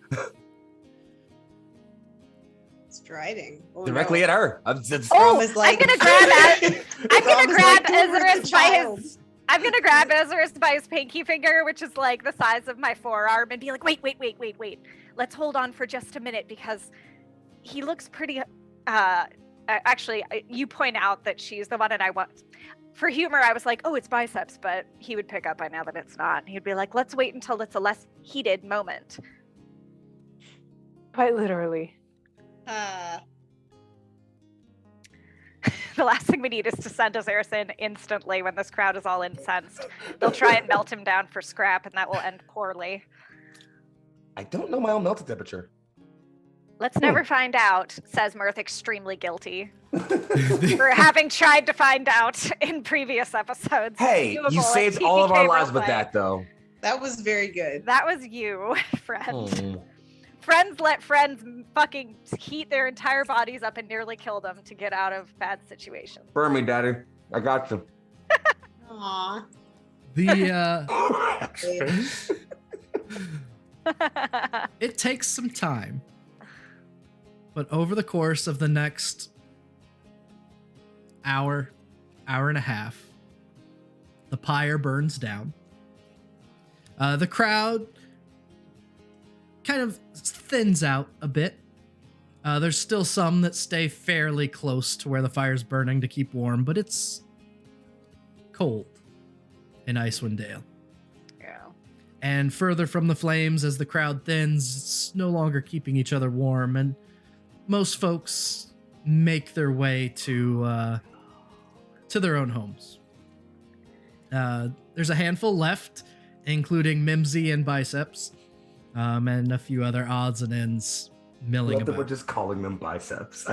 Striding. Oh, directly no. at her. Oh, was like- I'm gonna grab I'm gonna Brom is grab like, "Don't hurt the Ezra's by child." his. I'm gonna grab Ezra's by his pinky finger, which is like the size of my forearm, and be like, wait. Let's hold on for just a minute because he looks pretty. Actually, you point out that she's the one, and I want. For humor, I was like, oh, it's biceps, but he would pick up by now that it's not. He'd be like, let's wait until it's a less heated moment. Quite literally. The last thing we need is to send Azaris in instantly when this crowd is all incensed. They'll try and melt him down for scrap, and that will end poorly. I don't know my own melted temperature. Let's never find out, says Mirth, extremely guilty for having tried to find out in previous episodes. Hey, Doable you at saved all of our TPK lives with roleplay. that, though. That was very good. That was you, friend. Hmm. Friends let friends fucking heat their entire bodies up and nearly kill them to get out of bad situations. Burn me, daddy. I got you. Aw. It takes some time, but over the course of the next hour and a half, the pyre burns down. The crowd kind of thins out a bit. There's still some that stay fairly close to where the fire's burning to keep warm, but it's cold in Icewind Dale. Yeah. And further from the flames, as the crowd thins, it's no longer keeping each other warm, and most folks make their way to their own homes. There's a handful left, including Nimsy and Biceps, and a few other odds and ends milling Love that we're about. just calling them biceps.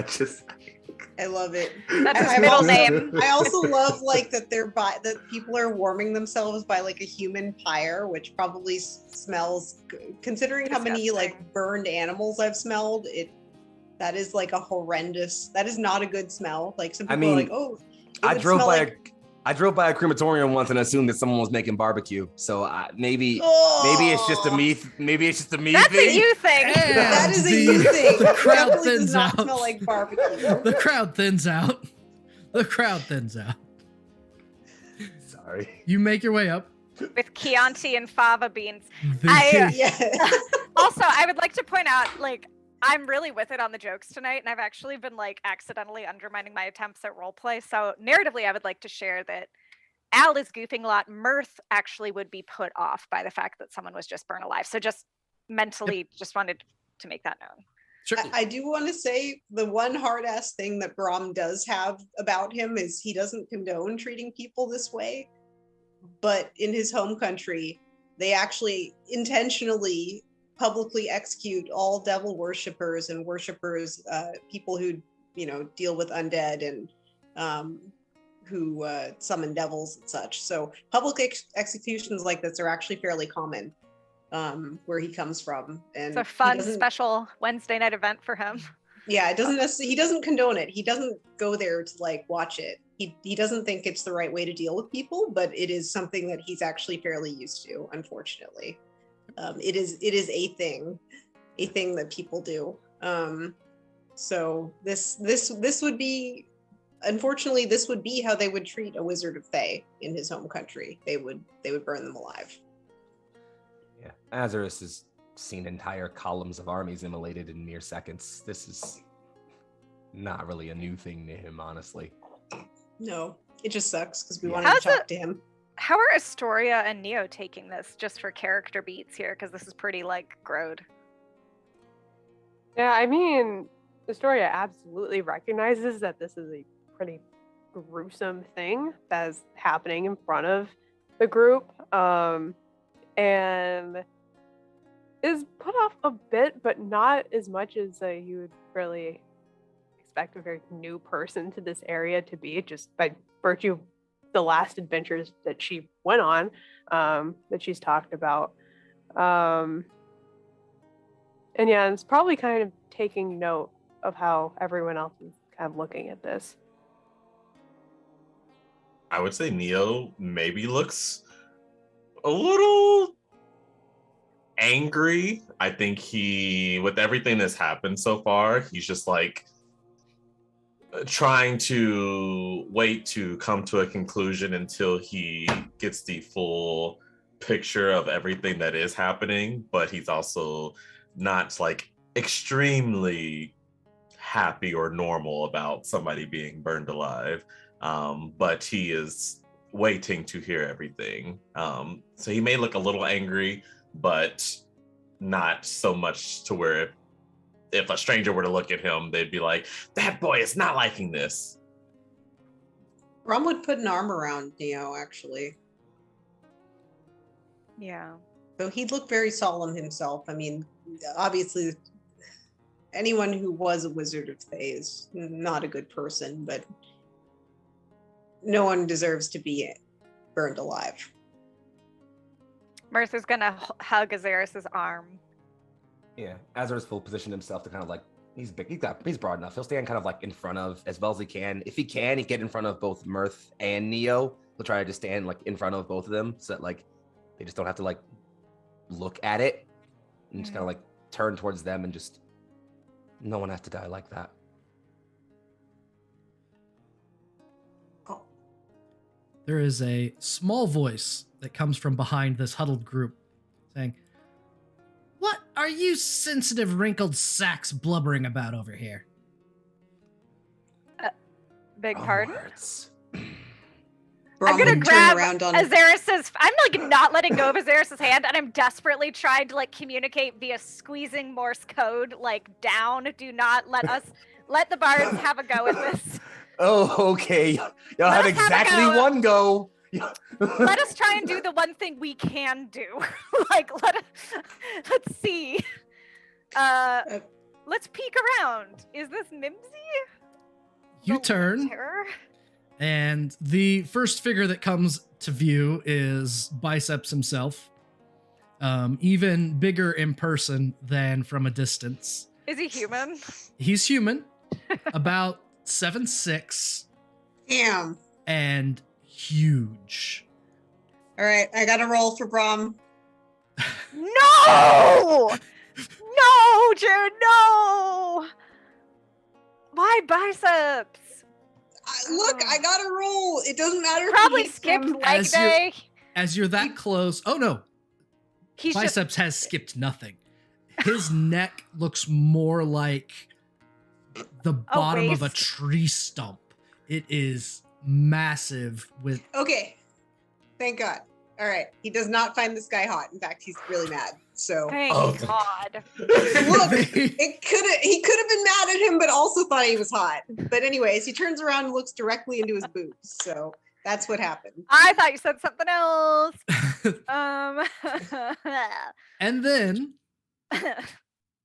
I love it. That's his I middle also- name. I also love like that that people are warming themselves by like a human pyre, which probably smells. Considering how many Disgusting. like burned animals I've smelled, that is like a horrendous. That is not a good smell. Like some I people are mean, like, oh, it I would drove smell by like- I drove by a crematorium once and assumed that someone was making barbecue. So maybe Oh. maybe it's just a me. Maybe it's just a me That's thing. a you thing. That is a the- you thing. the It crowd definitely thins does not out. smell like barbecue. The crowd thins out. The crowd thins out. Sorry. You make your way up. With Chianti and fava beans. The- Yeah. Also, I would like to point out, like, I'm really with it on the jokes tonight, and I've actually been like accidentally undermining my attempts at roleplay. So narratively, I would like to share that Al is goofing a lot. Mirth actually would be put off by the fact that someone was just burned alive. So just mentally, just wanted to make that known. Sure. I do want to say the one hard ass thing that Brom does have about him is he doesn't condone treating people this way. But in his home country, they actually intentionally publicly execute all devil worshippers and worshippers, people who, deal with undead and who summon devils and such. So public executions like this are actually fairly common where he comes from. And It's a he fun, doesn't- special Wednesday night event for him. Yeah, it doesn't necessarily, he doesn't condone it. He doesn't go there to like watch it. He doesn't think it's the right way to deal with people, but it is something that he's actually fairly used to, unfortunately. It is a thing that people do. So this would be unfortunately, this would be how they would treat a wizard of Thay in his home country. They would burn them alive. Yeah, Azarus has seen entire columns of armies immolated in mere seconds. This is not really a new thing to him, honestly. No, it just sucks because we Yeah. wanted to talk to him. How are Astoria and Neo taking this, just for character beats here? Because this is pretty, like, grode. Yeah, I mean, Astoria absolutely recognizes that this is a pretty gruesome thing that's happening in front of the group, and is put off a bit, but not as much as you would really expect a very new person to this area to be, just by virtue of the last adventures that she went on, that she's talked about. And yeah, it's probably kind of taking note of how everyone else is kind of looking at this. I would say Neo maybe looks a little angry. I think with everything that's happened so far, he's just like trying to wait to come to a conclusion until he gets the full picture of everything that is happening. But he's also not like extremely happy or normal about somebody being burned alive. But he is waiting to hear everything. So he may look a little angry, but not so much to where if a stranger were to look at him, they'd be like, that boy is not liking this. Rom would put an arm around Neo, actually. Yeah. Though he'd look very solemn himself. I mean, obviously, anyone who was a wizard of Thay is not a good person, but no one deserves to be burned alive. Mercer's gonna hug Azarus's arm. Yeah, Azarus will position himself to kind of like, he's big, he's broad enough. He'll stand kind of like in front of as well as he can. If he can, he get in front of both Mirth and Neo. He'll try to just stand like in front of both of them so that like they just don't have to like look at it and just kind of like turn towards them and just, no one has to die like that. Oh. There is a small voice that comes from behind this huddled group saying, "What are you sensitive wrinkled sacks blubbering about over here?" Big pardon? Words. I'm Brom gonna would turn grab around on Azarus's. I'm like not letting go of Azarus's hand, and I'm desperately trying to like communicate via squeezing Morse code, like down. Do not let the bards have a go at this. Oh, okay. Y'all have exactly one go. Let us try and do the one thing we can do. Like let's see. Let's peek around. Is this Nimsy? You turn, Terror? and the first figure that comes to view is Biceps himself. Even bigger in person than from a distance. Is he human? He's human, about 7'6", Damn. and huge. All right, I got to roll for Brom. No! No, Jared, no! Why Biceps? Look, I got to roll. It doesn't matter. if Probably he hits skipped them. leg day. As you're that close, oh no, He's Biceps has skipped nothing. His neck looks more like the bottom of a waist. tree stump. It is massive with Okay, thank God. All right, he does not find this guy hot. In fact, he's really mad. So Thank Oh. God. look, he could have been mad at him, but also thought he was hot. But anyways, he turns around and looks directly into his boobs. So that's what happened. I thought you said something else. and then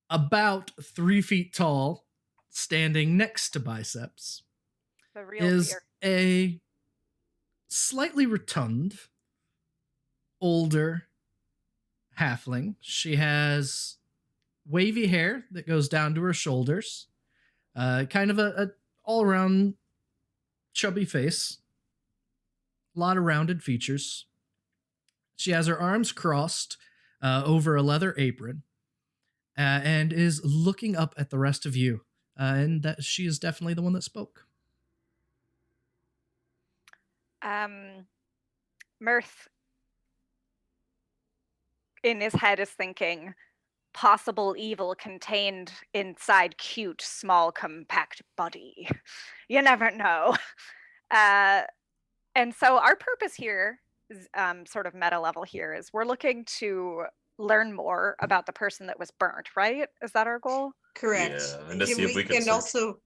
about 3 feet tall, standing next to Biceps, The real is fear. a slightly rotund, older halfling. She has wavy hair that goes down to her shoulders, kind of a all-around chubby face, a lot of rounded features. She has her arms crossed over a leather apron, and is looking up at the rest of you, and that she is definitely the one that spoke. Mirth in his head is thinking possible evil contained inside cute, small, compact body. You never know. And so our purpose here is sort of meta level here is we're looking to learn more about the person that was burnt, right? Is that our goal? Correct. Yeah, and to see if we can and search. also,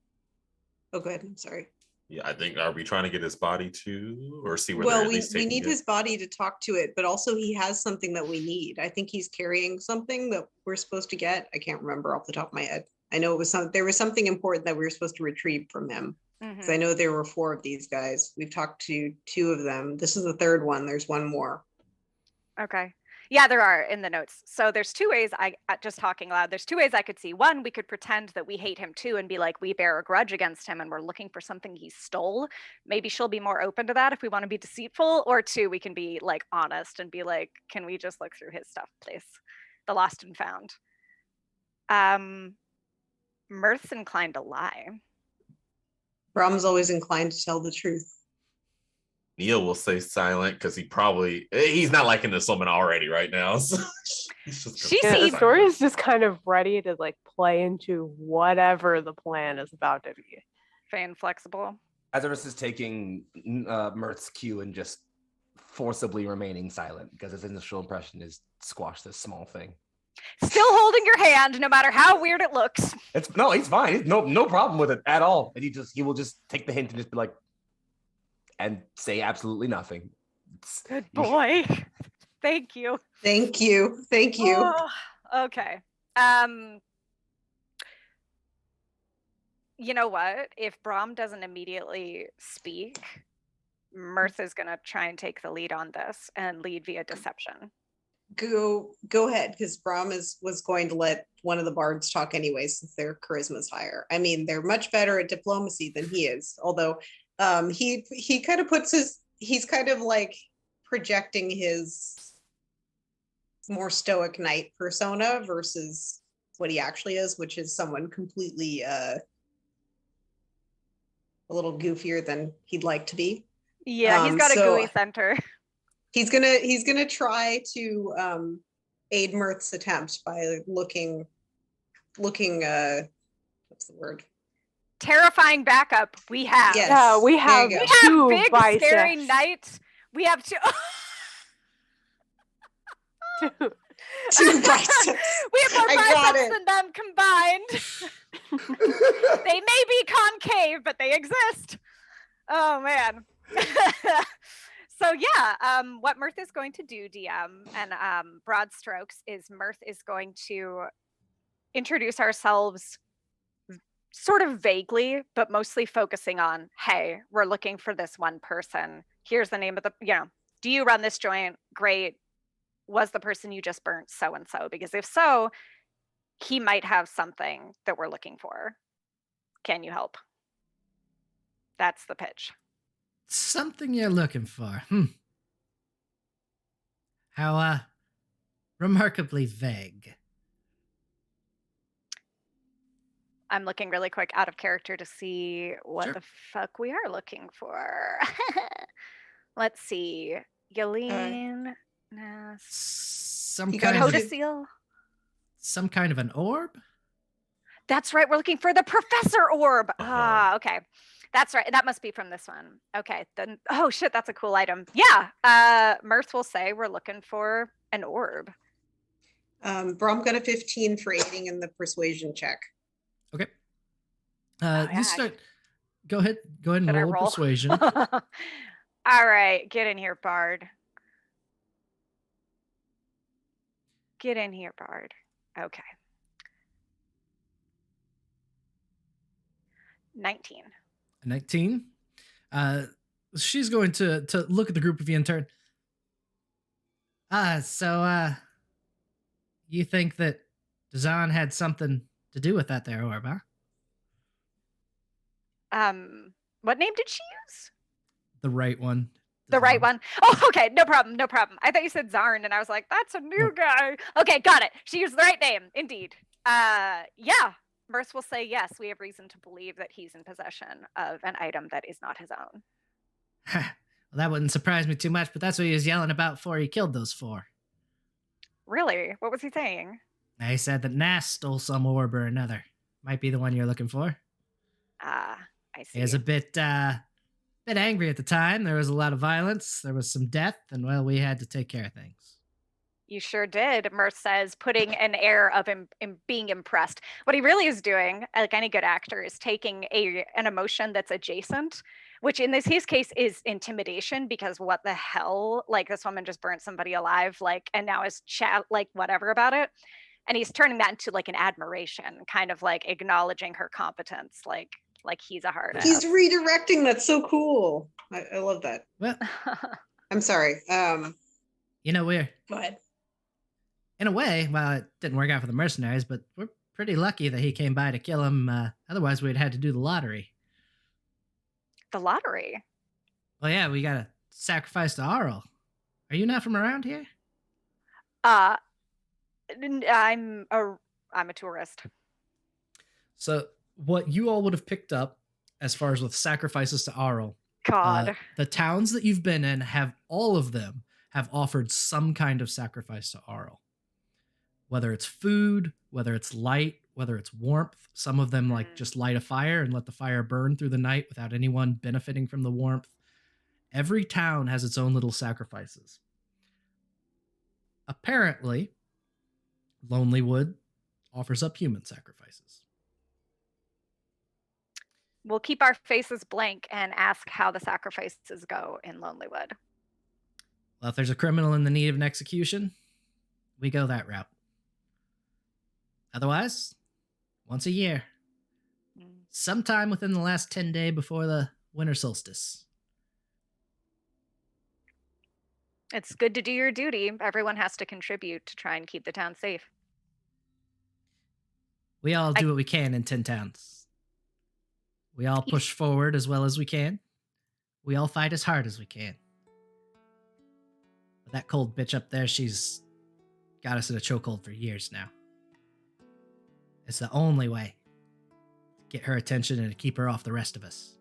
oh, go ahead. I'm sorry. Yeah, I think, are we trying to get his body too, or see where Well, they're at we least we taking need it? his body to talk to it, but also he has something that we need. I think he's carrying something that we're supposed to get. I can't remember off the top of my head. I know it was there was something important that we were supposed to retrieve from him. Because I know there were 4 of these guys. We've talked to 2 of them. This is the 3rd one. There's one more. Okay. Yeah, there are in the notes. So there's 2 ways just talking loud, there's 2 ways I could see. One, we could pretend that we hate him too and be like, we bear a grudge against him and we're looking for something he stole. Maybe she'll be more open to that if we want to be deceitful. Or 2, we can be like honest and be like, can we just look through his stuff, please? The lost and found. Mirth's inclined to lie. Brahm's always inclined to tell the truth. Neil will stay silent because he's not liking this woman already right now. So She Yeah, seems Astoria's just kind of ready to like play into whatever the plan is about to be. fan flexible. Azarus is taking Mirth's cue and just forcibly remaining silent because his initial impression is squash this small thing. Still holding your hand, no matter how weird it looks. He's fine. He's no problem with it at all. And he will just take the hint and just be like, and say absolutely nothing. Good boy. Thank you. Thank you. Thank you. Oh, okay. You know what? If Brahm doesn't immediately speak, Mirth is gonna try and take the lead on this and lead via deception. Go ahead, because Brahm was going to let one of the bards talk anyway, since their charisma's higher. I mean, they're much better at diplomacy than he is, although he kind of he's kind of like projecting his more stoic knight persona versus what he actually is, which is someone completely a little goofier than he'd like to be. Yeah, he's got a gooey center. He's gonna try to aid Mirth's attempt by looking what's the word? Terrifying backup. We have. Yes. Yeah, we have There you two big biceps. scary knights. We have 2. Two biceps. We have more I got biceps it. than them combined. They may be concave, but they exist. Oh man. So yeah, what Mirth is going to do, DM, and broad strokes, is Mirth is going to introduce ourselves sort of vaguely, but mostly focusing on, hey, we're looking for this one person. Here's the name of do you run this joint? Great. Was the person you just burnt so-and-so? Because if so, he might have something that we're looking for. Can you help? That's the pitch. Something you're looking for. How remarkably vague. I'm looking really quick out of character to see what Sure. the fuck we are looking for. Let's see. Yelene, Some You kind gotta of go a, to- Codicil. some kind of an orb. That's right. We're looking for the Professor Orb. Ah, okay. That's right. That must be from this one. Okay. Then, oh shit, that's a cool item. Yeah. Mirth will say we're looking for an orb. Brahm got a 15 for aiding in the persuasion check. Okay. yeah, You start. Go ahead and Should I roll a roll? persuasion. All right. Get in here, Bard. Get in here, Bard. Okay. 19. 19. She's going to look at the group of you in turn. So you think that Dazan had something to do with that there orb, huh? What name did she use? The right one. The right Dazan. one. Oh, okay. No problem. No problem. I thought you said Zarn, and I was like, that's a new guy. Okay, got it. She used the right name. Indeed. Yeah. Mirth will say, yes, we have reason to believe that he's in possession of an item that is not his own. Well, Well, that wouldn't surprise me too much, but that's what he was yelling about before he killed those 4. Really? What was he saying? Now, he said that Nass stole some orb or another. Might be the one you're looking for. Ah, I see. He was a bit angry at the time. There was a lot of violence. There was some death, and well, we had to take care of things. You sure did, Mirth says, putting an air of being impressed. What he really is doing, like any good actor, is taking an emotion that's adjacent, which in his case is intimidation, because what the hell? Like, this woman just burnt somebody alive, like, and now is like whatever about it. And he's turning that into like an admiration, kind of like acknowledging her competence, like he's a hard ass. He's redirecting. That's so cool. I love that. Well, I'm sorry. you know, we're Go ahead. in a way, well, it didn't work out for the mercenaries, but we're pretty lucky that he came by to kill him. Otherwise, we'd had to do the lottery. The lottery? Well, yeah, we got to sacrifice to Arl. Are you not from around here? I'm a tourist. So what you all would have picked up as far as with sacrifices to Arl, God. the towns that you've been in have all of them have offered some kind of sacrifice to Arl. Whether it's food, whether it's light, whether it's warmth. Some of them like just light a fire and let the fire burn through the night without anyone benefiting from the warmth. Every town has its own little sacrifices. Apparently, Lonelywood offers up human sacrifices. We'll keep our faces blank and ask how the sacrifices go in Lonelywood. Well, if there's a criminal in the need of an execution, we go that route. Otherwise, once a year, sometime within the last 10 days before the winter solstice. It's good to do your duty. Everyone has to contribute to try and keep the town safe. We all do what we can in 10 towns. We all push forward as well as we can. We all fight as hard as we can. But that cold bitch up there, she's got us in a chokehold for years now. It's the only way to get her attention and to keep her off the rest of us.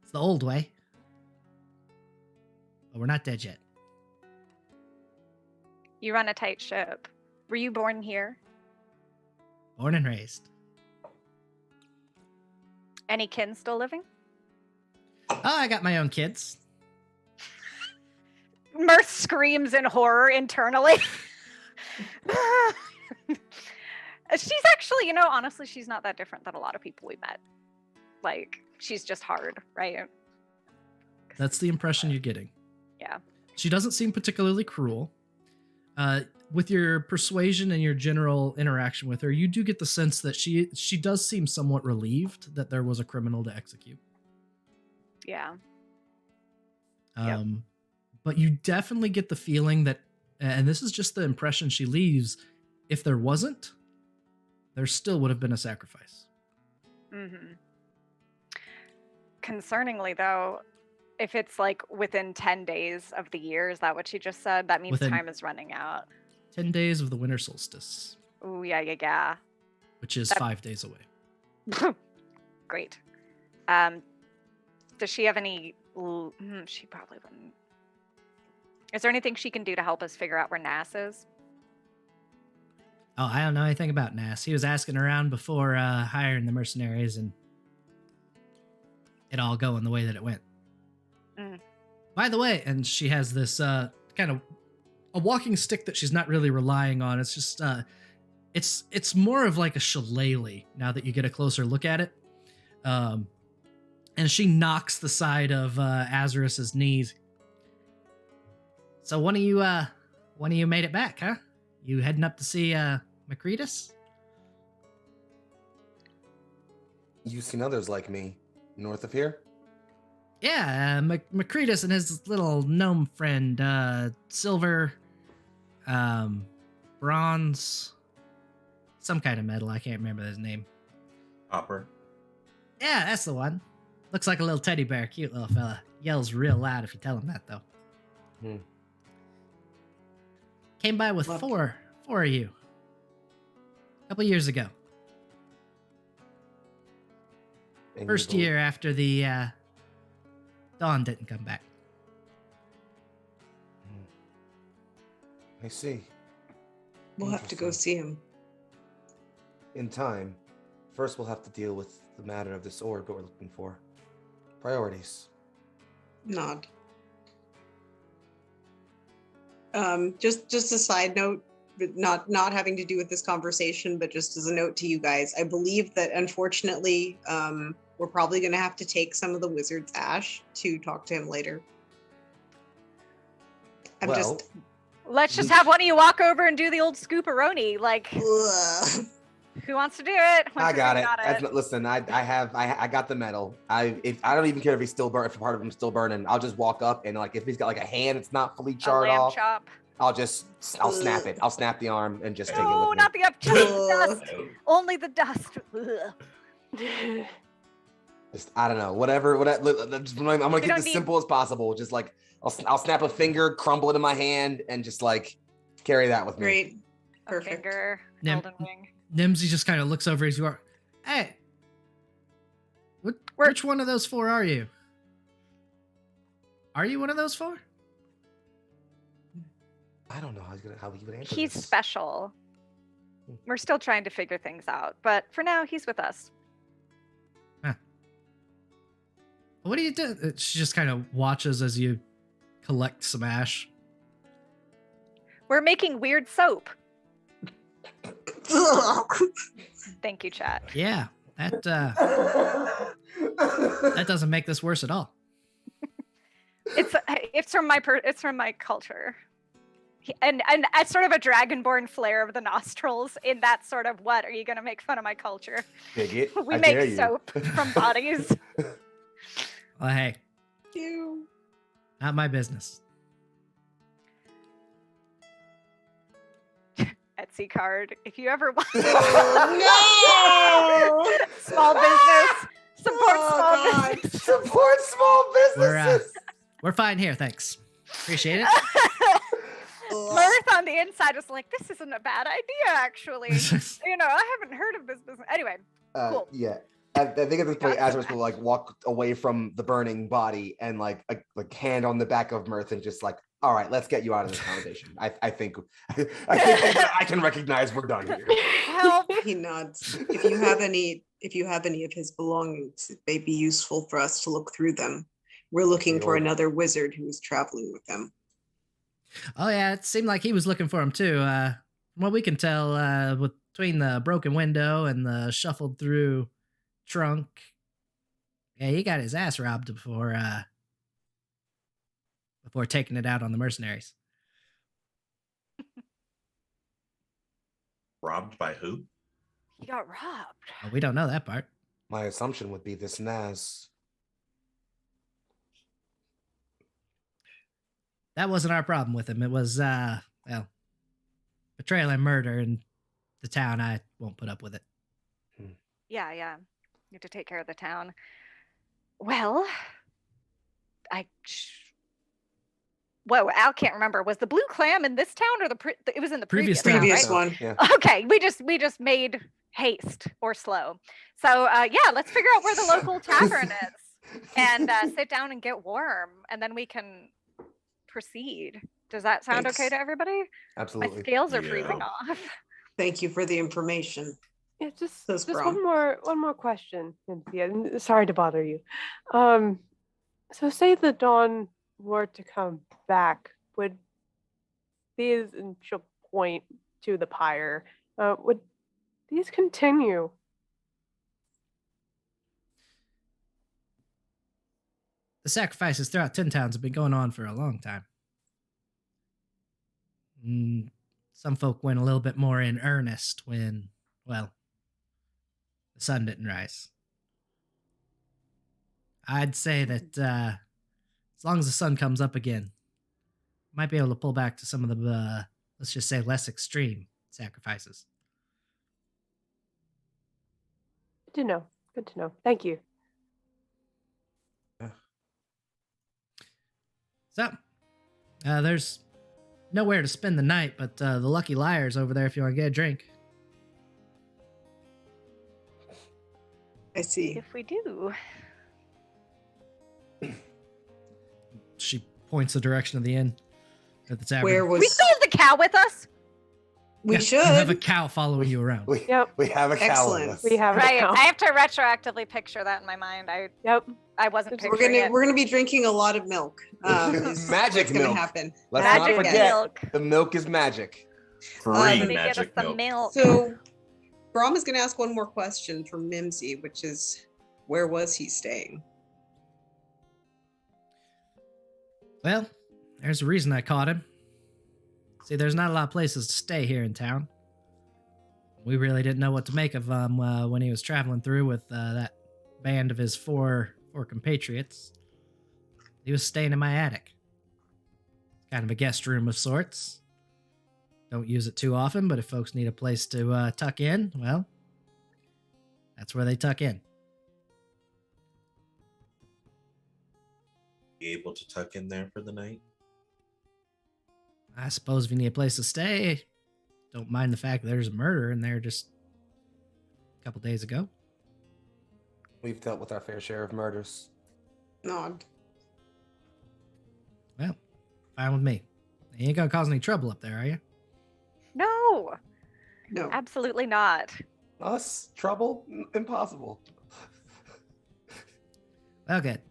It's the old way. But we're not dead yet. You run a tight ship. Were you born here? Born and raised. Any kin still living? Oh, I got my own kids. Mirth screams in horror internally. She's actually, honestly, she's not that different than a lot of people we met. Like, she's just hard, right? That's the impression you're getting. Yeah. She doesn't seem particularly cruel. With your persuasion and your general interaction with her, you do get the sense that she does seem somewhat relieved that there was a criminal to execute. Yeah. But you definitely get the feeling that, and this is just the impression she leaves, if there wasn't, there still would have been a sacrifice. Mm-hmm. Concerningly, though, if it's like within 10 days of the year, is that what she just said? That means time is running out. 10 days of the winter solstice. Oh, yeah. Which is 5 days away. Great. Does she have any... she probably wouldn't. Is there anything she can do to help us figure out where Nass is? Oh, I don't know anything about Nass. He was asking around before hiring the mercenaries and it all going the way that it went. By the way, and she has this kind of a walking stick that she's not really relying on. It's just it's more of like a shillelagh now that you get a closer look at it. And she knocks the side of Azarus's knees. So one of you made it back, huh? You heading up to see Mercutio? You've seen others like me north of here? Yeah, Mercutio and his little gnome friend, silver, bronze, some kind of metal. I can't remember his name. Copper. Yeah, that's the one. Looks like a little teddy bear. Cute little fella. Yells real loud if you tell him that, though. Came by with four of you. A couple years ago. First year after the Dawn didn't come back. I see. We'll have to go see him. In time. First, we'll have to deal with the matter of this orb that we're looking for. Priorities. Nod. Just a side note, but not having to do with this conversation, but just as a note to you guys, I believe that unfortunately, we're probably going to have to take some of the wizard's ash to talk to him later. Let's just have one of you walk over and do the old scooperoni. Like, Ugh. who wants to do it? I got it. Listen, I got the medal. I don't even care if he's still burning. If part of him's still burning, I'll just walk up and like if he's got like a hand that's not fully charred off, chop. I'll snap it. I'll snap the arm and just take it No, with not me. the up, just the dust. Only the dust. Ugh. Just I don't know. Whatever. I'm gonna keep it as simple as possible. Just like I'll snap a finger, crumble it in my hand, and just like carry that with me. Great. A Perfect. finger, Nim- Elden Ring. Nimsy just kind of looks over as you are. Hey, which one of those four are you? Are you one of those four? I don't know how he would answer He's this. special. We're still trying to figure things out, but for now, he's with us. Huh. What do you do? She just kind of watches as you collect some ash. We're making weird soap. Thank you, chat. Yeah, that doesn't make this worse at all. It's from my culture, and it's sort of a dragonborn flair of the nostrils. In that sort of, what are you gonna make fun of my culture? Bigot. We I dare make you. soap from bodies. Well, hey, You. not my business. Etsy card. If you ever want No! small business, support small business. Support small businesses. We're fine here, thanks. Appreciate it. Mirth on the inside was like, this isn't a bad idea, actually. I haven't heard of this business. Anyway, cool. Yeah. I think at this point, Azra's will like walk away from the burning body and like hand on the back of Mirth and just like, all right, let's get you out of this conversation. I think I can recognize we're done here. Help. He nods. If you have any of his belongings, it may be useful for us to look through them. We're looking for another wizard who is traveling with them. Oh yeah, it seemed like he was looking for him too. From what we can tell, between the broken window and the shuffled through trunk, yeah, he got his ass robbed before taking it out on the mercenaries. Robbed by who? He got robbed. Oh, we don't know that part. My assumption would be this Naz. That wasn't our problem with him. It was, betrayal and murder in the town. I won't put up with it. Yeah. You have to take care of the town. Well, Al can't remember. Was the blue clam in this town or it was in the previous town, Previous right? one. Yeah. Okay, we just made haste or slow. So let's figure out where the local tavern is and sit down and get warm, and then we can proceed. Does that sound Thanks. okay to everybody? Absolutely. My scales are Yeah. freezing off. Thank you for the information. Yeah, just Says one Brom. more question, Cynthia. And sorry to bother you. So say the Dawn were to come back, would these, and she'll point to the pyre, would these continue? The sacrifices throughout Tin Towns have been going on for a long time. Some folk went a little bit more in earnest when, well, the sun didn't rise. I'd say that as long as the sun comes up again, might be able to pull back to some of the, let's just say, less extreme sacrifices. Good to know. Good to know. Thank you. So, there's nowhere to spend the night but the Lucky Liars over there if you want to get a drink. I see. If we do. points the direction of the inn at the tavern. Where was We still have the cow with us. we Yeah, should You have a cow following you around. We, Yep. we have a cow Excellent. with us. We have a Right. cow. I have to retroactively picture that in my mind. Yep. I wasn't We're picturing it. we're gonna be drinking a lot of milk. Is Magic what's gonna milk. happen. Let's Magic not forget, milk. the milk is magic. Free Let Let me get us magic some milk. milk. So Brom is gonna ask one more question from Nimsy, which is, where was he staying? Well, there's a reason I caught him. See, there's not a lot of places to stay here in town. We really didn't know what to make of him when he was traveling through with that band of his four compatriots. He was staying in my attic. Kind of a guest room of sorts. Don't use it too often, but if folks need a place to tuck in, well, that's where they tuck in. Be able to tuck in there for the night? I suppose if you need a place to stay, don't mind the fact that there's a murder in there just a couple days ago. We've dealt with our fair share of murders. Nod. Well, fine with me. You ain't gonna cause any trouble up there, are you? No, No. absolutely not. Us? Trouble? Impossible. Well, good.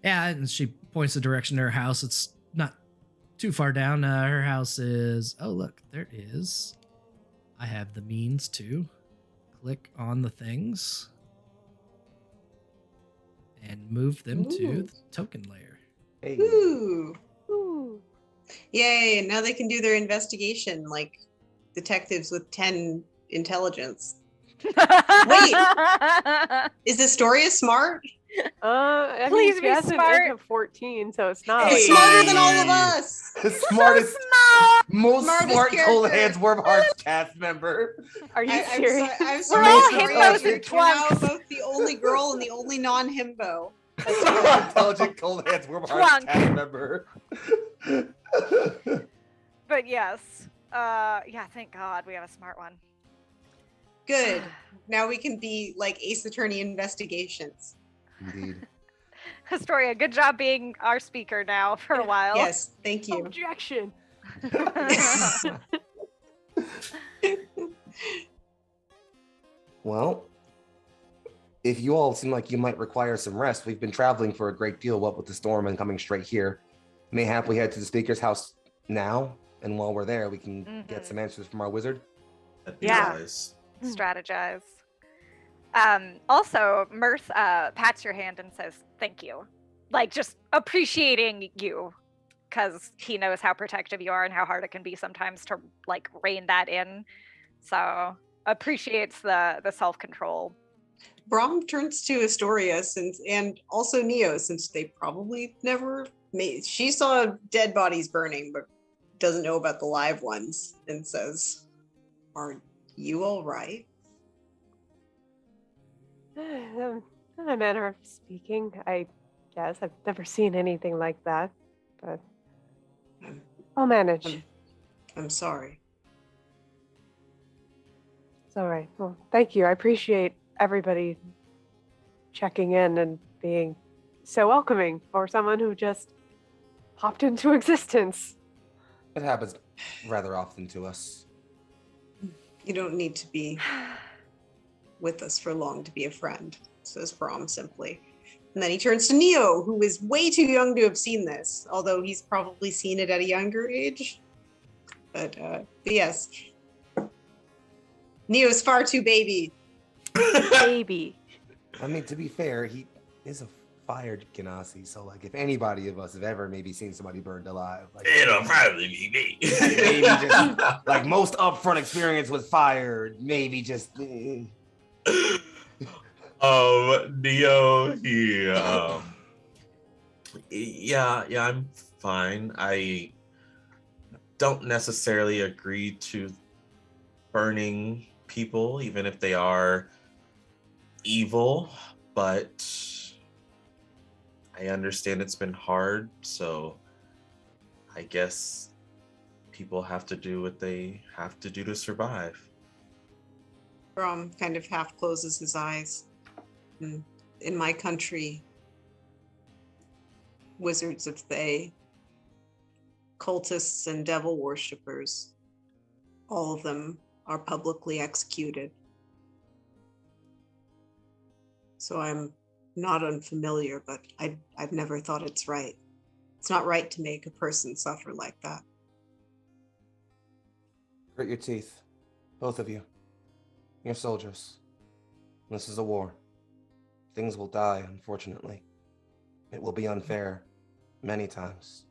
Yeah, and she points the direction to her house. It's not too far down. Her house is... Oh, look, there it is. I have the means to click on the things and move them to Ooh. the token layer. Hey. Ooh. Ooh. Yay, now they can do their investigation like detectives with 10 intelligence. Is Astoria smart? I Please mean, be she has an smart. int of 14, so it's not. Hey. She's smarter than all of us. The smartest, most Smartest smart Cold character. Hands Warm Hearts cast member. Are you I'm serious? I'm We're sorry, all Astoria, himbos you're and now twunks. both the only girl and the only non-himbo. Intelligent Cold Hands Warm Hearts Twunk. cast member. But yes. Yeah, thank God we have a smart one. Good. Now we can be like Ace Attorney investigations. Indeed. Astoria, good job being our speaker now for a while. Yes, thank you. Objection. Well, if you all seem like you might require some rest, we've been traveling for a great deal, what with the storm and coming straight here. Mayhap we head to the speaker's house now, and while we're there, we can get some answers from our wizard. That'd be Yeah. wise. Strategize. Also, Mirth pats your hand and says, thank you. Like, just appreciating you. Because he knows how protective you are and how hard it can be sometimes to, like, rein that in. So, appreciates the self-control. Brom turns to Astoria and also Neo, since they probably never made. She saw dead bodies burning, but doesn't know about the live ones, and says, "Are you all right?" In a manner of speaking, I guess I've never seen anything like that, but I'll manage. I'm sorry. It's all right. Well, thank you. I appreciate everybody checking in and being so welcoming for someone who just popped into existence. It happens rather often to us. You don't need to be with us for long to be a friend, says Brom simply. And then he turns to Neo, who is way too young to have seen this, although he's probably seen it at a younger age. But yes, Neo's far too baby. Baby. I mean, to be fair, he is a fired Genasi, so like if anybody of us have ever maybe seen somebody burned alive, like It'll probably be me. maybe just like most upfront experience with fire, maybe just Neo, yeah, I'm fine. I don't necessarily agree to burning people, even if they are evil, but I understand it's been hard, so I guess people have to do what they have to do to survive. Brom kind of half closes his eyes. In my country, wizards of Thay, cultists and devil worshippers. All of them are publicly executed. So I'm not unfamiliar, but I've never thought it's right. It's not right to make a person suffer like that. Grit your teeth, both of you. You're soldiers. This is a war. Things will die, unfortunately. It will be unfair many times.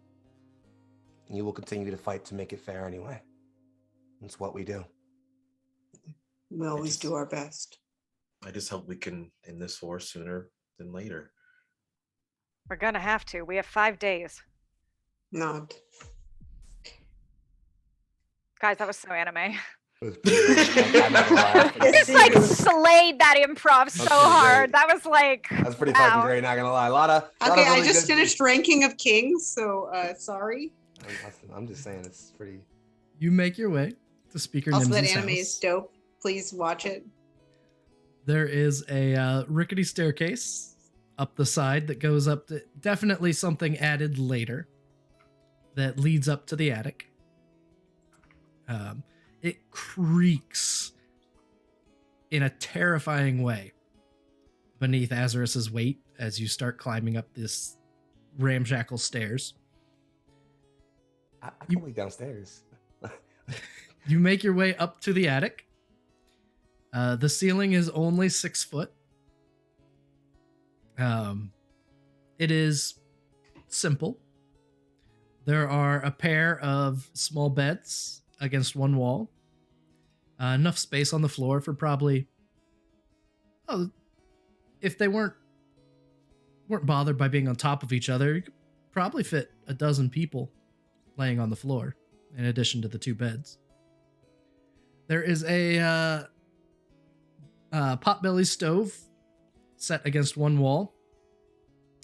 And you will continue to fight to make it fair anyway. It's what we do. We always do our best. I just hope we can end this war sooner than later. We're gonna have to. We have 5 days. Not. Guys, that was so anime. I'm not gonna lie. Just like slayed that improv so pretty hard. great. That was like That's pretty wow. fucking great, not gonna lie. A lot of Okay, I really just good- finished Ranking of Kings, so sorry. I'm just saying, it's pretty. You make your way to Speaker Also, that Nimsy's anime house. is dope. Please watch it. There is a rickety staircase up the side that goes up to definitely something added later that leads up to the attic. It creaks in a terrifying way beneath Azarus's weight as you start climbing up this ramshackle stairs. I can wait downstairs. You make your way up to the attic. The ceiling is only 6 foot. It is simple. There are a pair of small beds against one wall. Enough space on the floor for probably... Oh, if they weren't bothered by being on top of each other, you could probably fit a dozen people laying on the floor, in addition to the 2 beds. There is a potbelly stove set against one wall.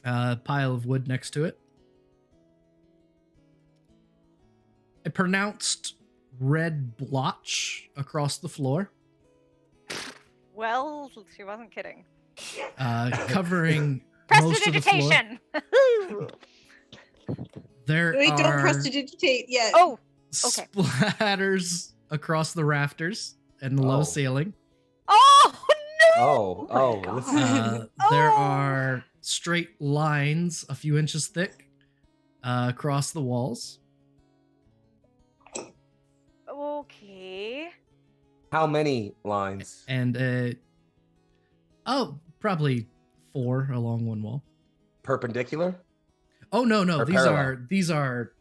A pile of wood next to it. A pronounced red blotch across the floor, Well, she wasn't kidding. covering most of the floor. Prestidigitation. There Wait, don't are prestidigitate yet. Oh, okay. splatters across the rafters and the low Oh. ceiling. Oh no! Oh, this is There Oh. are straight lines a few inches thick across the walls. Okay. how many lines? And probably 4 along one wall. Perpendicular? Oh no, Or these are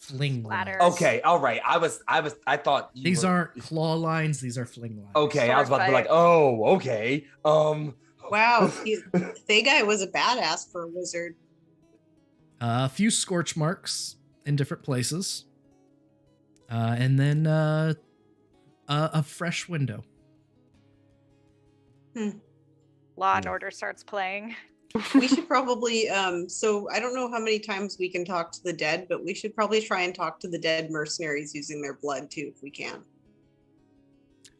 fling Splatters. lines. Okay, all right. I thought you These were- aren't claw lines, these are fling lines. Okay, I was Sword about to be fight. like, oh, okay. Wow, Thay guy was a badass for a wizard. A few scorch marks in different places. And then a fresh window. Law and Order starts playing. We should probably so I don't know how many times we can talk to the dead, but we should probably try and talk to the dead mercenaries using their blood too if we can.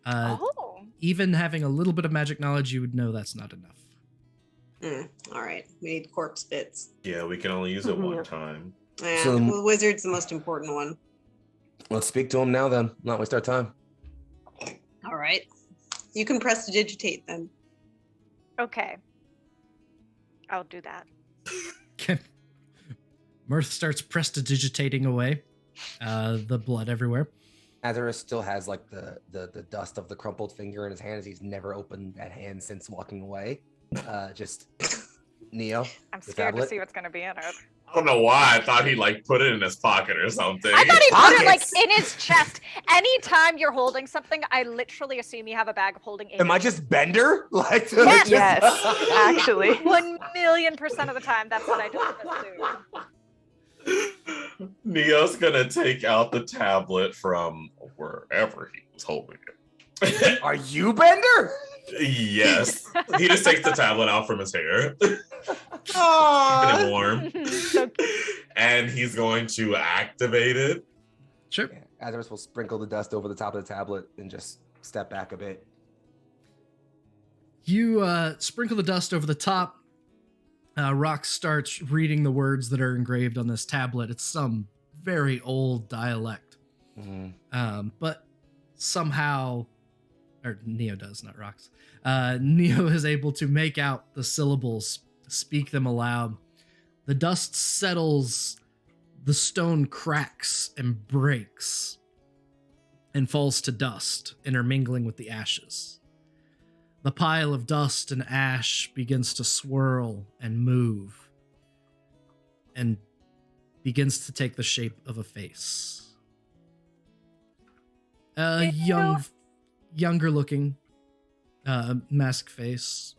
Oh. Even having a little bit of magic knowledge, you would know that's not enough. All right, we need corpse bits. Yeah, we can only use it one time. Yeah, So- well, wizard's the most important one. Let's speak to him now then. Not waste our time. All right, you can prestidigitate then. Okay. I'll do that. Mirth starts prestidigitating away. The blood everywhere. Azarus still has like the dust of the crumpled finger in his hand as he's never opened that hand since walking away. Just Neo. I'm The scared to tablet? see what's gonna be in it. I don't know why I thought he like put it in his pocket or something. I thought he put it like Pockets. in his chest. Anytime you're holding something, I literally assume you have a bag of holding. in Am I your- just Bender? Like Yes. Yes, actually. 1,000,000% of the time, that's what I just assume. Neo's gonna take out the tablet from wherever he was holding it. Are you Bender? Yes. He just takes the tablet out from his hair. Keeping Aww. it warm. So cute. And he's going to activate it. Sure. Yeah, Azarus will sprinkle the dust over the top of the tablet and just step back a bit. You sprinkle the dust over the top. Rox starts reading the words that are engraved on this tablet. It's some very old dialect. But somehow, or Neo does, not Rox. Neo is able to make out the syllables, speak them aloud. The dust settles, the stone cracks and breaks and falls to dust, intermingling with the ashes. The pile of dust and ash begins to swirl and move and begins to take the shape of a face. A younger looking mask face.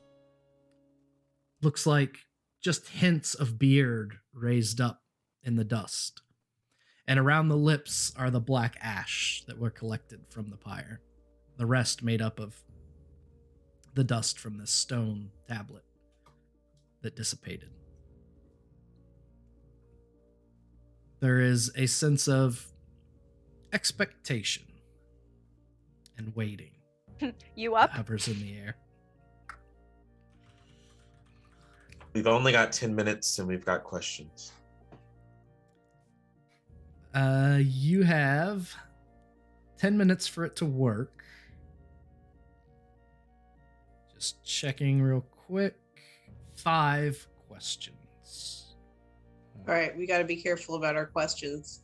Looks like just hints of beard raised up in the dust. And around the lips are the black ash that were collected from the pyre. The rest made up of the dust from this stone tablet that dissipated. There is a sense of expectation and waiting. You up? That hovers in the air. We've only got 10 minutes and we've got questions. You have 10 minutes for it to work. Just checking real quick. 5 questions. All right, we got to be careful about our questions.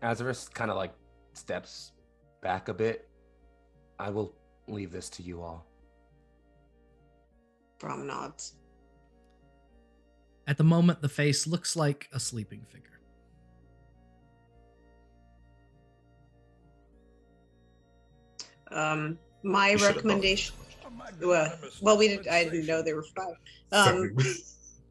Azarus kind of like steps back a bit. I will leave this to you all. Brom nods. At the moment, the face looks like a sleeping figure. My You should've recommendation. Well, I didn't know there were 5.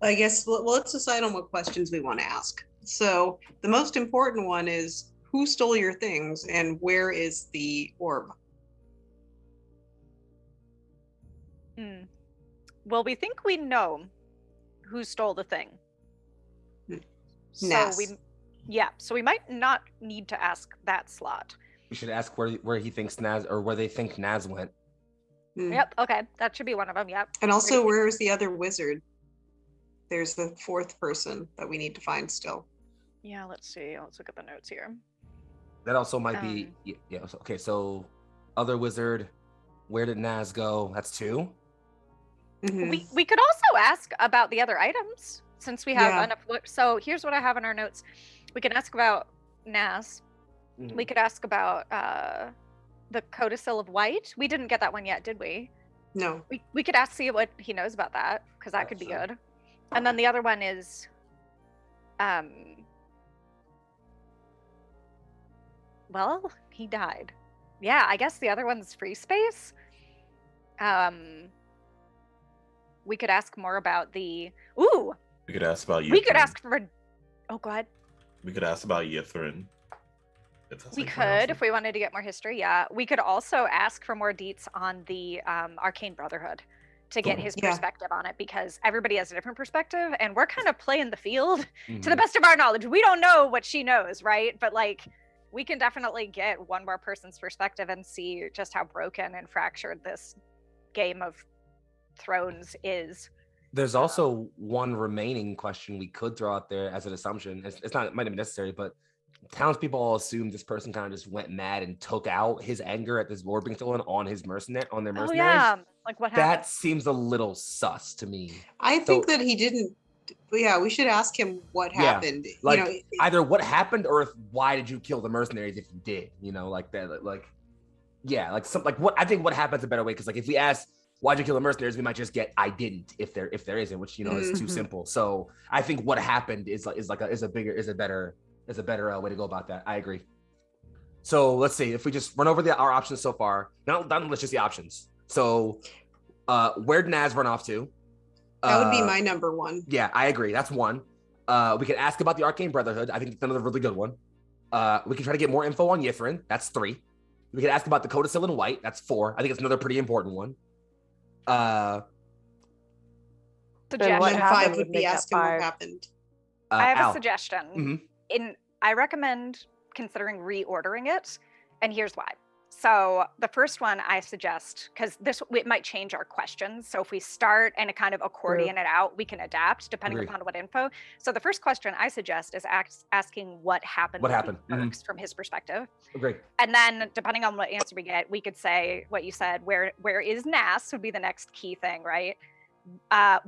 I guess let's decide on what questions we want to ask. So the most important one is, who stole your things and where is the orb? Well, we think we know who stole the thing. Nas. So we might not need to ask that slot. We should ask where he thinks Naz, or where they think Naz went. Yep, okay. That should be one of them, yep. And also, where is the other wizard? There's the 4th person that we need to find still. Yeah, let's see. Let's look at the notes here. That also might be okay. So, other wizard, where did Naz go? That's 2. Mhm. We could also ask about the other items since we have enough. So here's what I have in our notes. We can ask about Naz. We could ask about the codicil of white. We didn't get that one yet, did we? No. We could ask, see what he knows about that, because that could be good. And then the other one is well, he died. Yeah, I guess the other one's free space. We could ask more about the We could ask about Yithrin. we could ask for go ahead. We could ask about Yithrin. We could, if we wanted to get more history, yeah. We could also ask for more deets on the Arcane Brotherhood to get his perspective on it, because everybody has a different perspective, and we're kind of playing the field to the best of our knowledge. We don't know what she knows, right? But like, we can definitely get one more person's perspective and see just how broken and fractured this Game of Thrones is. There's also one remaining question we could throw out there as an assumption. It's not, it might not be necessary, but townspeople all assume this person kind of just went mad and took out his anger at this lord being stolen on his their mercenaries. Oh yeah, like what happened? That seems a little sus to me. I think that he didn't. Yeah, we should ask him what happened. Like, you know, either what happened or why did you kill the mercenaries if you did? You know, like that. Like, yeah, like some like what I think what happens a better way, because like if we ask why'd you kill the mercenaries, we might just get I didn't if there isn't, which you know is too simple. So I think what happened is a better way to go about that. I agree. So let's see if we just run over our options so far. Not let's just the options. So where'd Naz run off to? That would be my number 1. Yeah, I agree. That's 1. We can ask about the Arcane Brotherhood. I think that's another really good one. We can try to get more info on Yithrin. That's 3. We can ask about the Codicil in White. That's 4. I think it's another pretty important one. Suggestion 5 would be asking what happened. I have Al. a suggestion. I recommend considering reordering it, and here's why. So the first one I suggest, because it might change our questions. So if we start and kind of accordion it out, we can adapt depending Agreed. upon what info. So the first question I suggest is asking what happened. What with happened? these perks from his perspective. Agree. And then depending on what answer we get, we could say what you said. Where is Nas would be the next key thing, right?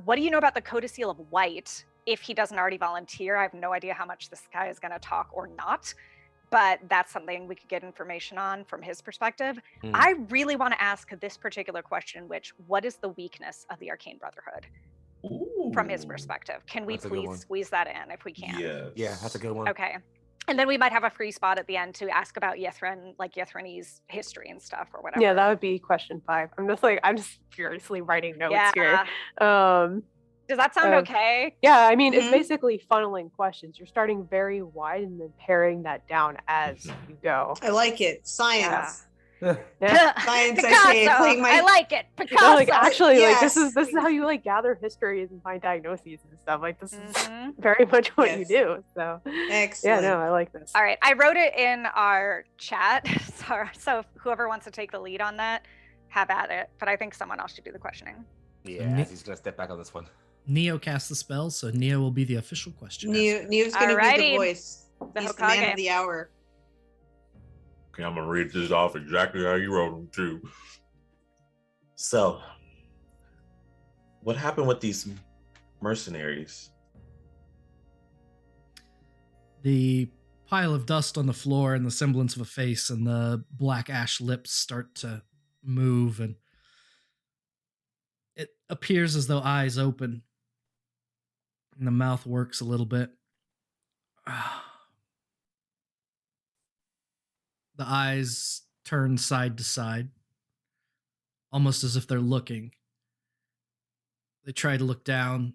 What do you know about the Codicil of White? If he doesn't already volunteer, I have no idea how much this guy is going to talk or not. But that's something we could get information on from his perspective. I really want to ask this particular question, what is the weakness of the Arcane Brotherhood from his perspective? Can we That's a good please one. squeeze that in if we can? Yes. Yeah, that's a good one. Okay. And then we might have a free spot at the end to ask about Yithrin, like Yithrin's history and stuff or whatever. Yeah, that would be question 5. I'm just furiously writing notes here. Does that sound okay? Yeah, I mean, it's basically funneling questions. You're starting very wide and then paring that down as you go. I like it. Science. Yeah. Science, Picasso. I like it. Picasso. No, like actually, like Yes. this is how you like gather histories and find diagnoses and stuff. Like this is very much what you Yes. do. So Excellent. yeah, no, I like this. All right, I wrote it in our chat. So whoever wants to take the lead on that, have at it. But I think someone else should do the questioning. Yeah, he's gonna step back on this one. Neo casts the spell, so Neo will be the official question. Neo's gonna be Alrighty. the voice. The He's the man Hokage. of the hour. Okay, I'm gonna read this off exactly how you wrote them too. So, what happened with these mercenaries? The pile of dust on the floor and the semblance of a face and the black ash lips start to move, and it appears as though eyes open and the mouth works a little bit. The eyes turn side to side, almost as if they're looking. They try to look down.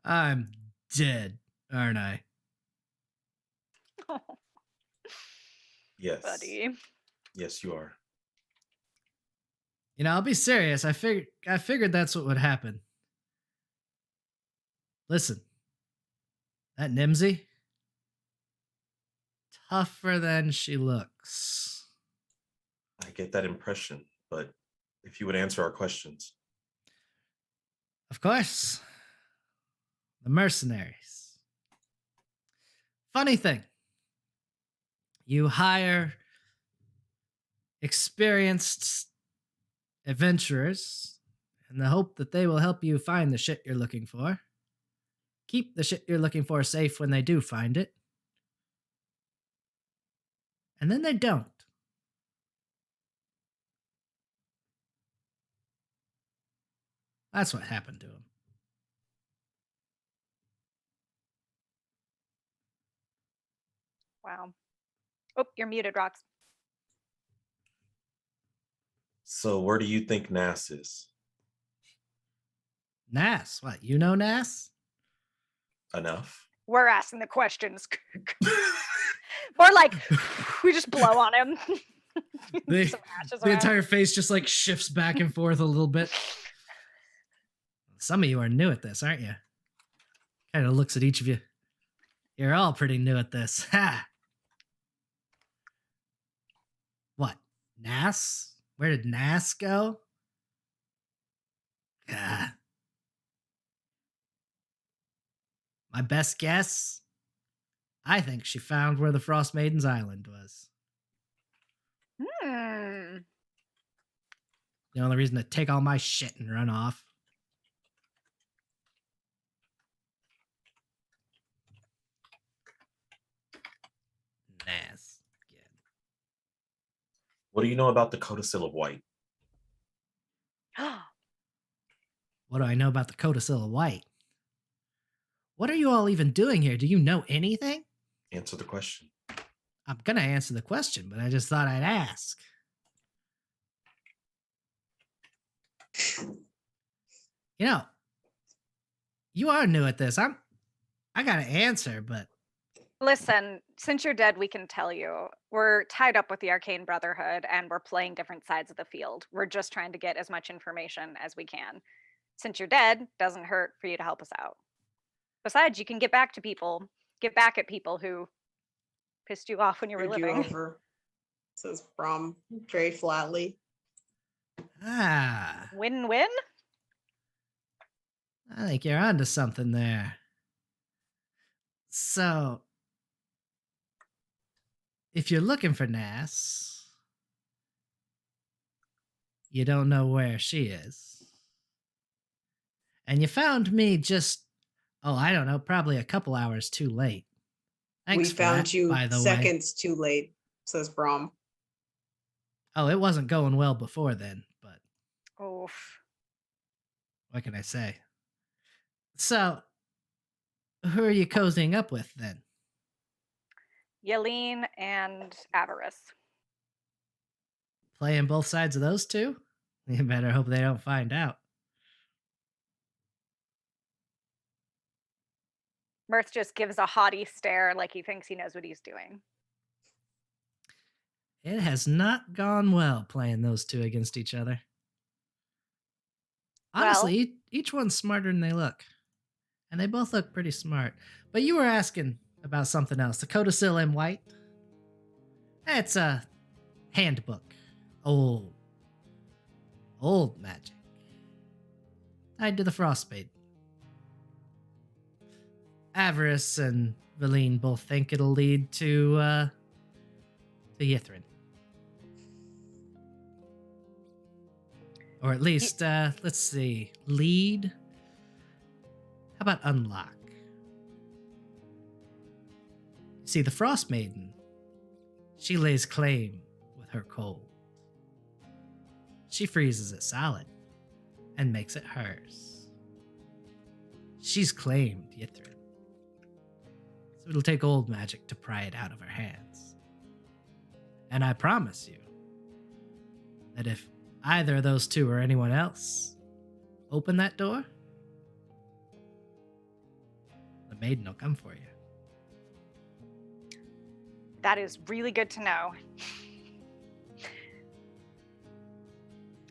I'm dead, aren't I? Yes. Buddy. Yes, you are. You know, I'll be serious. I figured that's what would happen. Listen, that Nimsy, tougher than she looks. I get that impression, but if you would answer our questions. Of course. The mercenaries. Funny thing. You hire experienced adventurers in the hope that they will help you find the shit you're looking for. Keep the shit you're looking for safe when they do find it. And then they don't. That's what happened to him. Wow. Oh, you're muted, Rox. So where do you think Nas is? Nas? What, you know Nas? Enough. We're asking the questions. Or like, we just blow on him. The, Some ashes the around. entire face just like shifts back and forth a little bit. Some of you are new at this, aren't you? Kind of looks at each of you. You're all pretty new at this. Ha! What? Nas? Where did Nas go? Ah. My best guess? I think she found where the Frostmaiden's island was. The only reason to take all my shit and run off. Nas. Again. What do you know about the Codicil of White? What do I know about the Codicil of White? What are you all even doing here? Do you know anything? Answer the question. I'm gonna answer the question, but I just thought I'd ask. You know, you are new at this. I got to answer, but Listen, since you're dead, we can tell you. We're tied up with the Arcane Brotherhood and we're playing different sides of the field. We're just trying to get as much information as we can. Since you're dead, doesn't hurt for you to help us out. Besides, you can get back at people who pissed you off when you were Screwed you living. over, says Brom very flatly. Ah, Win-win? I think you're onto something there. So, if you're looking for Nass, you don't know where she is. And you found me just, I don't know, probably a couple hours too late. Thanks We for found that, you by the way. seconds too late, says Brom. Oh, it wasn't going well before then, but Oof. what can I say? So, who are you cozying up with then? Yaline and Avarice. Playing both sides of those two? You better hope they don't find out. Mirth just gives a haughty stare like he thinks he knows what he's doing. It has not gone well playing those two against each other. Honestly, each one's smarter than they look. And they both look pretty smart. But you were asking about something else. The Codicil in White? It's a handbook. Old magic. Tied to the Frostmaiden. Avarice and Valine both think it'll lead to Yithrin. Or at least, let's see, lead? How about unlock? See, the Frostmaiden, she lays claim with her cold. She freezes it solid and makes it hers. She's claimed Yithrin. So it'll take old magic to pry it out of her hands. And I promise you that if either of those two or anyone else open that door, the maiden will come for you. That is really good to know.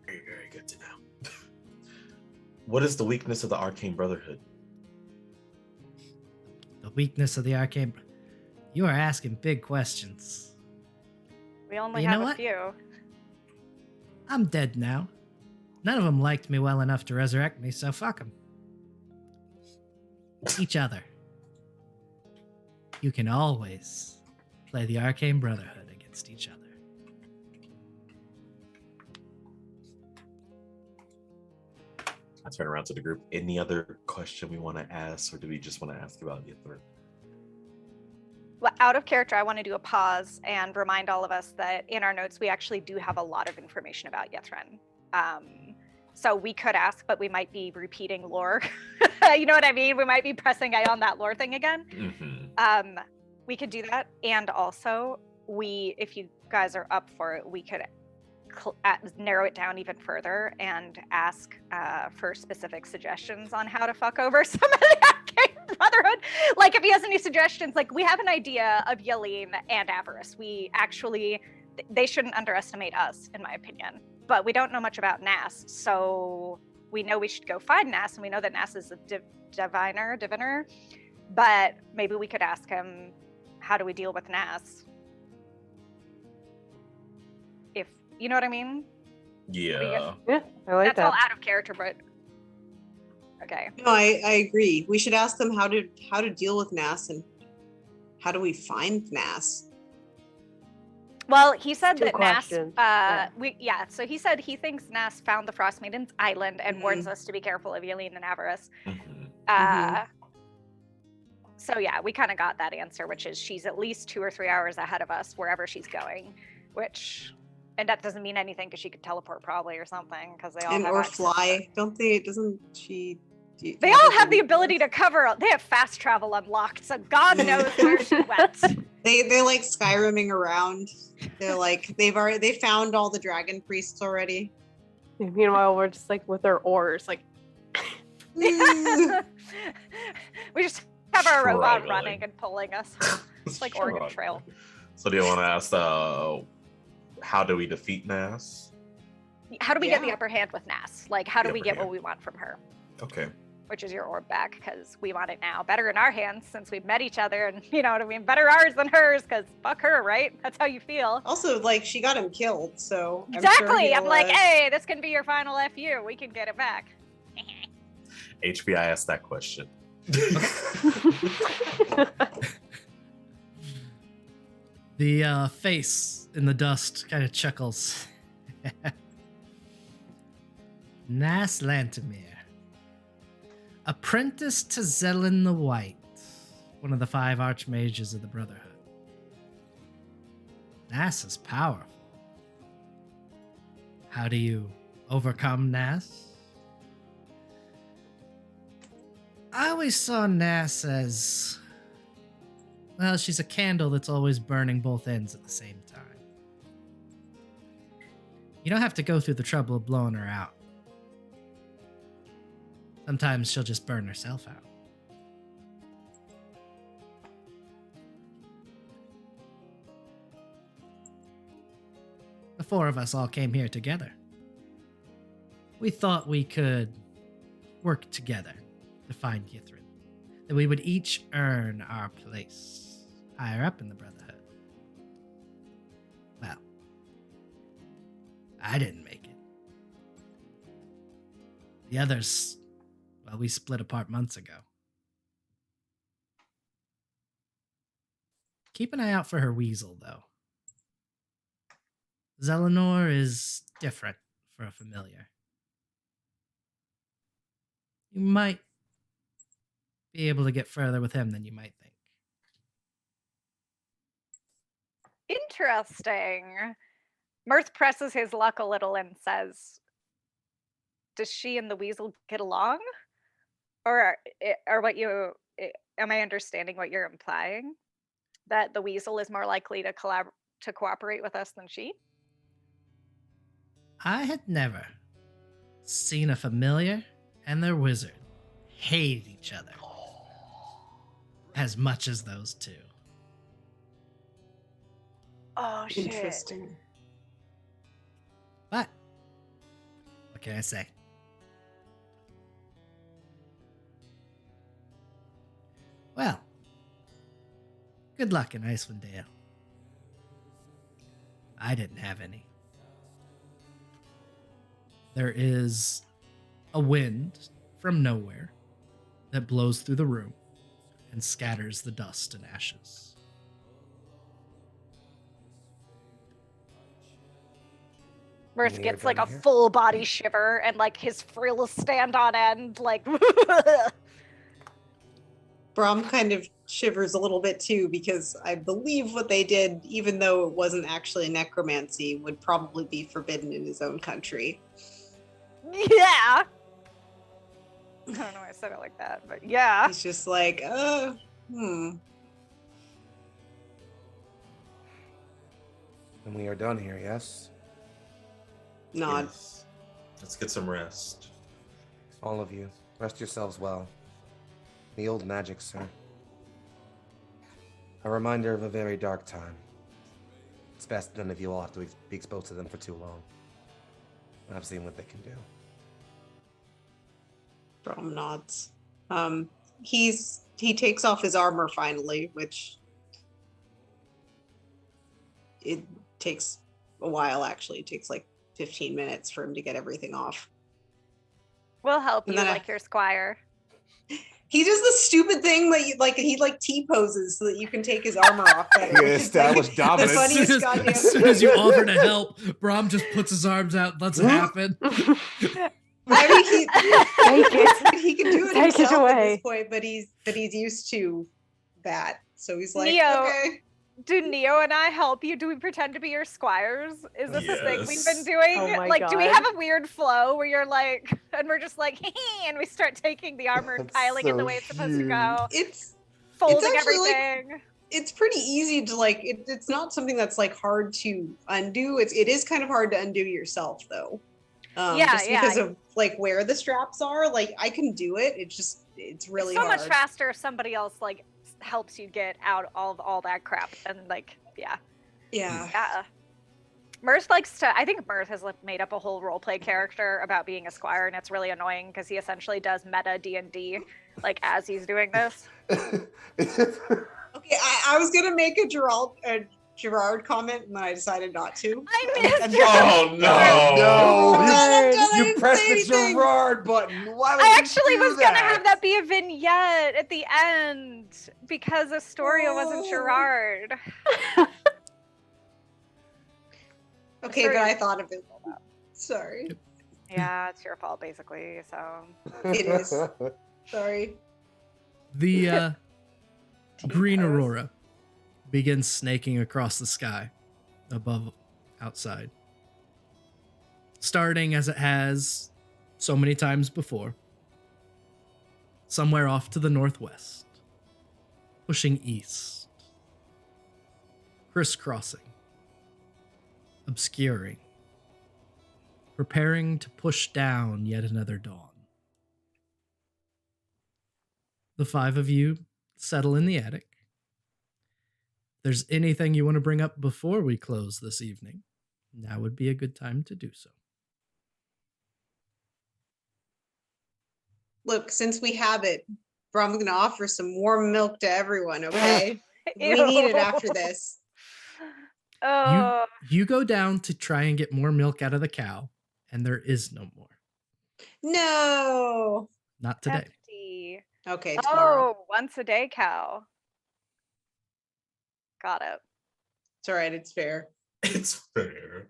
Very, very good to know. What is the weakness of the Arcane Brotherhood? The weakness of the arcane. You are asking big questions. We only You have know a what? few. I'm dead now. None of them liked me well enough to resurrect me, so fuck them. Each other. You can always play the Arcane Brotherhood against each other. I turn around to the group. Any other question we want to ask, or do we just want to ask about Yithrin? Well, out of character, I want to do a pause and remind all of us that in our notes, we actually do have a lot of information about Yithrin. So we could ask, but we might be repeating lore. You know what I mean? We might be pressing A on that lore thing again. Mm-hmm. We could do that. And also, if you guys are up for it, we could narrow it down even further and ask for specific suggestions on how to fuck over some of the Arcane Brotherhood. Like, if he has any suggestions, like, we have an idea of Yaline and Avarice. They shouldn't underestimate us, in my opinion. But we don't know much about Nass, so we know we should go find Nass, and we know that Nass is a diviner, but maybe we could ask him, how do we deal with Nass? If, you know what I mean? Yeah. Yeah, I like That's that. all out of character, but okay. No, I agree. We should ask them how to deal with Nass and how do we find Nass. Well, he said Two that Nass, questions. so he said he thinks Nass found the Frostmaiden's island and warns us to be careful of Yaline and Avarice. Mm-hmm. So yeah, we kind of got that answer, which is she's at least 2 or 3 hours ahead of us wherever she's going, and that doesn't mean anything because she could teleport probably or something because they all have or access fly. Don't they? Doesn't she? They all have the ability to cover. They have fast travel unlocked, so God knows where she went. They're like Skyriming around. They're like they found all the dragon priests already. Meanwhile, we're just like with our oars, like We just have our robot Struggling. running and pulling us. It's like Oregon Trail. So do you want to ask, how do we defeat Nass? How do we get the Yeah. upper hand with Nass? Like, how do The we upper get hand. what we want from her? Okay. which is your orb back, because we want it now. Better in our hands since we've met each other, and you know what I mean? Better ours than hers, because fuck her, right? That's how you feel. Also, like, she got him killed, so Exactly! I'm, I'm like, hey, this can be your final FU. We can get it back. HB, I asked that question. The face in the dust kind of chuckles. Nas Lantimir. Apprentice to Zelin the White, one of the 5 archmages of the Brotherhood. Nas is powerful. How do you overcome Nas? I always saw Nas as, well, she's a candle that's always burning both ends at the same time. You don't have to go through the trouble of blowing her out. Sometimes she'll just burn herself out. The 4 of us all came here together. We thought we could work together to find Yithrin. That we would each earn our place higher up in the Brotherhood. Well, I didn't make it. The others, well, we split apart months ago. Keep an eye out for her weasel, though. Zelenor is different for a familiar. You might be able to get further with him than you might think. Interesting. Mirth presses his luck a little and says, does she and the weasel get along? Or what you, am I understanding what you're implying? That the weasel is more likely to cooperate with us than she? I had never seen a familiar and their wizard hate each other as much as those two. Oh, shit. Interesting. But what can I say? Well, good luck in Icewind Dale. I didn't have any. There is a wind from nowhere that blows through the room and scatters the dust and ashes. Mirth gets like a full body shiver and like his frills stand on end, like. Brom kind of shivers a little bit too, because I believe what they did, even though it wasn't actually necromancy, would probably be forbidden in his own country. Yeah. I don't know why I said it like that, but yeah. He's just like, And we are done here, yes? Nod. Yes. Let's get some rest. All of you, rest yourselves well. The old magic, sir. A reminder of a very dark time. It's best none of you all have to be exposed to them for too long. I've seen what they can do. Brom nods. He takes off his armor finally, which it takes a while actually. It takes like 15 minutes for him to get everything off. We'll help you like your squire. He does the stupid thing that he T-poses so that you can take his armor off better. Yeah, establish dominance. The funniest goddamn As soon as you offer to help, Brom just puts his arms out and lets it happen. I mean, he can do it Take it himself at away. this point, but he's used to that. So he's like, Neo, okay. do Neo and I help you? Do we pretend to be your squires? Is this a thing we've been Yes. doing? Oh my like, do we God. have a weird flow where you're like, and we're just like, and we start taking the armor and That's piling it the so way it's supposed to go, It's folding actually, like, everything. it's pretty easy to it's not something that's like hard to undo. It is kind of hard to undo yourself though. Just because of like where the straps are. Like I can do it. It's really so hard. much faster if somebody else like helps you get out of all that crap and like yeah. Yeah. Yeah. Mirth likes to. I think Mirth has made up a whole roleplay character about being a squire, and it's really annoying because he essentially does meta D&D like as he's doing this. Okay, I was gonna make a Gerard comment, and then I decided not to. I missed Oh no! You pressed the Gerard button. Why would I you actually do was gonna have that be a vignette at the end because Astoria wasn't Gerard. Okay, but I thought of it. Sorry. Yeah, it's your fault basically. So It is. Sorry. The green aurora begins snaking across the sky above outside, starting as it has so many times before, somewhere off to the northwest, pushing east, crisscrossing, obscuring, preparing to push down yet another dawn. The five of you settle in the attic. If there's anything you want to bring up before we close this evening, now would be a good time to do so. Look, since we have it, Brom's gonna offer some warm milk to everyone, okay? We Ew. need it after this. Oh, You go down to try and get more milk out of the cow, and there is no more. No. Not today. empty. Okay, tomorrow. Oh, once a day cow. Got it. It's all right, it's fair. It's fair.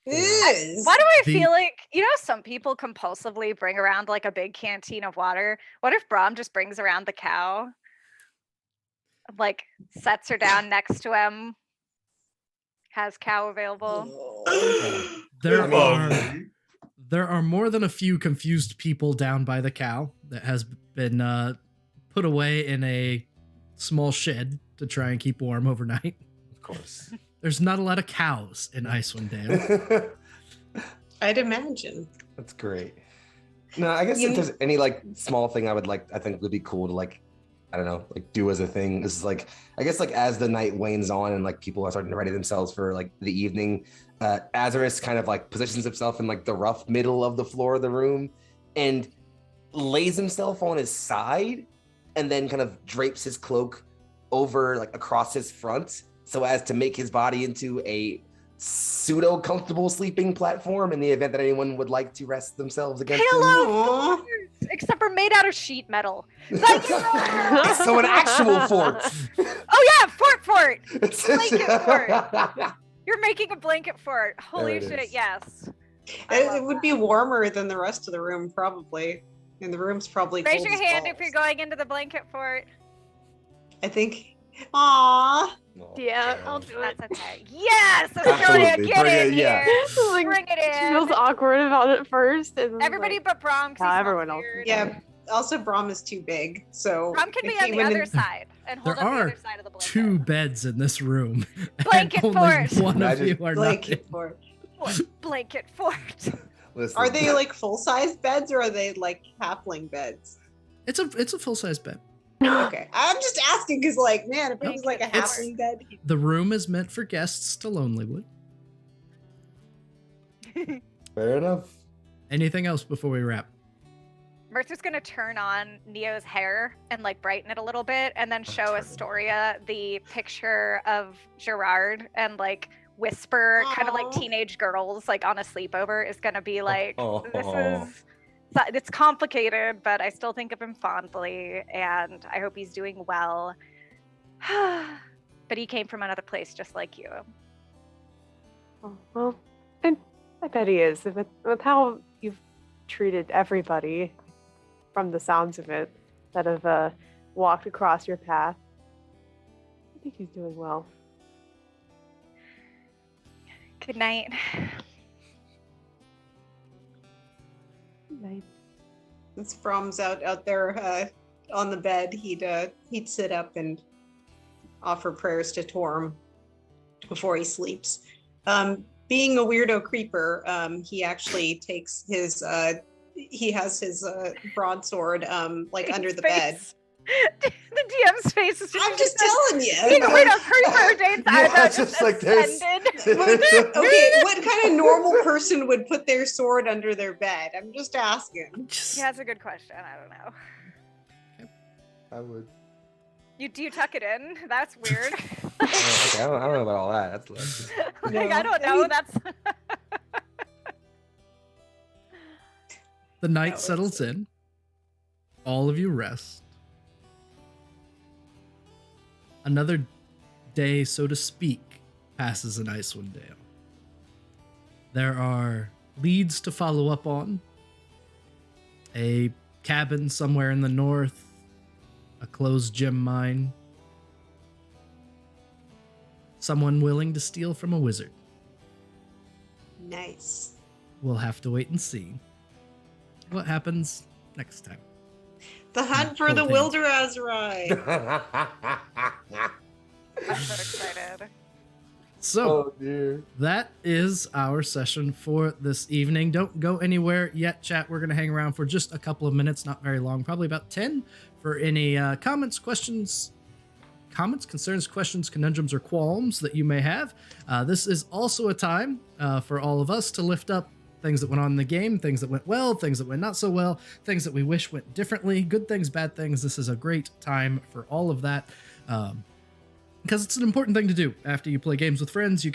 It is. Why do I The- feel like, some people compulsively bring around like a big canteen of water? What if Brom just brings around the cow? Like sets her down next to him, has cow available. There You're are lovely. there are more than a few confused people down by the cow that has been put away in a small shed to try and keep warm overnight. Of course. There's not a lot of cows in Icewind Dale. I'd imagine. That's great. No, I guess if there's any like small thing I think would be cool to like, I don't know, like do as a thing is like, I guess like as the night wanes on and like people are starting to ready themselves for like the evening, Azarus kind of like positions himself in like the rough middle of the floor of the room and lays himself on his side and then kind of drapes his cloak over like across his front so as to make his body into a pseudo comfortable sleeping platform in the event that anyone would like to rest themselves against him. Hello, forts, except we're made out of sheet metal. So an actual fort. Oh yeah, fort. Blanket fort. You're making a blanket fort. Holy There it shit, is. yes. It would be warmer than the rest of the room, probably. And the room's probably Raise cold your as hand balls. if you're going into the blanket fort. I think. Aww. Yeah, I'll do it. That's okay. Yes, Astoria, Absolutely. get Bring in it, yeah. here. Like, Bring it she in. feels awkward about it first. And then, Everybody like, but Brom. 'cause he Yeah, smells everyone else. weird. Yeah. Also, Brom is too big, so. Brom can be if on he the went other in- side and hold There up the are other side of the blanket. 2 beds in this room. Blanket and only fort. one of Imagine- you are not. Blanket fort. Blanket fort. Listen, Are they like full-size beds or are they like halfling beds? It's a full-size bed. Okay, I'm just asking because, like, man, if it was like a It's- halfling bed, The room is meant for guests to Lonelywood. Fair enough. Anything else before we wrap? Mercer's gonna turn on Neo's hair and like brighten it a little bit, and then show Astoria the picture of Gerard and like whisper, kind of like Aw. teenage girls like on a sleepover. Is gonna be like, Aw. it's complicated, but I still think of him fondly, and I hope he's doing well. But he came from another place, just like you. Oh, well, and I bet he is. With how you've treated everybody, from the sounds of it, that have walked across your path, I think he's doing well. Good night. Nice. since Brom's out there on the bed, he'd sit up and offer prayers to Torm before he sleeps. Being a weirdo creeper, he actually takes his he has his broadsword like under the bed, The DM's face is I'm just telling you. Wait, a creeper dates Yeah, Arda it's just just like there's- ascended. Okay, what kind of normal person would put their sword under their bed? I'm just asking. Yeah, that's a good question. I don't know. I would. Do you tuck it in? That's weird. Okay, I don't know about all that. That's Like, No. I don't I know. mean- That's The night No, settles in. All of you rest. Another day, so to speak, passes in Icewind Dale. There are leads to follow up on. A cabin somewhere in the north. A closed gem mine. Someone willing to steal from a wizard. Nice. We'll have to wait and see what happens next time. The hunt for the Cool Wilder Azrai. I'm so excited. So, Oh dear. that is our session for this evening. Don't go anywhere yet, chat. We're going to hang around for just a couple of minutes, not very long, probably about 10, for any comments, concerns, questions, conundrums, or qualms that you may have. This is also a time for all of us to lift up things that went on in the game, things that went well, things that went not so well, things that we wish went differently, good things, bad things. This is a great time for all of that. Because it's an important thing to do after you play games with friends. You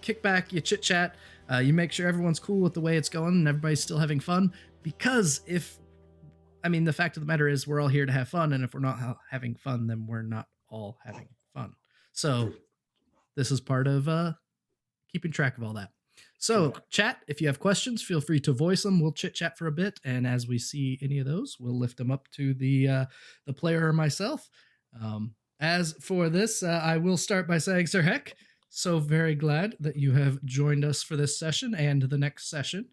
kick back, you chit chat, you make sure everyone's cool with the way it's going and everybody's still having fun. Because the fact of the matter is we're all here to have fun, and if we're not having fun, then we're not all having fun. So this is part of keeping track of all that. So chat, if you have questions, feel free to voice them. We'll chit chat for a bit, and as we see any of those, we'll lift them up to the player or myself. As for this, I will start by saying, Sir Heck, so very glad that you have joined us for this session and the next session.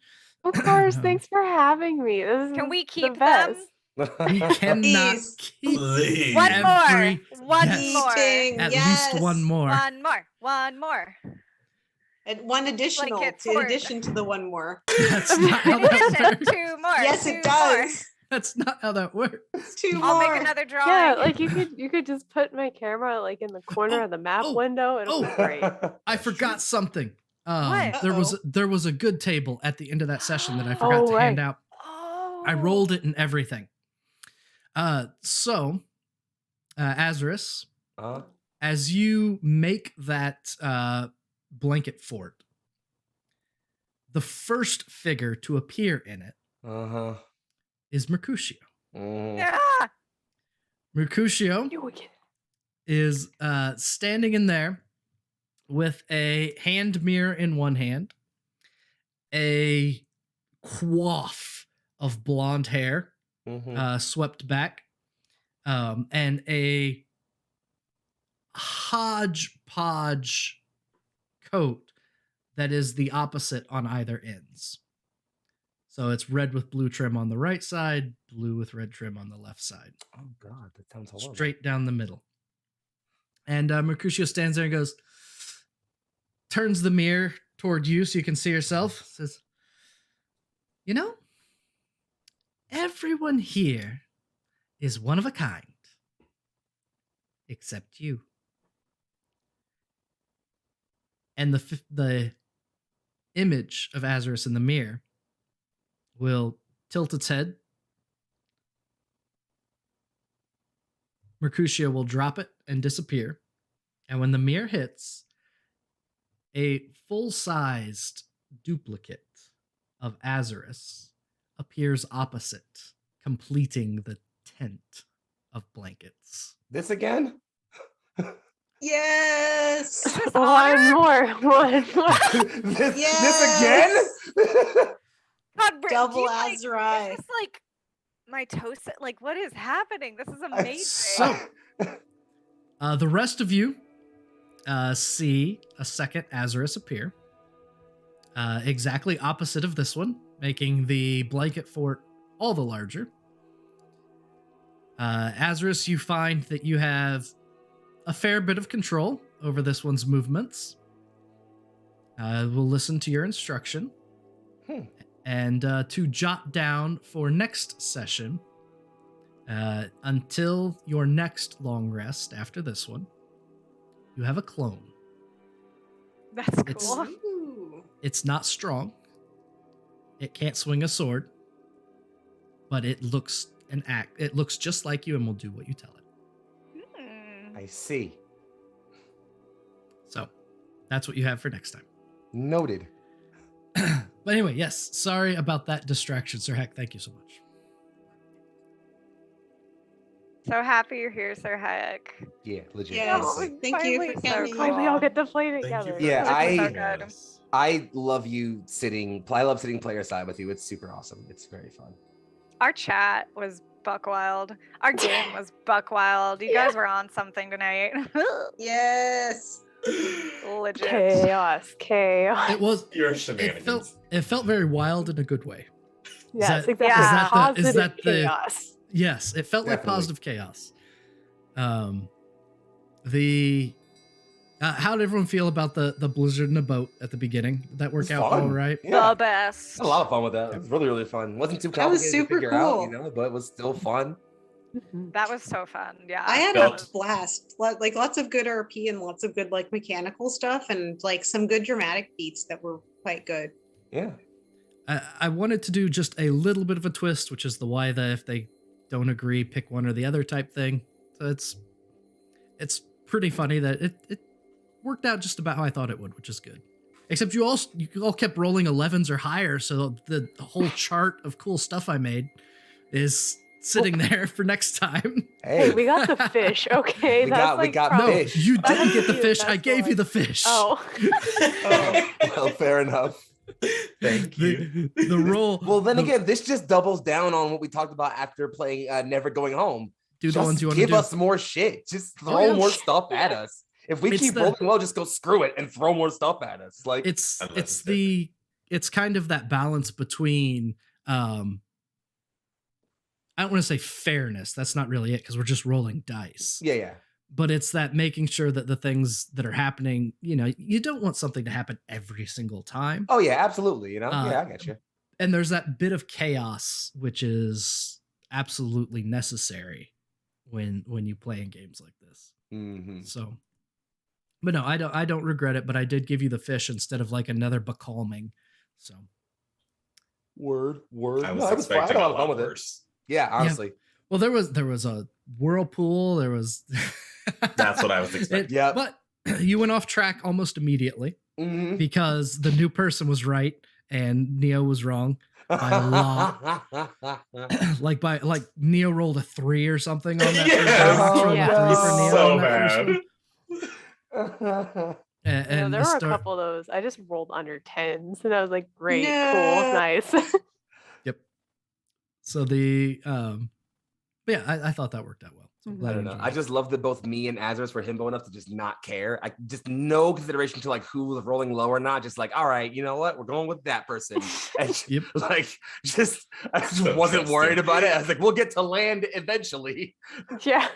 Of course, thanks for having me. This is Can we the keep best. them? We cannot Please. keep Please. One every more. One guest. more. Eating, At yes. least one more. One more. One more. And one additional, it's in for- addition to the one more. That's not how that Addition, works. 2 more. Yes, 2 it does. That's not how that works. Two I'll more. make another drawing. Yeah, like you could just put my camera like in the corner of the map window. It'll be great. I forgot something. What? There was a good table at the end of that session that I forgot to hand out. Oh. I rolled it and everything. So, Azarus, as you make that blanket fort, the first figure to appear in it is Mercutio. Yeah. Mercutio You again. is standing in there with a hand mirror in one hand, a coif of blonde hair swept back, and a hodgepodge coat that is the opposite on either ends. So it's red with blue trim on the right side, blue with red trim on the left side. Oh God, that sounds horrible. Straight down the middle. And Mercutio stands there and goes, turns the mirror toward you so you can see yourself, says, you know, everyone here is one of a kind, except you. And the image of Azarus in the mirror will tilt its head. Mercutio will drop it and disappear. And when the mirror hits, a full-sized duplicate of Azarus appears opposite, completing the tent of blankets. This again? Yes. One more. this Yes. again? God, Brit, Double Azrai. Azrai. Is this like mitosis? Like, what is happening? This is amazing. So, the rest of you see a second Azarus appear, exactly opposite of this one, making the blanket fort all the larger. Azarus, you find that you have a fair bit of control over this one's movements. We'll listen to your instruction. And to jot down for next session, Until your next long rest after this one, you have a clone. That's It's- cool. Ooh. It's not strong. It can't swing a sword, but it looks It looks just like you and will do what you tell it. Hmm. I see. So that's what you have for next time. Noted. But anyway, yes. Sorry about that distraction, Sir Heck. Thank you so much. So happy you're here, Sir Heck. Yeah, legit. Yes. Oh, Thank you finally for so coming. cool. Why we all get to play Thank you together? for Yeah, having I- us. I love I love sitting player side with you. It's super awesome. It's very fun. Our chat was buck wild. Our game was buck wild. You guys were on something tonight. Yes. Legit. Chaos. It was. Your It shenanigans. felt very wild in a good way. Yes, that- exactly. is that the- is Positive that the- chaos. Yes, it felt like Definitely. positive chaos. How did everyone feel about the blizzard in the boat at the beginning? Did that work It's out fun. all right? Yeah. The best. Had a lot of fun with that. It was really, really fun. Wasn't too That was complicated super to figure out, cool. but it was still fun. That was so fun. Yeah. I had Felt- a blast. Like lots of good RP and lots of good like mechanical stuff and like some good dramatic beats that were quite good. Yeah. I wanted to do just a little bit of a twist, which is the why the if they don't agree, pick one or the other type thing. So it's pretty funny that it worked out just about how I thought it would, which is good. Except you all kept rolling 11s or higher, so the whole chart of cool stuff I made is sitting there for next time. Hey, we got the fish. Okay, We that's got- we like got No, probably- fish. you That didn't was get the you, fish. I that's gave why. you the fish. Oh. Oh, well, fair enough. Thank you. The roll. Well, then the- again, this just doubles down on what we talked about after playing Never Going Home. do the Just ones you want to give do. us more shit. Just Oh, throw yeah. more stuff at us. If we It's keep the- rolling well, just go screw it and throw more stuff at us. Like it's Unnecessary. it's kind of that balance between I don't want to say fairness. That's not really it because we're just rolling dice. yeah. But it's that making sure that the things that are happening, you don't want something to happen every single time. Oh yeah, absolutely. Yeah, I get you. And there's that bit of chaos which is absolutely necessary when you play in games like this. Mm-hmm. So, but no, I don't regret it. But I did give you the fish instead of like another becalming. So Word. I No, was it was fun. I had expecting a a lot of fun lot with it. worse. Yeah, honestly. well, there was a whirlpool. There was. That's what I was expecting. Yeah. But you went off track almost immediately Mm-hmm. because the new person was right and Neo was wrong. By a lot. like Neo rolled a 3 or something on that. Yes. first round. Oh, Rolled a yeah. 3 for Neo So on that first bad. one. And, Yeah, and there were a Astor- couple of those. I just rolled under 10s, and I was like, great, No. cool, nice. Yep. So the but yeah, I thought that worked out well. So I'm Mhm. glad I you don't know. enjoyed I it. just love that both me and Azarus were himbo enough to just not care. I just no consideration to like who was rolling low or not. Just like, all right, you know what? We're going with that person. And Yep. like I just So wasn't trusting. worried about it. I was like, we'll get to land eventually. Yeah.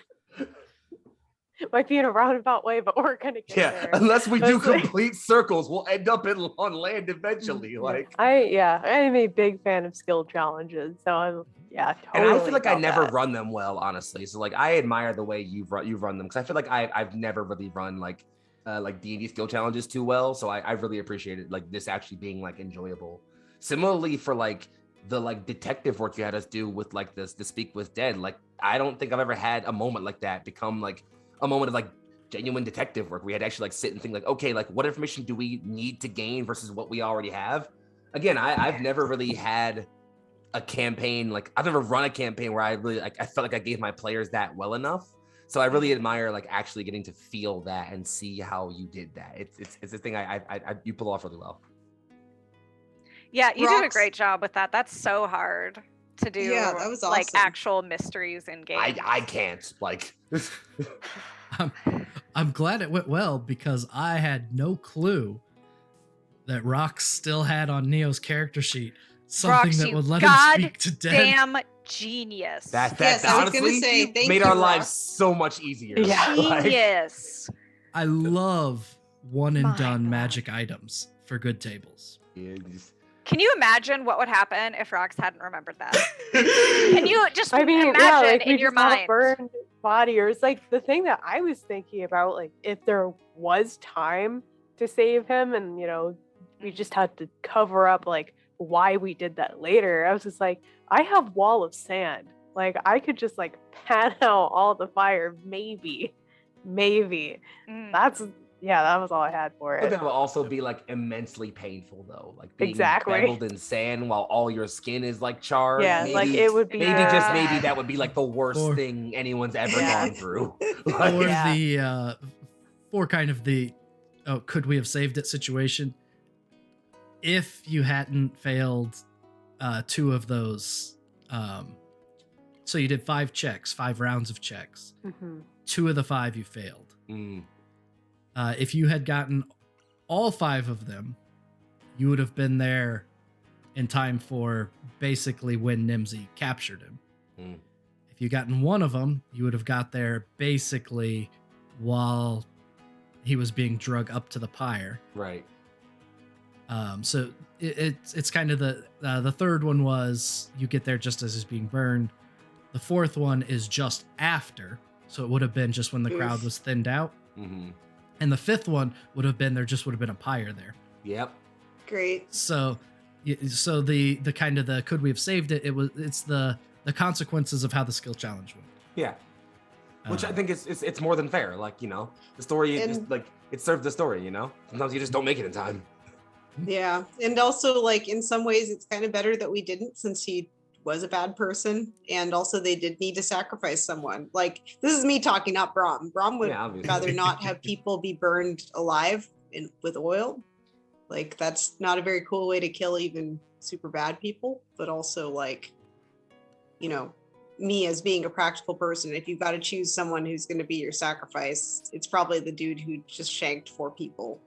Might be in a roundabout way, but we're gonna get Yeah. there. Unless we do That's like- complete circles, we'll end up on land eventually. Like I'm a big fan of skill challenges, so I'm totally. and I feel like I about never that. run them well, honestly. So like I admire the way you've run them because I feel like I've never really run like D&D skill challenges too well. So I really appreciated like this actually being like enjoyable. Similarly for like the like detective work you had us do with like the Speak with Dead. Like I don't think I've ever had a moment like that become like a moment of like genuine detective work. We had to actually like sit and think like, okay, like what information do we need to gain versus what we already have? Again, I've never really had a campaign like I've never run a campaign where I really like I felt like I gave my players that well enough. So I really admire like actually getting to feel that and see how you did that. It's a thing I you pull off really well. Yeah, you did a Rocks. great job with that. That's so hard to do. Yeah, that was like awesome. actual mysteries in games. I can't like I'm glad it went well because I had no clue that Rox still had on Neo's character sheet something Rox, that you would let him speak to dead. Damn genius. that Yes, I was gonna honestly say, thank made you, our lives Rox. so much easier. Yeah. Like, Genius. I love one and My done God. magic items for good tables. yeah, just- Can you imagine what would happen if Rox hadn't remembered that? Can you just imagine like, in we your just have a mind? burned body, or it's like the thing that I was thinking about, like if there was time to save him, and we just had to cover up like why we did that later. I was just like, I have wall of sand. Like I could just like pan out all the fire, maybe. That was all I had for But it. that would also be like immensely painful though, like being Exactly. beveled in sand while all your skin is like charred. Yeah, maybe, like it would be maybe just maybe that would be like the worst Or- thing anyone's ever Yeah. gone through. Or for kind of the could we have saved it situation. If you hadn't failed 2 of those, so you did 5 rounds of checks. Mhm. 2 of the 5 you failed. Mm. If you had gotten all 5 of them, you would have been there in time for basically when Nimsy captured him. Mm. If you gotten one of them, you would have got there basically while he was being drug up to the pyre. Right. So it's kind of the third one was you get there just as he's being burned. The fourth one is just after, so it would have been just when the crowd was thinned out. Mm-hmm. And the fifth one would have been there just would have been a pyre there. Yep. Great. So the kind of the could we have saved it? It's the consequences of how the skill challenge went. Yeah. Which I think it's more than fair. Like, the story is like it served the story, Sometimes you just don't make it in time. Yeah. And also, like, in some ways, it's kind of better that we didn't, since he was a bad person. And also, they did need to sacrifice someone. Like, this is me talking, not Brom. Brom would obviously. rather not have people be burned alive with oil. Like, that's not a very cool way to kill even super bad people. But also, like, me as being a practical person, if you've got to choose someone who's going to be your sacrifice, it's probably the dude who just shanked 4 people.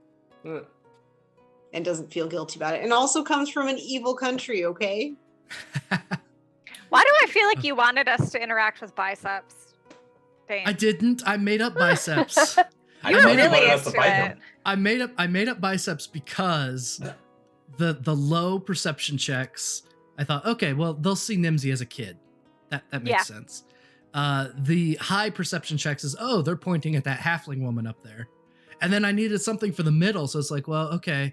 And doesn't feel guilty about it, and also comes from an evil country. Okay. Why do I feel like you wanted us to interact with biceps? Dane? I didn't. I made up biceps. You were really into it. I made up biceps because the low perception checks. I thought, okay, well, they'll see Nimsy as a kid. That makes sense. The high perception checks is, they're pointing at that halfling woman up there. And then I needed something for the middle, so it's like, well, okay.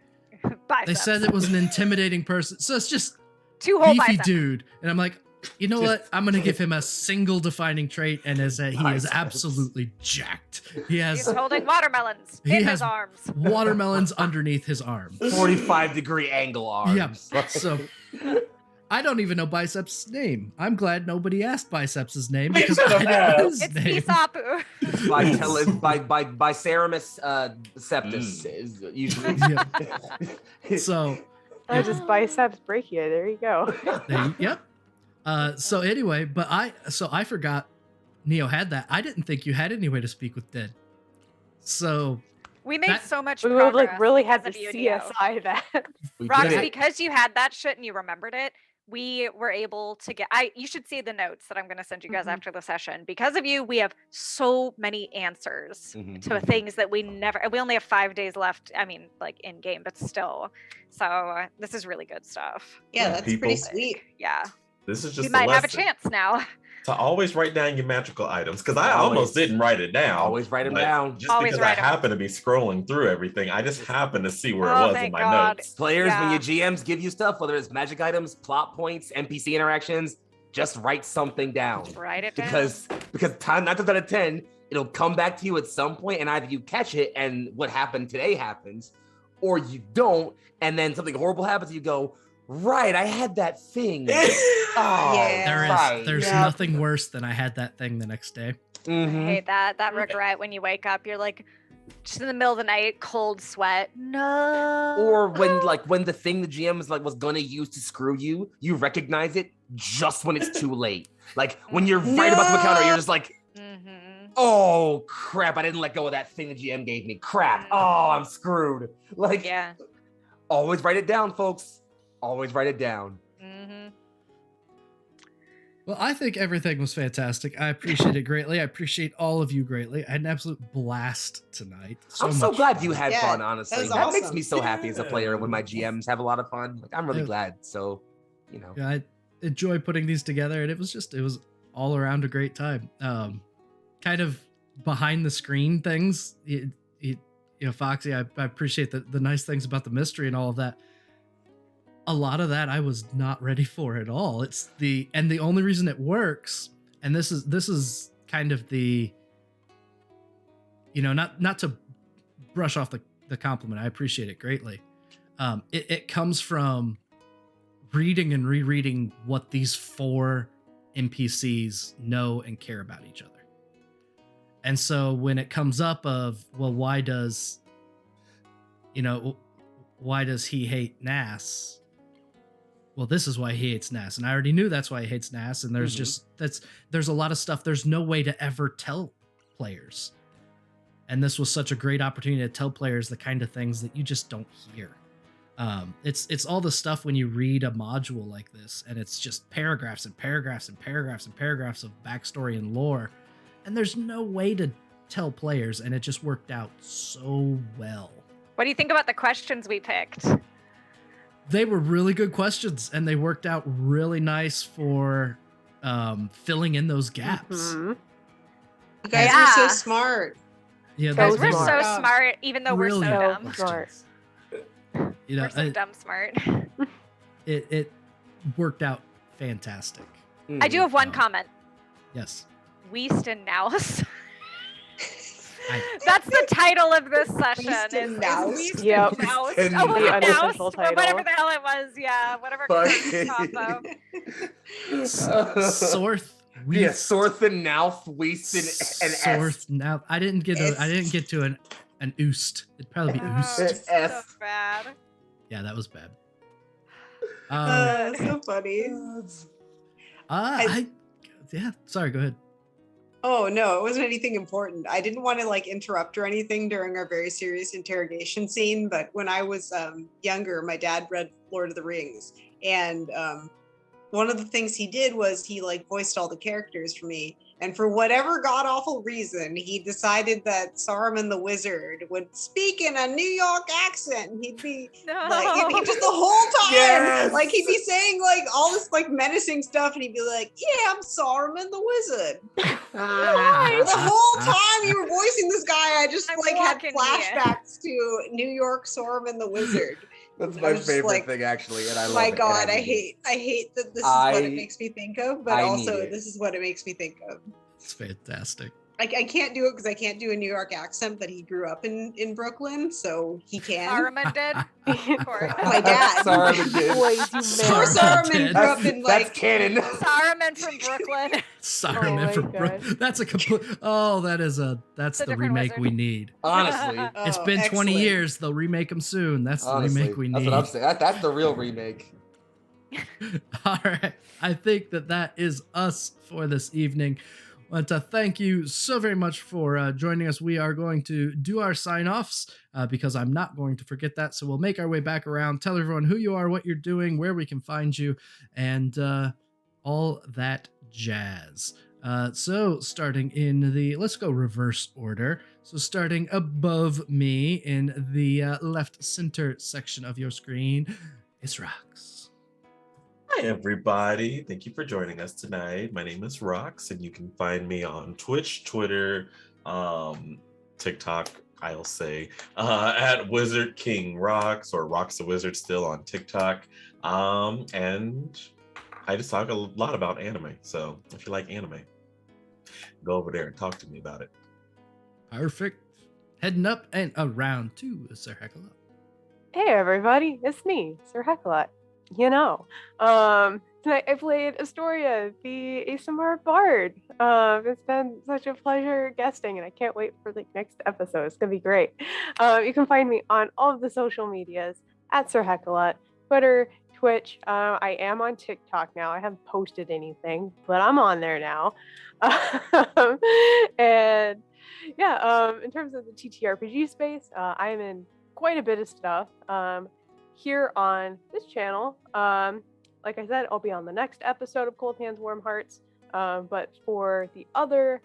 Biceps. They said it was an intimidating person, so it's just 2 whole beefy biceps. dude. And I'm like, you know what? I'm gonna give him a single defining trait, and is that he is absolutely jacked. He has He's holding watermelons in his arms. watermelons underneath his arm. 45-degree angle arms. Yeah. So I don't even know Biceps' name. I'm glad nobody asked Biceps' name because I don't know his It's name. Isapu. by Ceramus Septus is usually. So I just biceps brachia. There you go. Yep. So anyway, but I forgot Neo had that. I didn't think you had any way to speak with dead. So We made so much We progress. would like really have to because of you, Neo. CSI that. Rox, because you had that shit and you remembered it, we were able to get you should see the notes that I'm going to send you guys after the session. Because of you, we have so many answers to things that we only have 5 days left. I mean, like in game, but still. So this is really good stuff. Yeah, that's People. pretty sweet. Yeah. This is just We might a have a lesson chance now. to always write down your magical items, because I almost didn't write it down. Always write them but down. Just Always because I write 'em. happen to be scrolling through everything, I just happen to see where it Oh, was in thank my God. notes. Players, Yeah. when your GMs give you stuff, whether it's magic items, plot points, NPC interactions, just write something down. Write it down. Because 9 times out of 10, it'll come back to you at some point, and either you catch it and what happened today happens, or you don't, and then something horrible happens, and you go, right, I had that thing. Yeah. there's nothing worse than I had that thing the next day. I hate that regret when you wake up, you're like just in the middle of the night, cold sweat. No. Or when the thing the GM was gonna use to screw you, you recognize it just when it's too late. Like when you're right about to encounter it, you're just like, oh crap, I didn't let go of that thing the GM gave me. Crap. Oh, I'm screwed. Like, yeah. Always write it down, folks. Always write it down. Well, I think everything was fantastic. I appreciate it greatly. I appreciate all of you greatly. I had an absolute blast tonight. I'm so much glad fun. you had Yeah, fun, that honestly. was That makes awesome. me so happy as a player when my GMs have a lot of fun. Like, I'm really Yeah. glad. So, you know. Yeah, I enjoy putting these together, and it was all around a great time. Kind of behind the screen things, Foxy, I appreciate the nice things about the mystery and all of that. A lot of that I was not ready for at all. The only reason it works, and this is kind of the, not to brush off the compliment. I appreciate it greatly. It comes from reading and rereading what these 4 NPCs know and care about each other. And so when it comes up of, well, why does he hate Nass? Well, this is why he hates Nass. And I already knew that's why he hates Nass. And there's there's a lot of stuff there's no way to ever tell players. And this was such a great opportunity to tell players the kind of things that you just don't hear. It's all the stuff when you read a module like this, and it's just paragraphs and paragraphs and paragraphs and paragraphs of backstory and lore. And there's no way to tell players, and it just worked out so well. What do you think about the questions we picked? They were really good questions, and they worked out really nice for filling in those gaps. Mhm. You guys Yeah. are so smart. Yeah, So We're so smart. smart, even though we're so Brilliant dumb. questions. We're so dumb smart. It worked out fantastic. I do have one Um, comment. Yes. Weast and Nouse. I- That's the title of this session. Weast and is Nouse. Weast Yep. and Nouse. And Oh, the Nouse, unofficial or title. whatever the hell it was. Yeah, whatever. Fuck. combo. Sorth. Yeah, Sorth and Nouth, Weast and S. Sorth. Now I didn't get to an oost. It'd probably be Oh, oost. it's so S. bad. Yeah, that was bad. So funny. Yeah. Sorry. Go ahead. Oh no, it wasn't anything important. I didn't want to like interrupt or anything during our very serious interrogation scene, but when I was younger, my dad read Lord of the Rings, and one of the things he did was he like voiced all the characters for me. And for whatever god awful reason, he decided that Saruman the Wizard would speak in a New York accent. And he'd be like, he just the whole time, Yes! like he'd be saying like all this like menacing stuff, and he'd be like, "Yeah, I'm Saruman the Wizard." The whole time you were voicing this guy, I just I'm like had walking flashbacks to New York Saruman the Wizard. That's I my was just favorite like, thing, actually, and I love My it. and God, I love it. hate that this is what it I- makes me think of, but I need also it. this is what it makes me think of. It's fantastic. I can't do it because I can't do a New York accent, but he grew up in Brooklyn, so he can. Saruman did. Poor My dad. Saruman did. Boys, you Poor man. Saruman grew up in like That's canon. Saruman from Brooklyn. Sorry, Oh man. my For God. that's a complete. Oh, that's It's a the different remake wizard. we need. Honestly. It's Oh, been 20 excellent. years. They'll remake them soon. That's the Honestly, remake we that's need. what I'm saying. That's the real remake. All right. I think that is us for this evening. I want to thank you so very much for joining us. We are going to do our sign-offs because I'm not going to forget that. So we'll make our way back around, tell everyone who you are, what you're doing, where we can find you, and all that jazz. So starting in let's go reverse order. So starting above me in the left center section of your screen is Rox. Hi, everybody. Thank you for joining us tonight. My name is Rox, and you can find me on Twitch, Twitter, TikTok, I'll say, at Wizard King Rox, or Rox the Wizard still on TikTok. And I just talk a lot about anime. So if you like anime, go over there and talk to me about it. Perfect. Heading up and around to Sir Hecla. Hey everybody, it's me, Sir Hecla. Tonight I played Astoria, the ASMR Bard. It's been such a pleasure guesting, and I can't wait for the next episode. It's gonna be great. You can find me on all of the social medias at Sir Hecla, Twitter, Twitch. I am on TikTok now. I haven't posted anything, but I'm on there now. And yeah, in terms of the TTRPG space, I am in quite a bit of stuff. Here on this channel, like like I said, I'll be on the next episode of Cold Hands, Warm Hearts. But for the other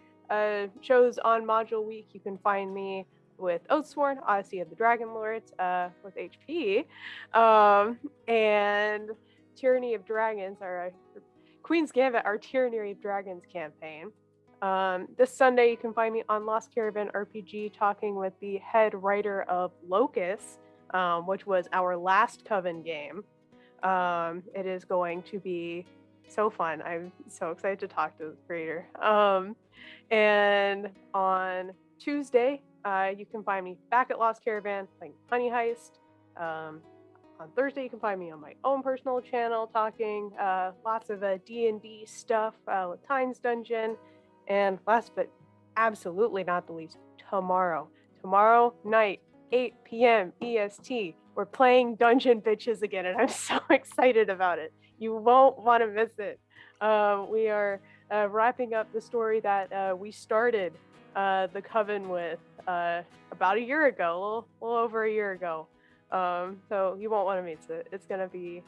shows on Module Week, you can find me with Oathsworn, Odyssey of the Dragon Lords, with HP, and Tyranny of Dragons, our Queen's Gambit, our Tyranny of Dragons campaign. This Sunday, you can find me on Lost Caravan RPG talking with the head writer of Locus, which was our last Coven game. It is going to be so fun. I'm so excited to talk to the creator. And on Tuesday, you can find me back at Lost Caravan playing Honey Heist. On Thursday, you can find me on my own personal channel talking lots of D&D stuff with Times Dungeon. And last but absolutely not the least, tomorrow night, 8 p.m. EST, we're playing Dungeon Bitches again, and I'm so excited about it. You won't want to miss it. We are wrapping up the story that we started the Coven with about a year ago, a little over a year ago. So you won't want to miss it. It's going to be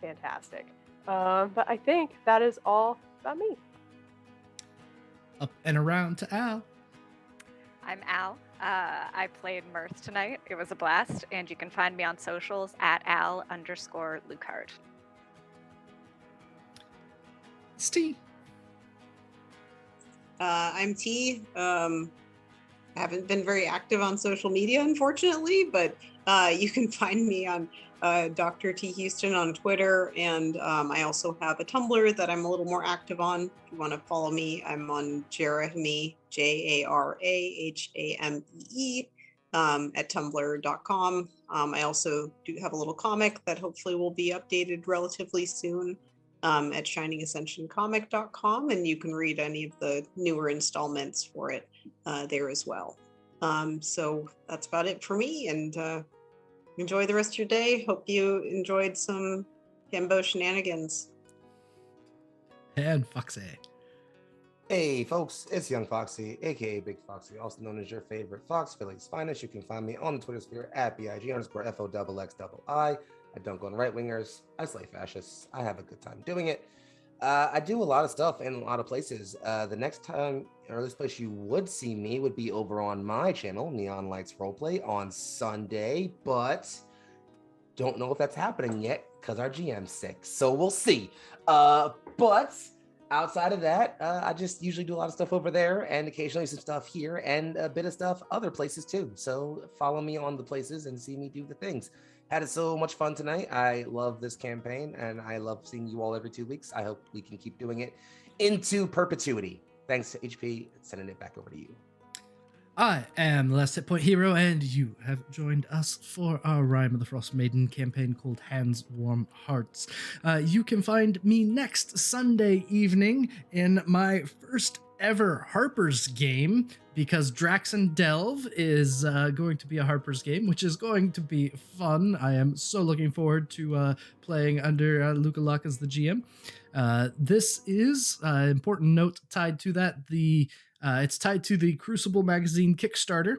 fantastic. But I think that is all about me. Up and around to Al. I'm Al. I played Mirth tonight. It was a blast, and you can find me on socials at Al_Lucart. Steve. I'm T. Haven't been very active on social media, unfortunately, but you can find me on Dr. T Houston on Twitter, and I also have a Tumblr that I'm a little more active on. If you want to follow me, I'm on Jarahmee, JARAHAMEE, at tumblr.com. I also do have a little comic that hopefully will be updated relatively soon at shiningascensioncomic.com, and you can read any of the newer installments for it there as well. So that's about it for me, and enjoy the rest of your day. Hope you enjoyed some Himbo shenanigans. And Foxy. Hey folks, it's Young Foxy, aka Big Foxy, also known as your favorite Fox, Philly's finest. You can find me on the Twitter sphere at BIG_FOXXII. I don't go on right wingers. I slay fascists. I have a good time doing it. I do a lot of stuff in a lot of places. The next time, or this place you would see me would be over on my channel, Neon Lights Roleplay, on Sunday, but don't know if that's happening yet because our GM's sick. So we'll see. But outside of that, I just usually do a lot of stuff over there and occasionally some stuff here and a bit of stuff other places too. So follow me on the places and see me do the things. Had so much fun tonight. I love this campaign and I love seeing you all every 2 weeks. I hope we can keep doing it into perpetuity. Thanks to HP. Sending it back over to you. I am the Last Hit Point Hero, and you have joined us for our Rime of the Frostmaiden campaign called Hands Warm Hearts. You can find me next Sunday evening in my first ever Harper's game, because Draxon Delve is going to be a Harper's game, which is going to be fun. I am so looking forward to playing under Luca Luck as the GM. This is an important note tied to that. It's tied to the Crucible Magazine Kickstarter,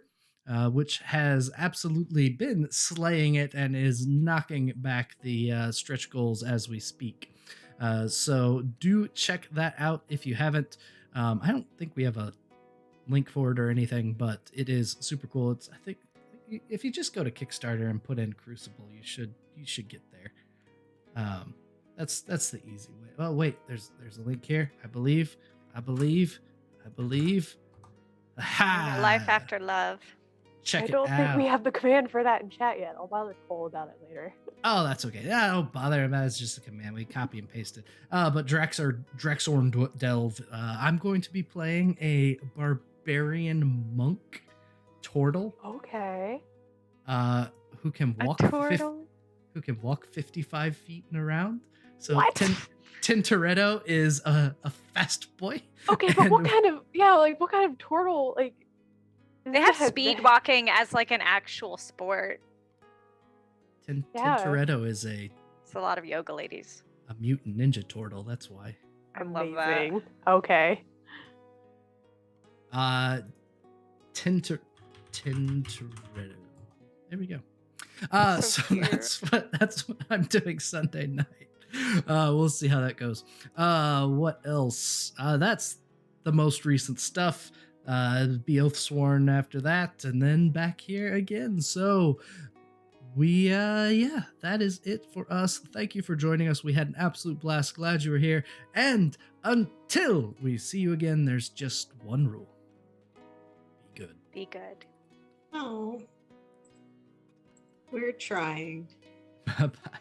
which has absolutely been slaying it and is knocking back the stretch goals as we speak. So do check that out if you haven't. I don't think we have a link for it or anything, but it is super cool. I think if you just go to Kickstarter and put in Crucible, you should get there. That's the easy way. Oh wait, there's a link here. I believe. Aha! Life After Love. Check it I don't out. think we have the command for that in chat yet. I'll bother Cole about it later. Oh, that's okay. Yeah, don't bother about it. It's just a command. We copy and paste it. But Drexorn Delve. I'm going to be playing a barbarian monk turtle. Okay. Who can walk who can walk 55 feet and around. So What? Tintoretto is a fast boy. Okay, but what kind of turtle, like... is They have that- speed walking as like an actual sport. Tintoretto is a It's a lot of yoga ladies. mutant ninja turtle. That's why. I love that. Amazing. Okay. Tintoretto. There we go. So So cute. that's what I'm doing Sunday night. We'll see how that goes. What else? That's the most recent stuff. Be Oathsworn after that, and then back here again. So that is it for us. Thank you for joining us. We had an absolute blast. Glad you were here. And until we see you again, there's just one rule. Be good. Be good. Oh, we're trying. Bye-bye.